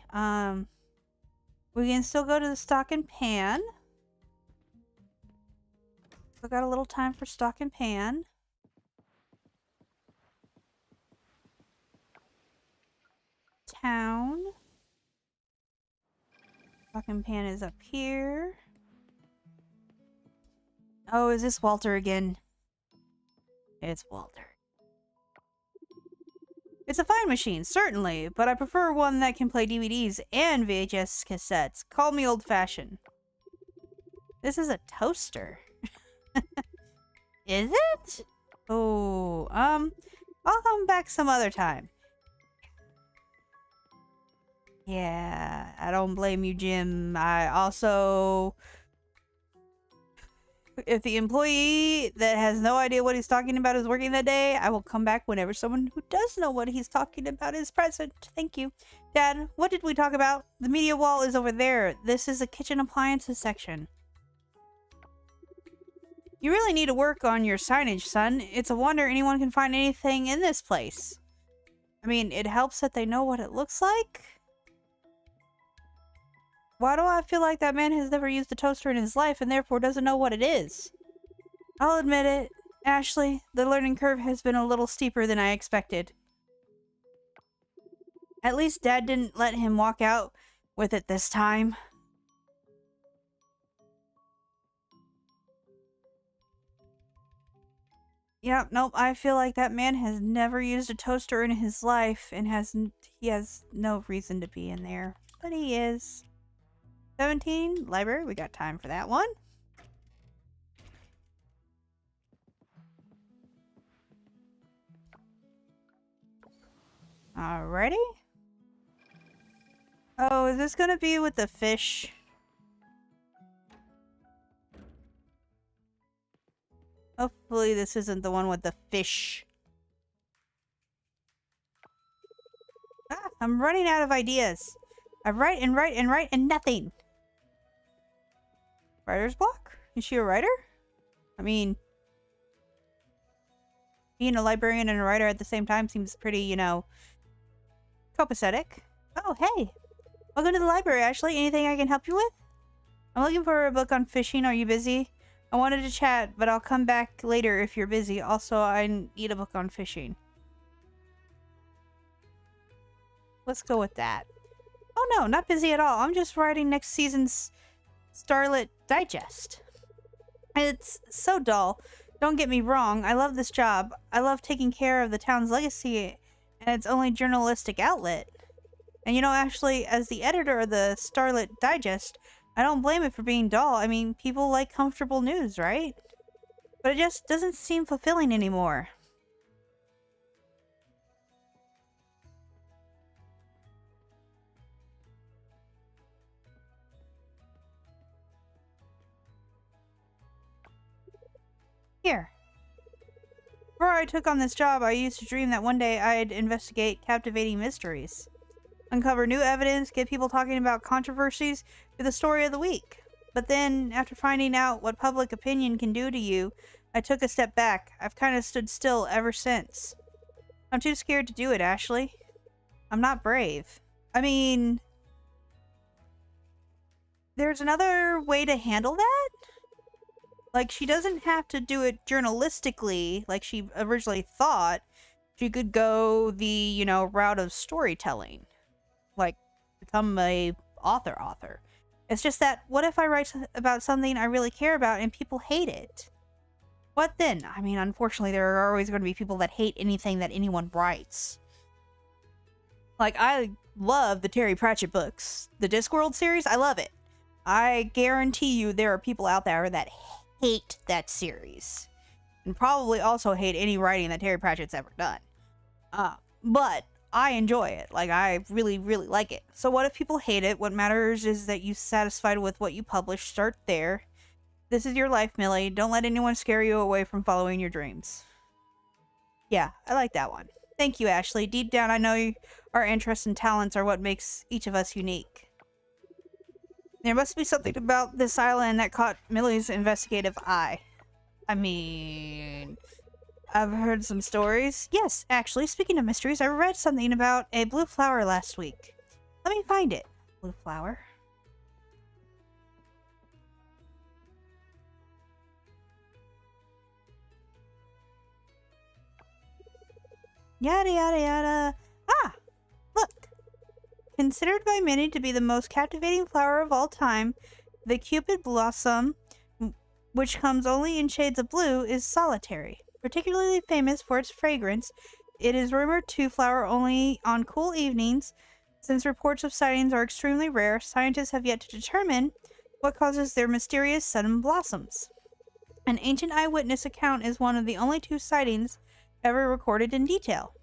We can still go to the stock and pan. Still got a little time for stock and pan. Second pan is up here. Oh, is this Walter again? It's Walter. It's a fine machine, certainly, but I prefer one that can play DVDs and VHS cassettes. Call me old-fashioned. This is a toaster. Is it? Oh, I'll come back some other time. Yeah, I don't blame you, Jim. I also... If the employee that has no idea what he's talking about is working that day, I will come back whenever someone who does know what he's talking about is present. Thank you. Dad, what did we talk about? The media wall is over there. This is the kitchen appliances section. You really need to work on your signage, son. It's a wonder anyone can find anything in this place. I mean, it helps that they know what it looks like. Why do I feel like that man has never used a toaster in his life and therefore doesn't know what it is? I'll admit it, Ashley, the learning curve has been a little steeper than I expected. At least Dad didn't let him walk out with it this time. Yep, nope, I feel like that man has never used a toaster in his life and he has no reason to be in there. But he is. 17, library, we got time for that one. Alrighty. Oh, is this gonna be with the fish? Hopefully this isn't the one with the fish. Ah, I'm running out of ideas. I write and write and write and nothing. Writer's block? Is she a writer? I mean, being a librarian and a writer at the same time seems pretty, you know, copacetic. Oh, hey. Welcome to the library, Ashley. Anything I can help you with? I'm looking for a book on fishing. Are you busy? I wanted to chat, but I'll come back later if you're busy. Also, I need a book on fishing. Let's go with that. Oh no, not busy at all. I'm just writing next season's Starlit Digest. It's so dull. Don't get me wrong, I love this job. I love taking care of the town's legacy and its only journalistic outlet. And you know, Ashley, as the editor of the Starlit Digest, I don't blame it for being dull. I mean, people like comfortable news, right? But it just doesn't seem fulfilling anymore. Here. Before I took on this job, I used to dream that one day I'd investigate captivating mysteries. Uncover new evidence, get people talking about controversies, be the story of the week. But then, after finding out what public opinion can do to you, I took a step back. I've kind of stood still ever since. I'm too scared to do it, Ashley. I'm not brave. I mean, there's another way to handle that? Like, she doesn't have to do it journalistically like she originally thought. She could go the, you know, route of storytelling. Like, become a author. It's just that, what if I write about something I really care about and people hate it? What then? I mean, unfortunately, there are always going to be people that hate anything that anyone writes. Like, I love the Terry Pratchett books. The Discworld series, I love it. I guarantee you there are people out there that hate that series. And probably also hate any writing that Terry Pratchett's ever done. But I enjoy it. Like, I really, really like it. So what if people hate it? What matters is that you're satisfied with what you publish. Start there. This is your life, Millie. Don't let anyone scare you away from following your dreams. Yeah, I like that one. Thank you, Ashley. Deep down, I know our interests and talents are what makes each of us unique. There must be something about this island that caught Millie's investigative eye. I mean, I've heard some stories. Yes, actually, speaking of mysteries, I read something about a blue flower last week. Let me find it. Blue flower. Yada yada yada. Ah! Look! Considered by many to be the most captivating flower of all time, the Cupid blossom, which comes only in shades of blue, is solitary. Particularly famous for its fragrance, it is rumored to flower only on cool evenings. Since reports of sightings are extremely rare, scientists have yet to determine what causes their mysterious sudden blossoms. An ancient eyewitness account is one of the only two sightings ever recorded in detail.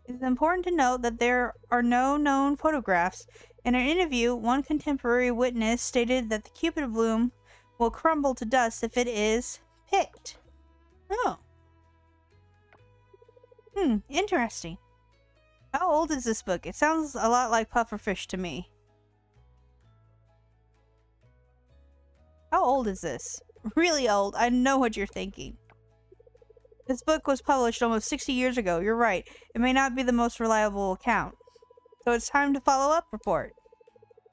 It is important to note that there are no known photographs. In an interview, one contemporary witness stated that the Cupid bloom will crumble to dust if it is picked. Oh. Interesting. How old is this book? It sounds a lot like pufferfish to me. How old is this? Really old. I know what you're thinking. This book was published almost 60 years ago. You're right. It may not be the most reliable account. So it's time to follow up report.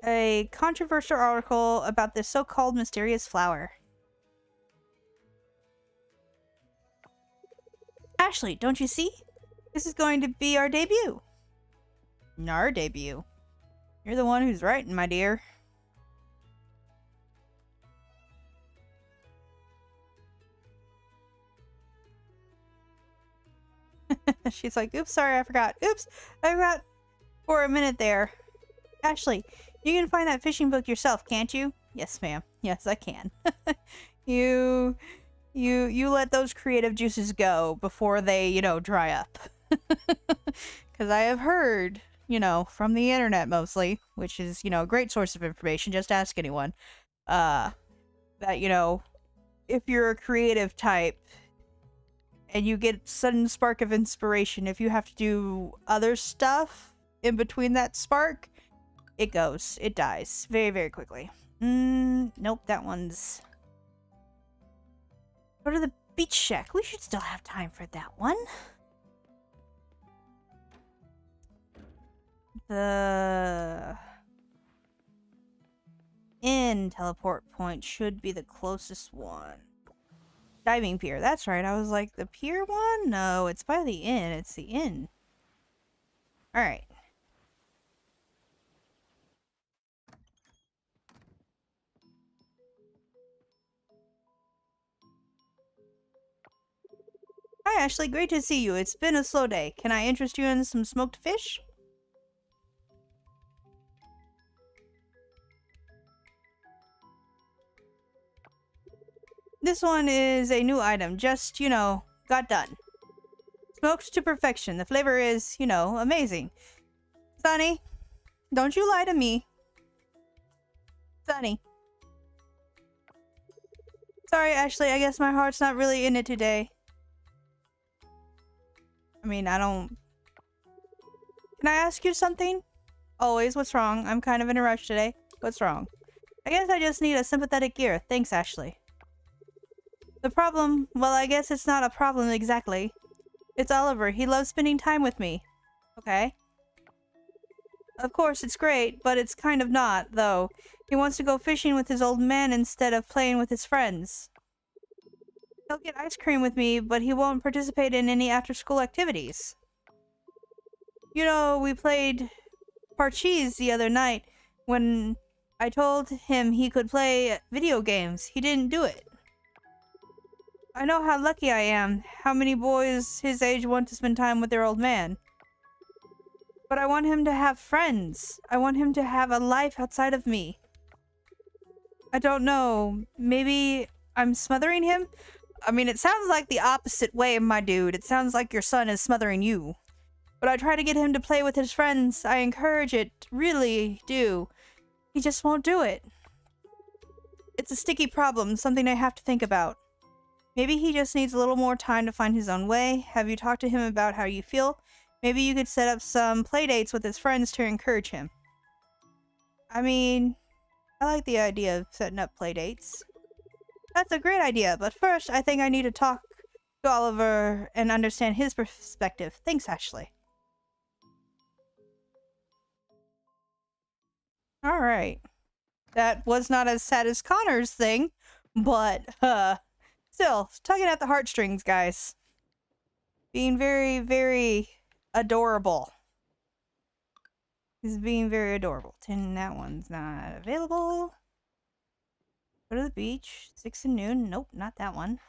A controversial article about this so-called mysterious flower. Ashley, don't you see? This is going to be our debut. Our debut. You're the one who's writing, my dear. She's like, oops, sorry, I forgot. Oops, I forgot for a minute there. Ashley, you can find that fishing book yourself, can't you? Yes, ma'am. Yes, I can. You let those creative juices go before they, dry up. Because I have heard, from the internet mostly, which is, a great source of information. Just ask anyone. That, if you're a creative type and you get sudden spark of inspiration, if you have to do other stuff in between that spark, it goes. It dies very, very quickly. Nope, that one's... Go to the beach shack. We should still have time for that one. The inn teleport point should be the closest one. Diving pier. That's right. I was like, the pier one? No, it's by the inn. It's the inn. Alright. Hi, Ashley. Great to see you. It's been a slow day. Can I interest you in some smoked fish? This one is a new item. Just, got done. Smoked to perfection. The flavor is, amazing. Sunny, don't you lie to me. Sunny. Sorry, Ashley. I guess my heart's not really in it today. I mean, I don't... Can I ask you something? Always. What's wrong? I'm kind of in a rush today. What's wrong? I guess I just need a sympathetic ear. Thanks, Ashley. The problem... Well, I guess it's not a problem exactly. It's Oliver. He loves spending time with me. Okay. Of course, it's great, but it's kind of not, though. He wants to go fishing with his old man instead of playing with his friends. He'll get ice cream with me, but he won't participate in any after-school activities. We played parcheesi the other night. When I told him he could play video games, he didn't do it. I know how lucky I am. How many boys his age want to spend time with their old man. But I want him to have friends. I want him to have a life outside of me. I don't know. Maybe I'm smothering him? I mean, it sounds like the opposite way, my dude. It sounds like your son is smothering you. But I try to get him to play with his friends. I encourage it. Really do. He just won't do it. It's a sticky problem. Something I have to think about. Maybe he just needs a little more time to find his own way. Have you talked to him about how you feel? Maybe you could set up some play dates with his friends to encourage him. I mean, I like the idea of setting up play dates. That's a great idea, but first I think I need to talk to Oliver and understand his perspective. Thanks, Ashley. Alright. That was not as sad as Connor's thing, but, still, tugging at the heartstrings, guys. Being very, very adorable. He's being very adorable. 10, that one's not available. Go to the beach. 6 and noon. Nope, not that one.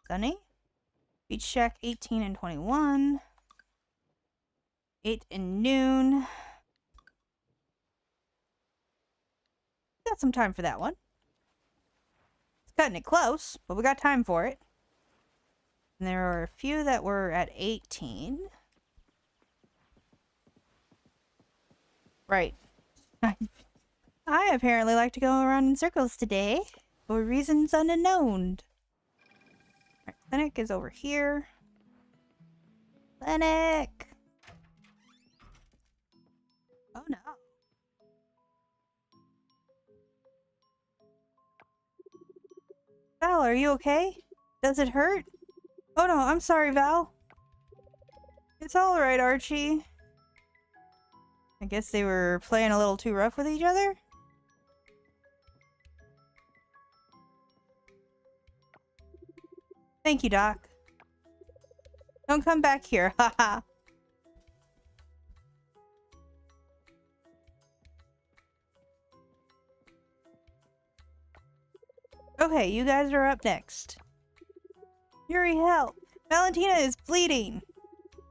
Sunny. Beach Shack 18 and 21. 8 and noon. Got some time for that one. It's cutting it close, but we got time for it. And there are a few that were at 18. Right. I apparently like to go around in circles today for reasons unknown. Right, clinic is over here. Clinic! Oh no. Val, are you okay? Does it hurt? Oh no, I'm sorry, Val. It's alright, Archie. I guess they were playing a little too rough with each other? Thank you, Doc. Don't come back here, haha. Okay, you guys are up next. Yuri, help! Valentina is bleeding!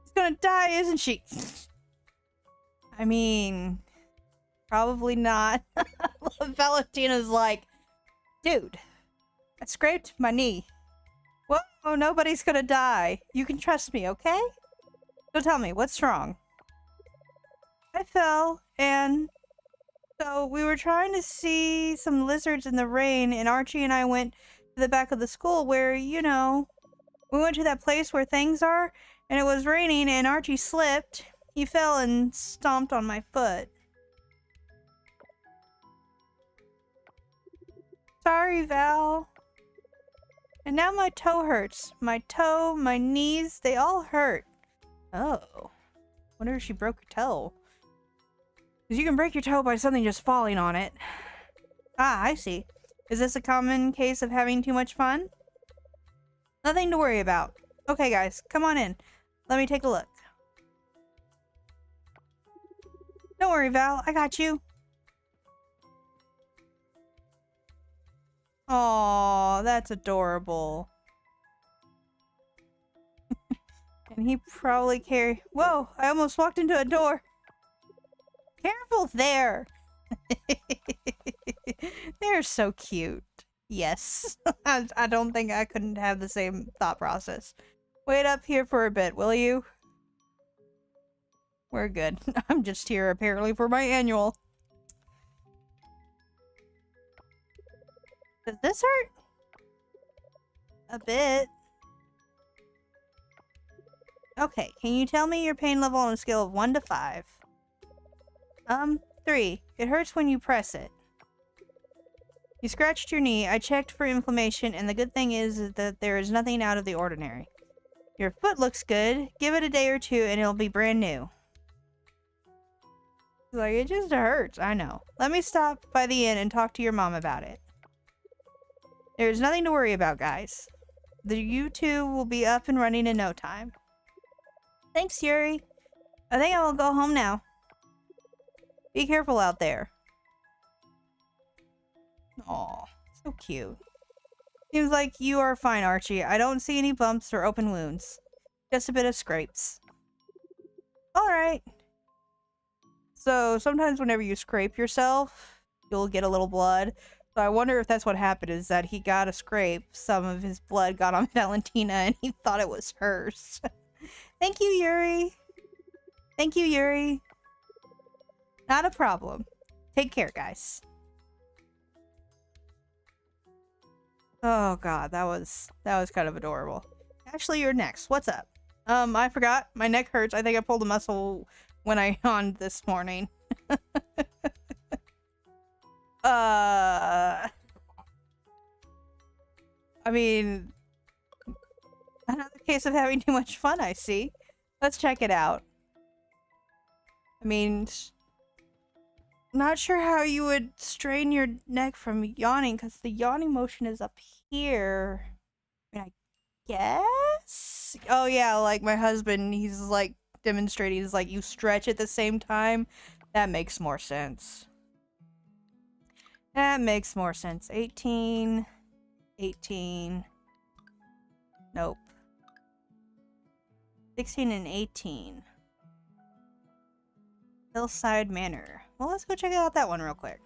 She's gonna die, isn't she? I mean, probably not. Valentina's like, dude, I scraped my knee. Whoa, nobody's gonna die. You can trust me, okay? So tell me, what's wrong? I fell, and so we were trying to see some lizards in the rain, and Archie and I went to the back of the school where, you know, we went to that place where things are, and it was raining, and Archie slipped. He fell and stomped on my foot. Sorry, Val. And now my toe hurts. My toe, my knees, they all hurt. Oh. Wonder if she broke her toe. Because you can break your toe by something just falling on it. Ah, I see. Is this a common case of having too much fun? Nothing to worry about. Okay, guys, come on in. Let me take a look. Don't worry, Val. I got you. Aww, that's adorable. And he probably carry— Whoa, I almost walked into a door. Careful there. They're so cute. Yes. I don't think I couldn't have the same thought process. Wait up here for a bit, will you? We're good. I'm just here apparently for my annual. Does this hurt? A bit. Okay, can you tell me your pain level on a scale of 1 to 5? 3. It hurts when you press it. You scratched your knee, I checked for inflammation, and the good thing is that there is nothing out of the ordinary. Your foot looks good. Give it a day or two and it'll be brand new. Like, it just hurts, I know. Let me stop by the inn and talk to your mom about it. There's nothing to worry about, guys. You two will be up and running in no time. Thanks, Yuri. I think I will go home now. Be careful out there. Aw, so cute. Seems like you are fine, Archie. I don't see any bumps or open wounds. Just a bit of scrapes. Alright. So, sometimes whenever you scrape yourself, you'll get a little blood. So I wonder if that's what happened, is that he got a scrape, some of his blood got on Valentina, and he thought it was hers. Thank you, Yuri. Thank you, Yuri. Not a problem. Take care, guys. Oh god, that was kind of adorable. Ashley, you're next. What's up? I forgot. My neck hurts. I think I pulled a muscle when I yawned this morning. I mean, another case of having too much fun, I see. Let's check it out. I mean, not sure how you would strain your neck from yawning, because the yawning motion is up here. I mean, I guess? Oh yeah, like my husband, he's like demonstrating, he's like, you stretch at the same time. That makes more sense. That makes more sense. 18. 18. Nope. 16 and 18. Hillside Manor. Well, let's go check out that one real quick.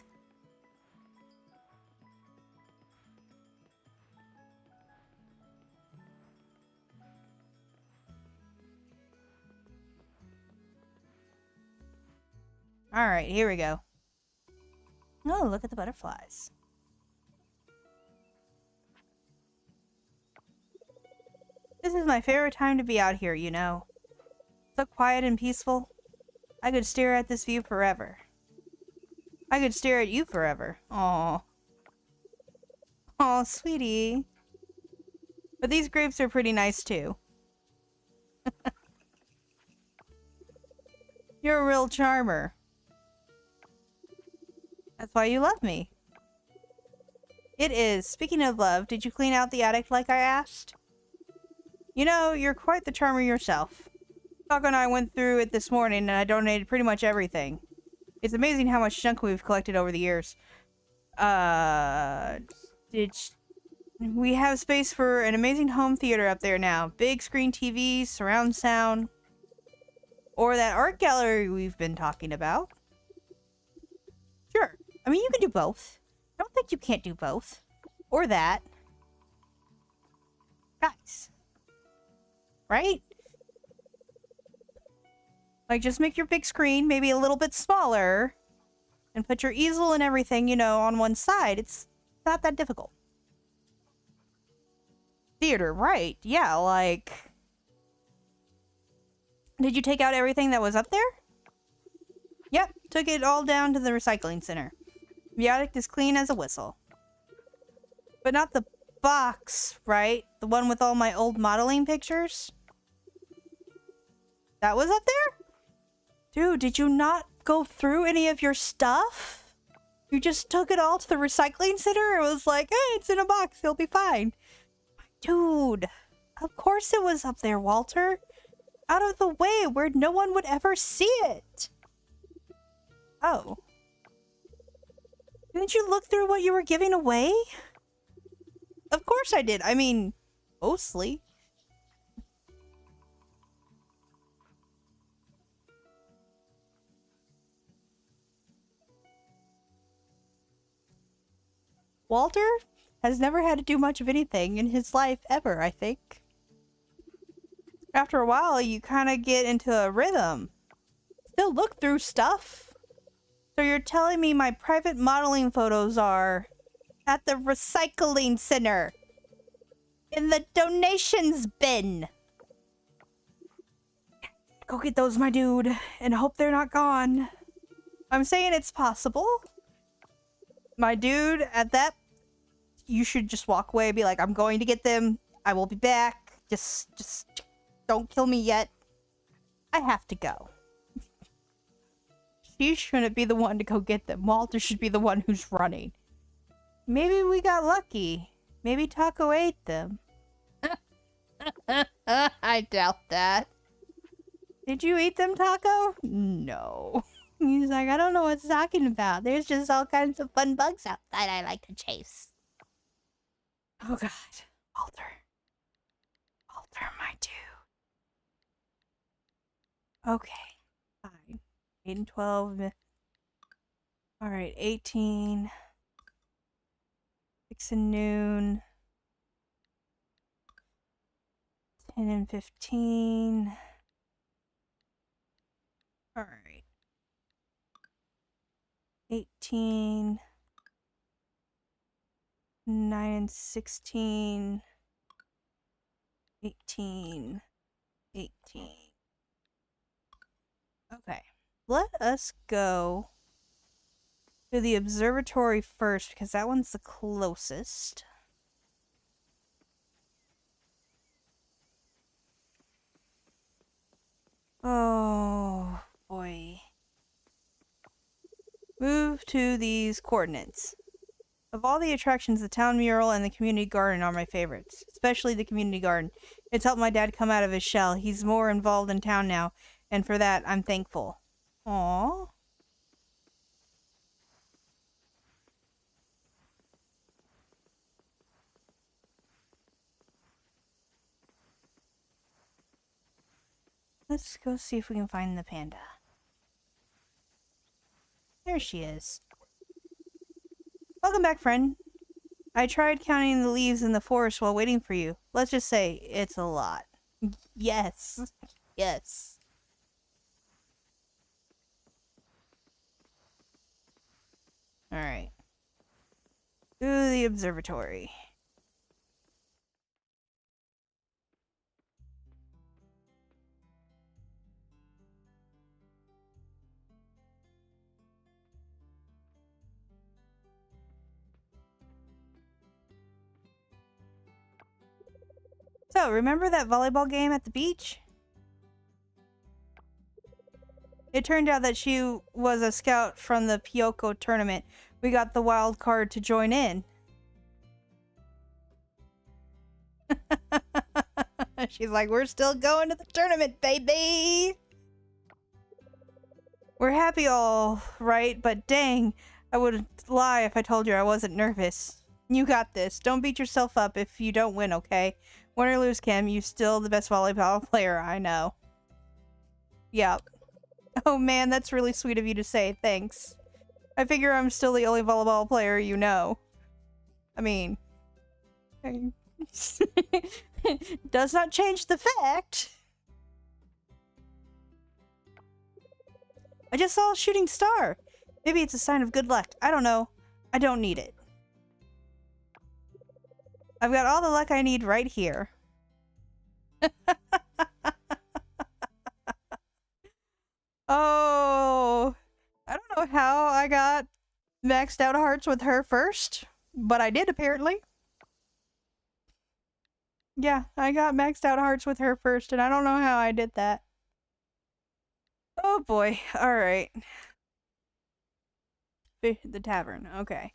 Alright, here we go. Oh, look at the butterflies. This is my favorite time to be out here, you know. So quiet and peaceful. I could stare at this view forever. I could stare at you forever. Aw. Aw, sweetie. But these grapes are pretty nice too. You're a real charmer. That's why you love me. It is. Speaking of love, did you clean out the attic like I asked? You know, you're quite the charmer yourself. Taco and I went through it this morning and I donated pretty much everything. It's amazing how much junk we've collected over the years. We have space for an amazing home theater up there now. Big screen TVs, surround sound. Or that art gallery we've been talking about. Sure. I mean, you can do both. I don't think you can't do both. Or that. Guys. Right? Like, just make your big screen maybe a little bit smaller. And put your easel and everything, you know, on one side. It's not that difficult. Theater, right. Yeah, like... Did you take out everything that was up there? Yep, took it all down to the recycling center. The attic is clean as a whistle. But not the box, right? The one with all my old modeling pictures? That was up there? Dude, did you not go through any of your stuff? You just took it all to the recycling center and was like, hey, it's in a box, it'll be fine. Dude, of course it was up there, Walter. Out of the way where no one would ever see it. Oh. Didn't you look through what you were giving away? Of course I did. I mean, mostly. Walter has never had to do much of anything in his life ever, I think. After a while, you kind of get into a rhythm. Still look through stuff. So you're telling me my private modeling photos are at the recycling center. In the donations bin. Go get those, my dude, and hope they're not gone. I'm saying it's possible. My dude, at that, you should just walk away and be like, I'm going to get them. I will be back. Just don't kill me yet. I have to go. She shouldn't be the one to go get them. Walter should be the one who's running. Maybe we got lucky. Maybe Taco ate them. I doubt that. Did you eat them, Taco? No. He's like, I don't know what it's talking about. There's just all kinds of fun bugs outside I like to chase. Oh god. Walter. Walter, my dude. Okay. Fine. 8 and 12. Alright, 18. 6 and noon. 10 and 15. Alright. 18. 9 and 16. 18. 18. Okay. Let us go to the observatory first, because that one's the closest. Oh, boy. Move to these coordinates. Of all the attractions, the town mural and the community garden are my favorites. Especially the community garden. It's helped my dad come out of his shell. He's more involved in town now, and for that, I'm thankful. Aww. Let's go see if we can find the panda. There she is. Welcome back, friend. I tried counting the leaves in the forest while waiting for you. Let's just say it's a lot. Yes. Yes. Alright. To the observatory. So, remember that volleyball game at the beach? It turned out that she was a scout from the Pyoko tournament. We got the wild card to join in. She's like, we're still going to the tournament, baby! We're happy all right, but dang, I would lie if I told you I wasn't nervous. You got this. Don't beat yourself up if you don't win, okay? Win or lose, Kim, you're still the best volleyball player I know. Yep. Oh man, that's really sweet of you to say. Thanks. I figure I'm still the only volleyball player you know. I mean... does not change the fact. I just saw a shooting star. Maybe it's a sign of good luck. I don't know. I don't need it. I've got all the luck I need right here. Oh, I don't know how I got maxed out hearts with her first, but I did apparently. Yeah, I got maxed out hearts with her first, and I don't know how I did that. Oh boy, alright. The tavern, okay.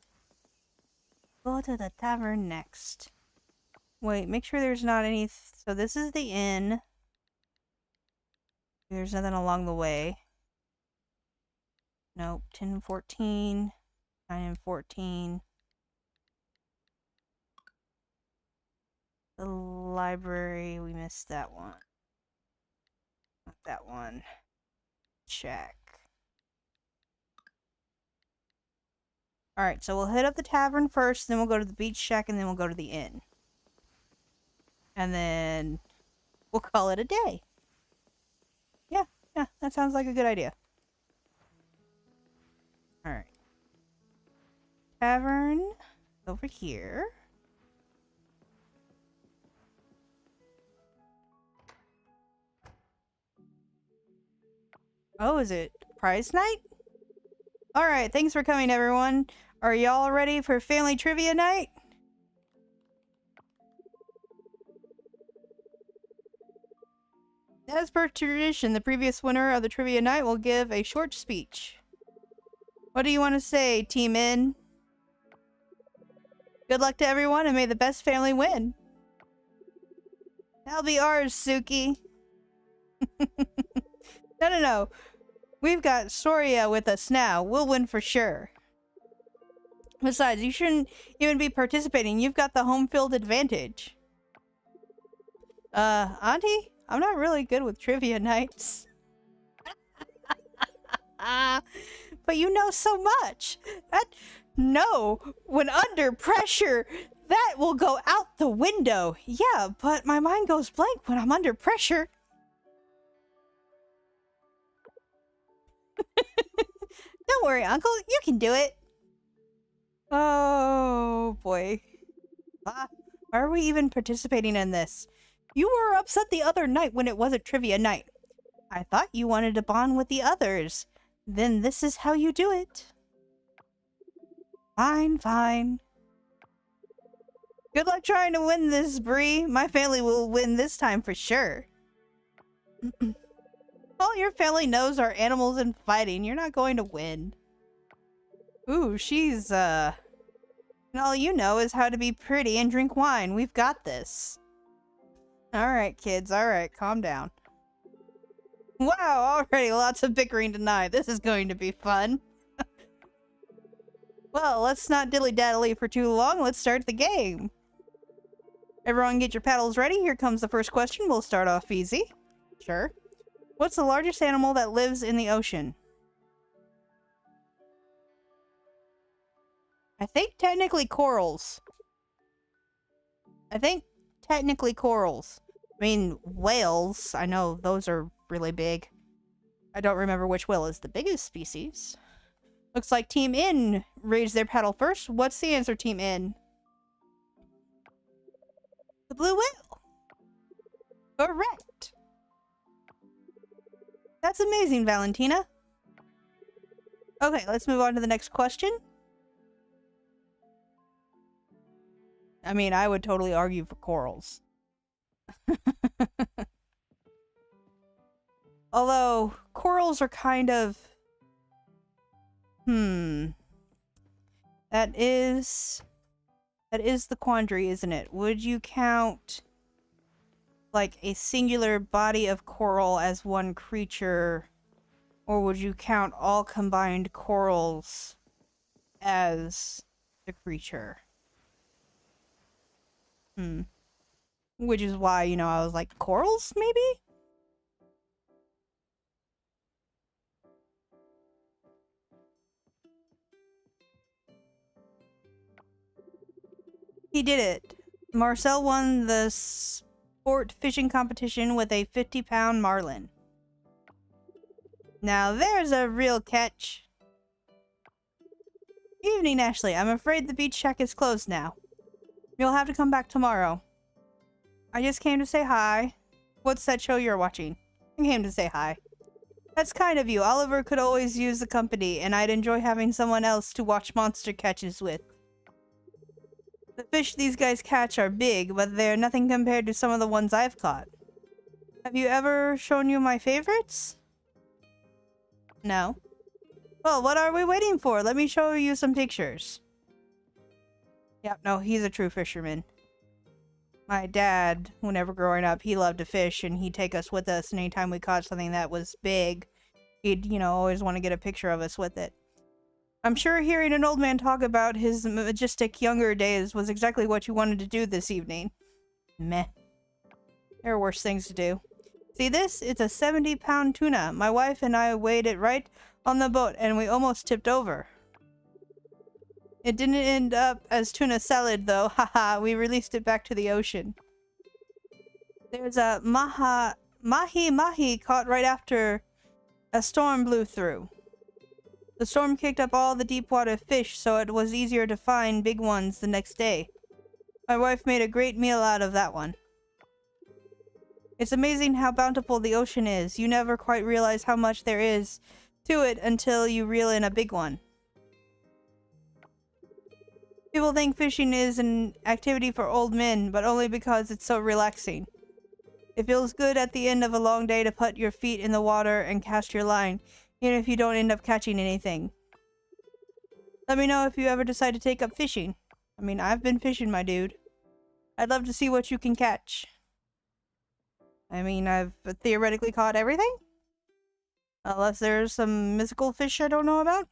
Go to the tavern next. Wait, make sure there's not any... So this is the inn. There's nothing along the way. Nope, 10 and 14. 9 and 14. The library, we missed that one. Not that one. Check. Alright, so we'll hit up the tavern first, then we'll go to the beach shack, and then we'll go to the inn. And then we'll call it a day. Yeah, that sounds like a good idea. Alright. Tavern over here. Oh, is it prize night? Alright, thanks for coming, everyone. Are y'all ready for family trivia night? As per tradition, the previous winner of the trivia night will give a short speech. What do you want to say, Team In? Good luck to everyone, and may the best family win. That'll be ours, Suki. No. We've got Soria with us now. We'll win for sure. Besides, you shouldn't even be participating. You've got the home field advantage. Auntie? I'm not really good with trivia nights. But you know so much. No, when under pressure, that will go out the window. Yeah, but my mind goes blank when I'm under pressure. Don't worry, Uncle. You can do it. Oh, boy. Why are we even participating in this? You were upset the other night when it wasn't trivia night. I thought you wanted to bond with the others. Then this is how you do it. Fine. Good luck trying to win this, Bree. My family will win this time for sure. All your family knows are animals and fighting. You're not going to win. Ooh, she's, and all you know is how to be pretty and drink wine. We've got this. Alright, kids. Alright, calm down. Wow, already lots of bickering tonight. This is going to be fun. Well, let's not dilly-dally for too long. Let's start the game. Everyone get your paddles ready. Here comes the first question. We'll start off easy. Sure. What's the largest animal that lives in the ocean? I think technically corals. I mean, whales. I know those are really big. I don't remember which whale is the biggest species. Looks like Team N raised their paddle first. What's the answer, Team N? The blue whale. Correct. That's amazing, Valentina. Okay, let's move on to the next question. I mean, I would totally argue for corals. Although, corals are kind of... That is the quandary, isn't it? Would you count, like, a singular body of coral as one creature, or would you count all combined corals as the creature? Which is why, you know, I was like, corals, maybe? He did it. Marcel won the sport fishing competition with a 50-pound marlin. Now there's a real catch. Evening, Ashley. I'm afraid the beach shack is closed now. You'll have to come back tomorrow. I just came to say hi. What's that show you're watching? I came to say hi. That's kind of you. Oliver could always use the company, and I'd enjoy having someone else to watch monster catches with. The fish these guys catch are big, but they're nothing compared to some of the ones I've caught. Have you ever shown you my favorites? No. Well, what are we waiting for? Let me show you some pictures. Yep, no, he's a true fisherman. My dad, whenever growing up, he loved to fish, and he'd take us with us, and anytime we caught something that was big, he'd, you know, always want to get a picture of us with it. I'm sure hearing an old man talk about his majestic younger days was exactly what you wanted to do this evening. Meh. There are worse things to do. See this? It's a 70-pound tuna. My wife and I weighed it right on the boat, and we almost tipped over. It didn't end up as tuna salad, though. Haha, we released it back to the ocean. There's a mahi caught right after a storm blew through. The storm kicked up all the deep water fish, so it was easier to find big ones the next day. My wife made a great meal out of that one. It's amazing how bountiful the ocean is. You never quite realize how much there is to it until you reel in a big one. People think fishing is an activity for old men, but only because it's so relaxing. It feels good at the end of a long day to put your feet in the water and cast your line, even if you don't end up catching anything. Let me know if you ever decide to take up fishing. I mean, I've been fishing, my dude. I'd love to see what you can catch. I mean, I've theoretically caught everything? Unless there's some mythical fish I don't know about.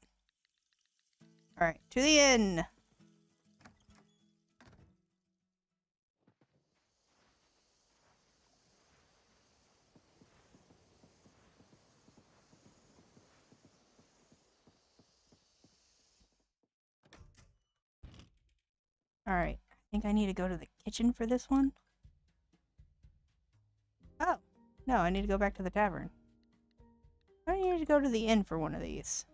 Alright, to the inn. Alright, I think I need to go to the kitchen for this one. Oh, no, I need to go back to the tavern. I need to go to the inn for one of these.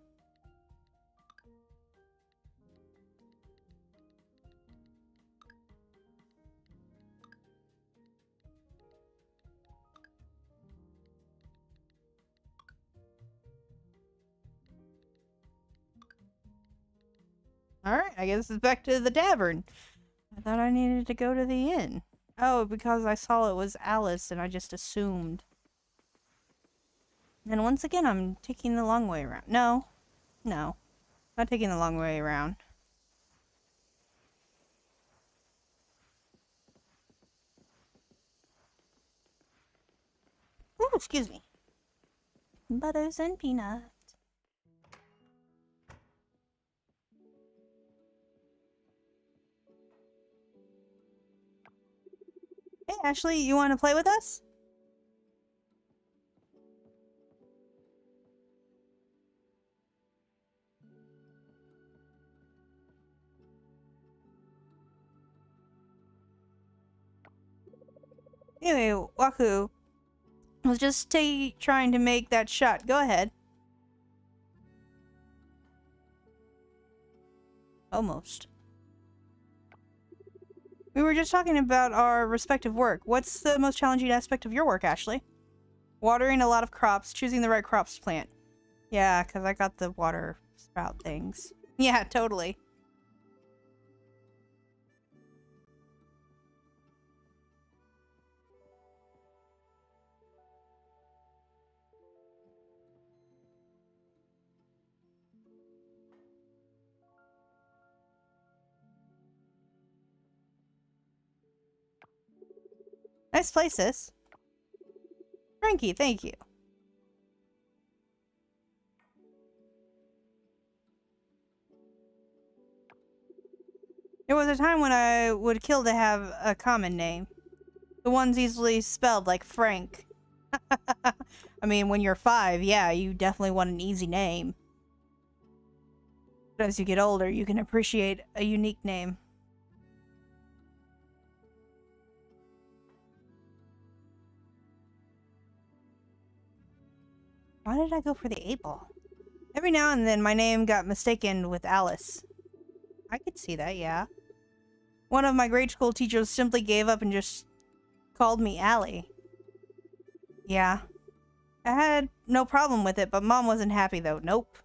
Alright, I guess it's back to the tavern. I thought I needed to go to the inn. Oh, because I saw it was Alice and I just assumed. And once again, I'm taking the long way around. No. No. Not taking the long way around. Ooh, excuse me. Butters and peanuts. Hey, Ashley, you want to play with us? Anyway, Waku was just trying to make that shot. Go ahead. Almost. We were just talking about our respective work. What's the most challenging aspect of your work, Ashley? Watering a lot of crops, choosing the right crops to plant. Yeah, because I got the water sprout things. Yeah, totally. Nice place, sis. Frankie, thank you. There was a time when I would kill to have a common name. The ones easily spelled, like Frank. I mean, when you're 5, yeah, you definitely want an easy name. But as you get older, you can appreciate a unique name. Why did I go for the 8-ball? Every now and then, my name got mistaken with Alice. I could see that, yeah. One of my grade school teachers simply gave up and just called me Allie. Yeah. I had no problem with it, but Mom wasn't happy though. Nope.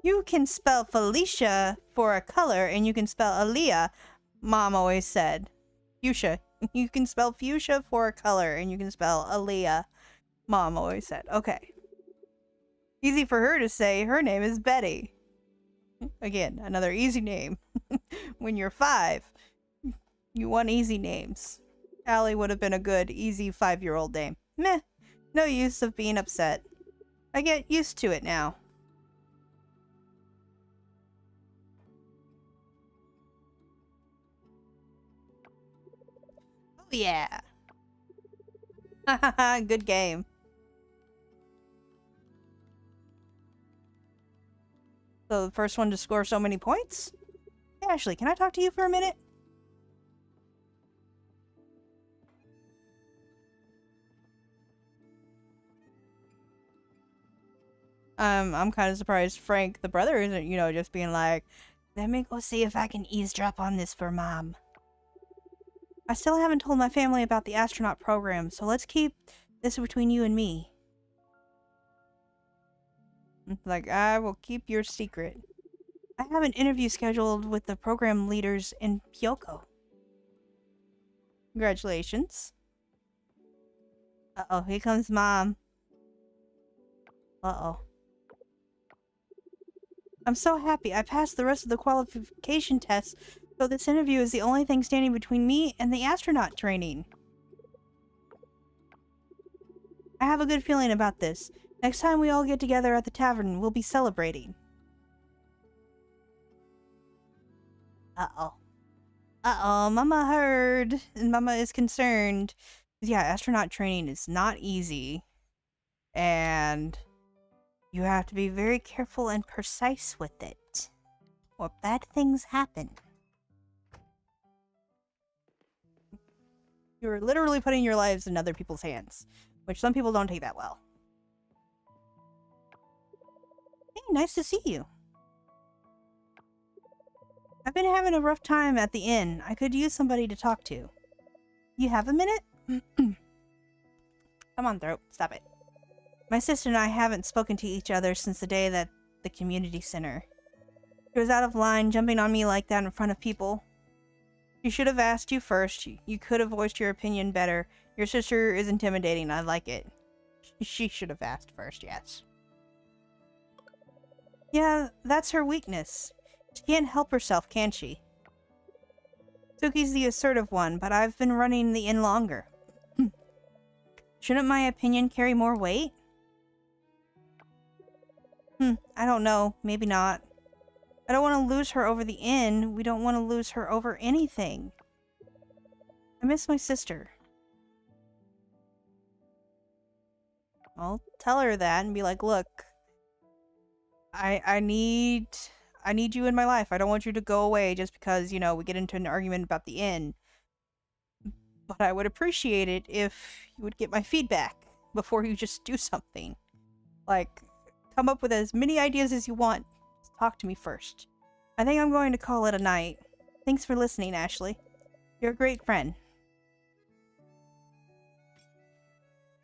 You can spell Felicia for a color, and you can spell Aaliyah, Mom always said. Fuchsia. You can spell fuchsia for a color, and you can spell Aaliyah, Mom always said. Okay. Easy for her to say. Her name is Betty. Again, another easy name. When you're 5, you want easy names. Allie would have been a good, easy 5-year-old name. Meh. No use of being upset. I get used to it now. Oh yeah. Hahaha, good game. So the first one to score so many points? Hey, Ashley, can I talk to you for a minute? I'm kind of surprised Frank, the brother, isn't, you know, just being like, let me go see if I can eavesdrop on this for Mom. I still haven't told my family about the astronaut program, so let's keep this between you and me. Like, I will keep your secret. I have an interview scheduled with the program leaders in Kyoko. Congratulations. Uh-oh, here comes Mom. Uh-oh. I'm so happy. I passed the rest of the qualification tests, so this interview is the only thing standing between me and the astronaut training. I have a good feeling about this. Next time we all get together at the tavern, we'll be celebrating. Uh-oh. Uh-oh, Mama heard, and Mama is concerned. Yeah, astronaut training is not easy. And you have to be very careful and precise with it, or bad things happen. You're literally putting your lives in other people's hands, which some people don't take that well. Hey, nice to see you. I've been having a rough time at the inn. I could use somebody to talk to. You have a minute? Come on, Throat. Stop it. My sister and I haven't spoken to each other since the day at the community center. She was out of line, jumping on me like that in front of people. She should have asked you first. You could have voiced your opinion better. Your sister is intimidating. I like it. She should have asked first, yes. Yeah, that's her weakness. She can't help herself, can she? Suki's the assertive one, but I've been running the inn longer. Shouldn't my opinion carry more weight? I don't know. Maybe not. I don't want to lose her over the inn. We don't want to lose her over anything. I miss my sister. I'll tell her that and be like, look, I need you in my life. I don't want you to go away just because, you know, we get into an argument about the inn. but I would appreciate it if you would get my feedback before you just do something. Like, come up with as many ideas as you want. Just talk to me first. I think I'm going to call it a night. Thanks for listening, Ashley. You're a great friend.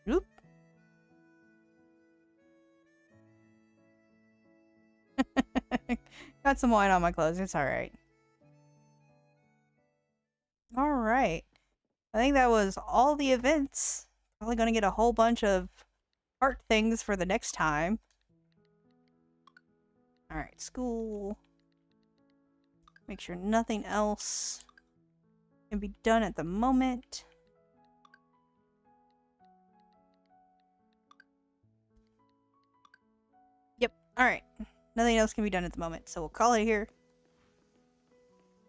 Oop. Got some wine on my clothes. It's alright. Alright. I think that was all the events. Probably gonna get a whole bunch of art things for the next time. Alright, school. Make sure nothing else can be done at the moment. Yep, alright. Nothing else can be done at the moment, so we'll call it here.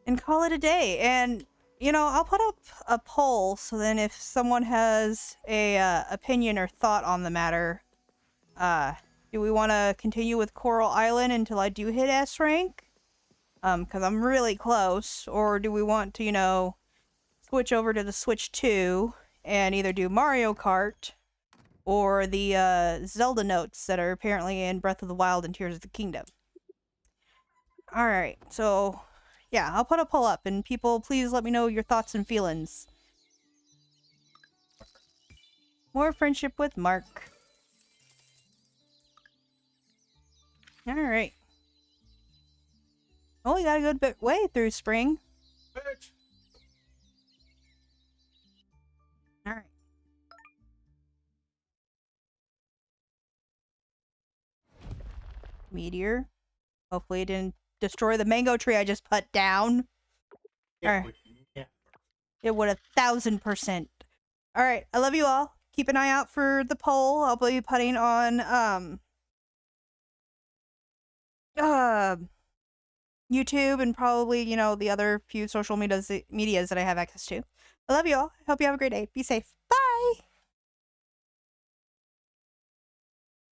And call it a day. And, you know, I'll put up a poll, so then if someone has a opinion or thought on the matter, do we want to continue with Coral Island until I do hit S rank? Because I'm really close. Or do we want to, you know, switch over to the Switch 2 and either do Mario Kart or the Zelda notes that are apparently in Breath of the Wild and Tears of the Kingdom. Alright, so yeah, I'll put a poll up and people please let me know your thoughts and feelings. More friendship with Mark. Alright. Oh, we got a good bit way through spring. Bitch. Alright. Meteor. Hopefully it didn't destroy the mango tree I just put down. Alright. Yeah. It would 1,000%. Alright, I love you all. Keep an eye out for the poll. I'll be putting on YouTube and probably, you know, the other few social medias that I have access to. I love you all. Hope you have a great day. Be safe. Bye!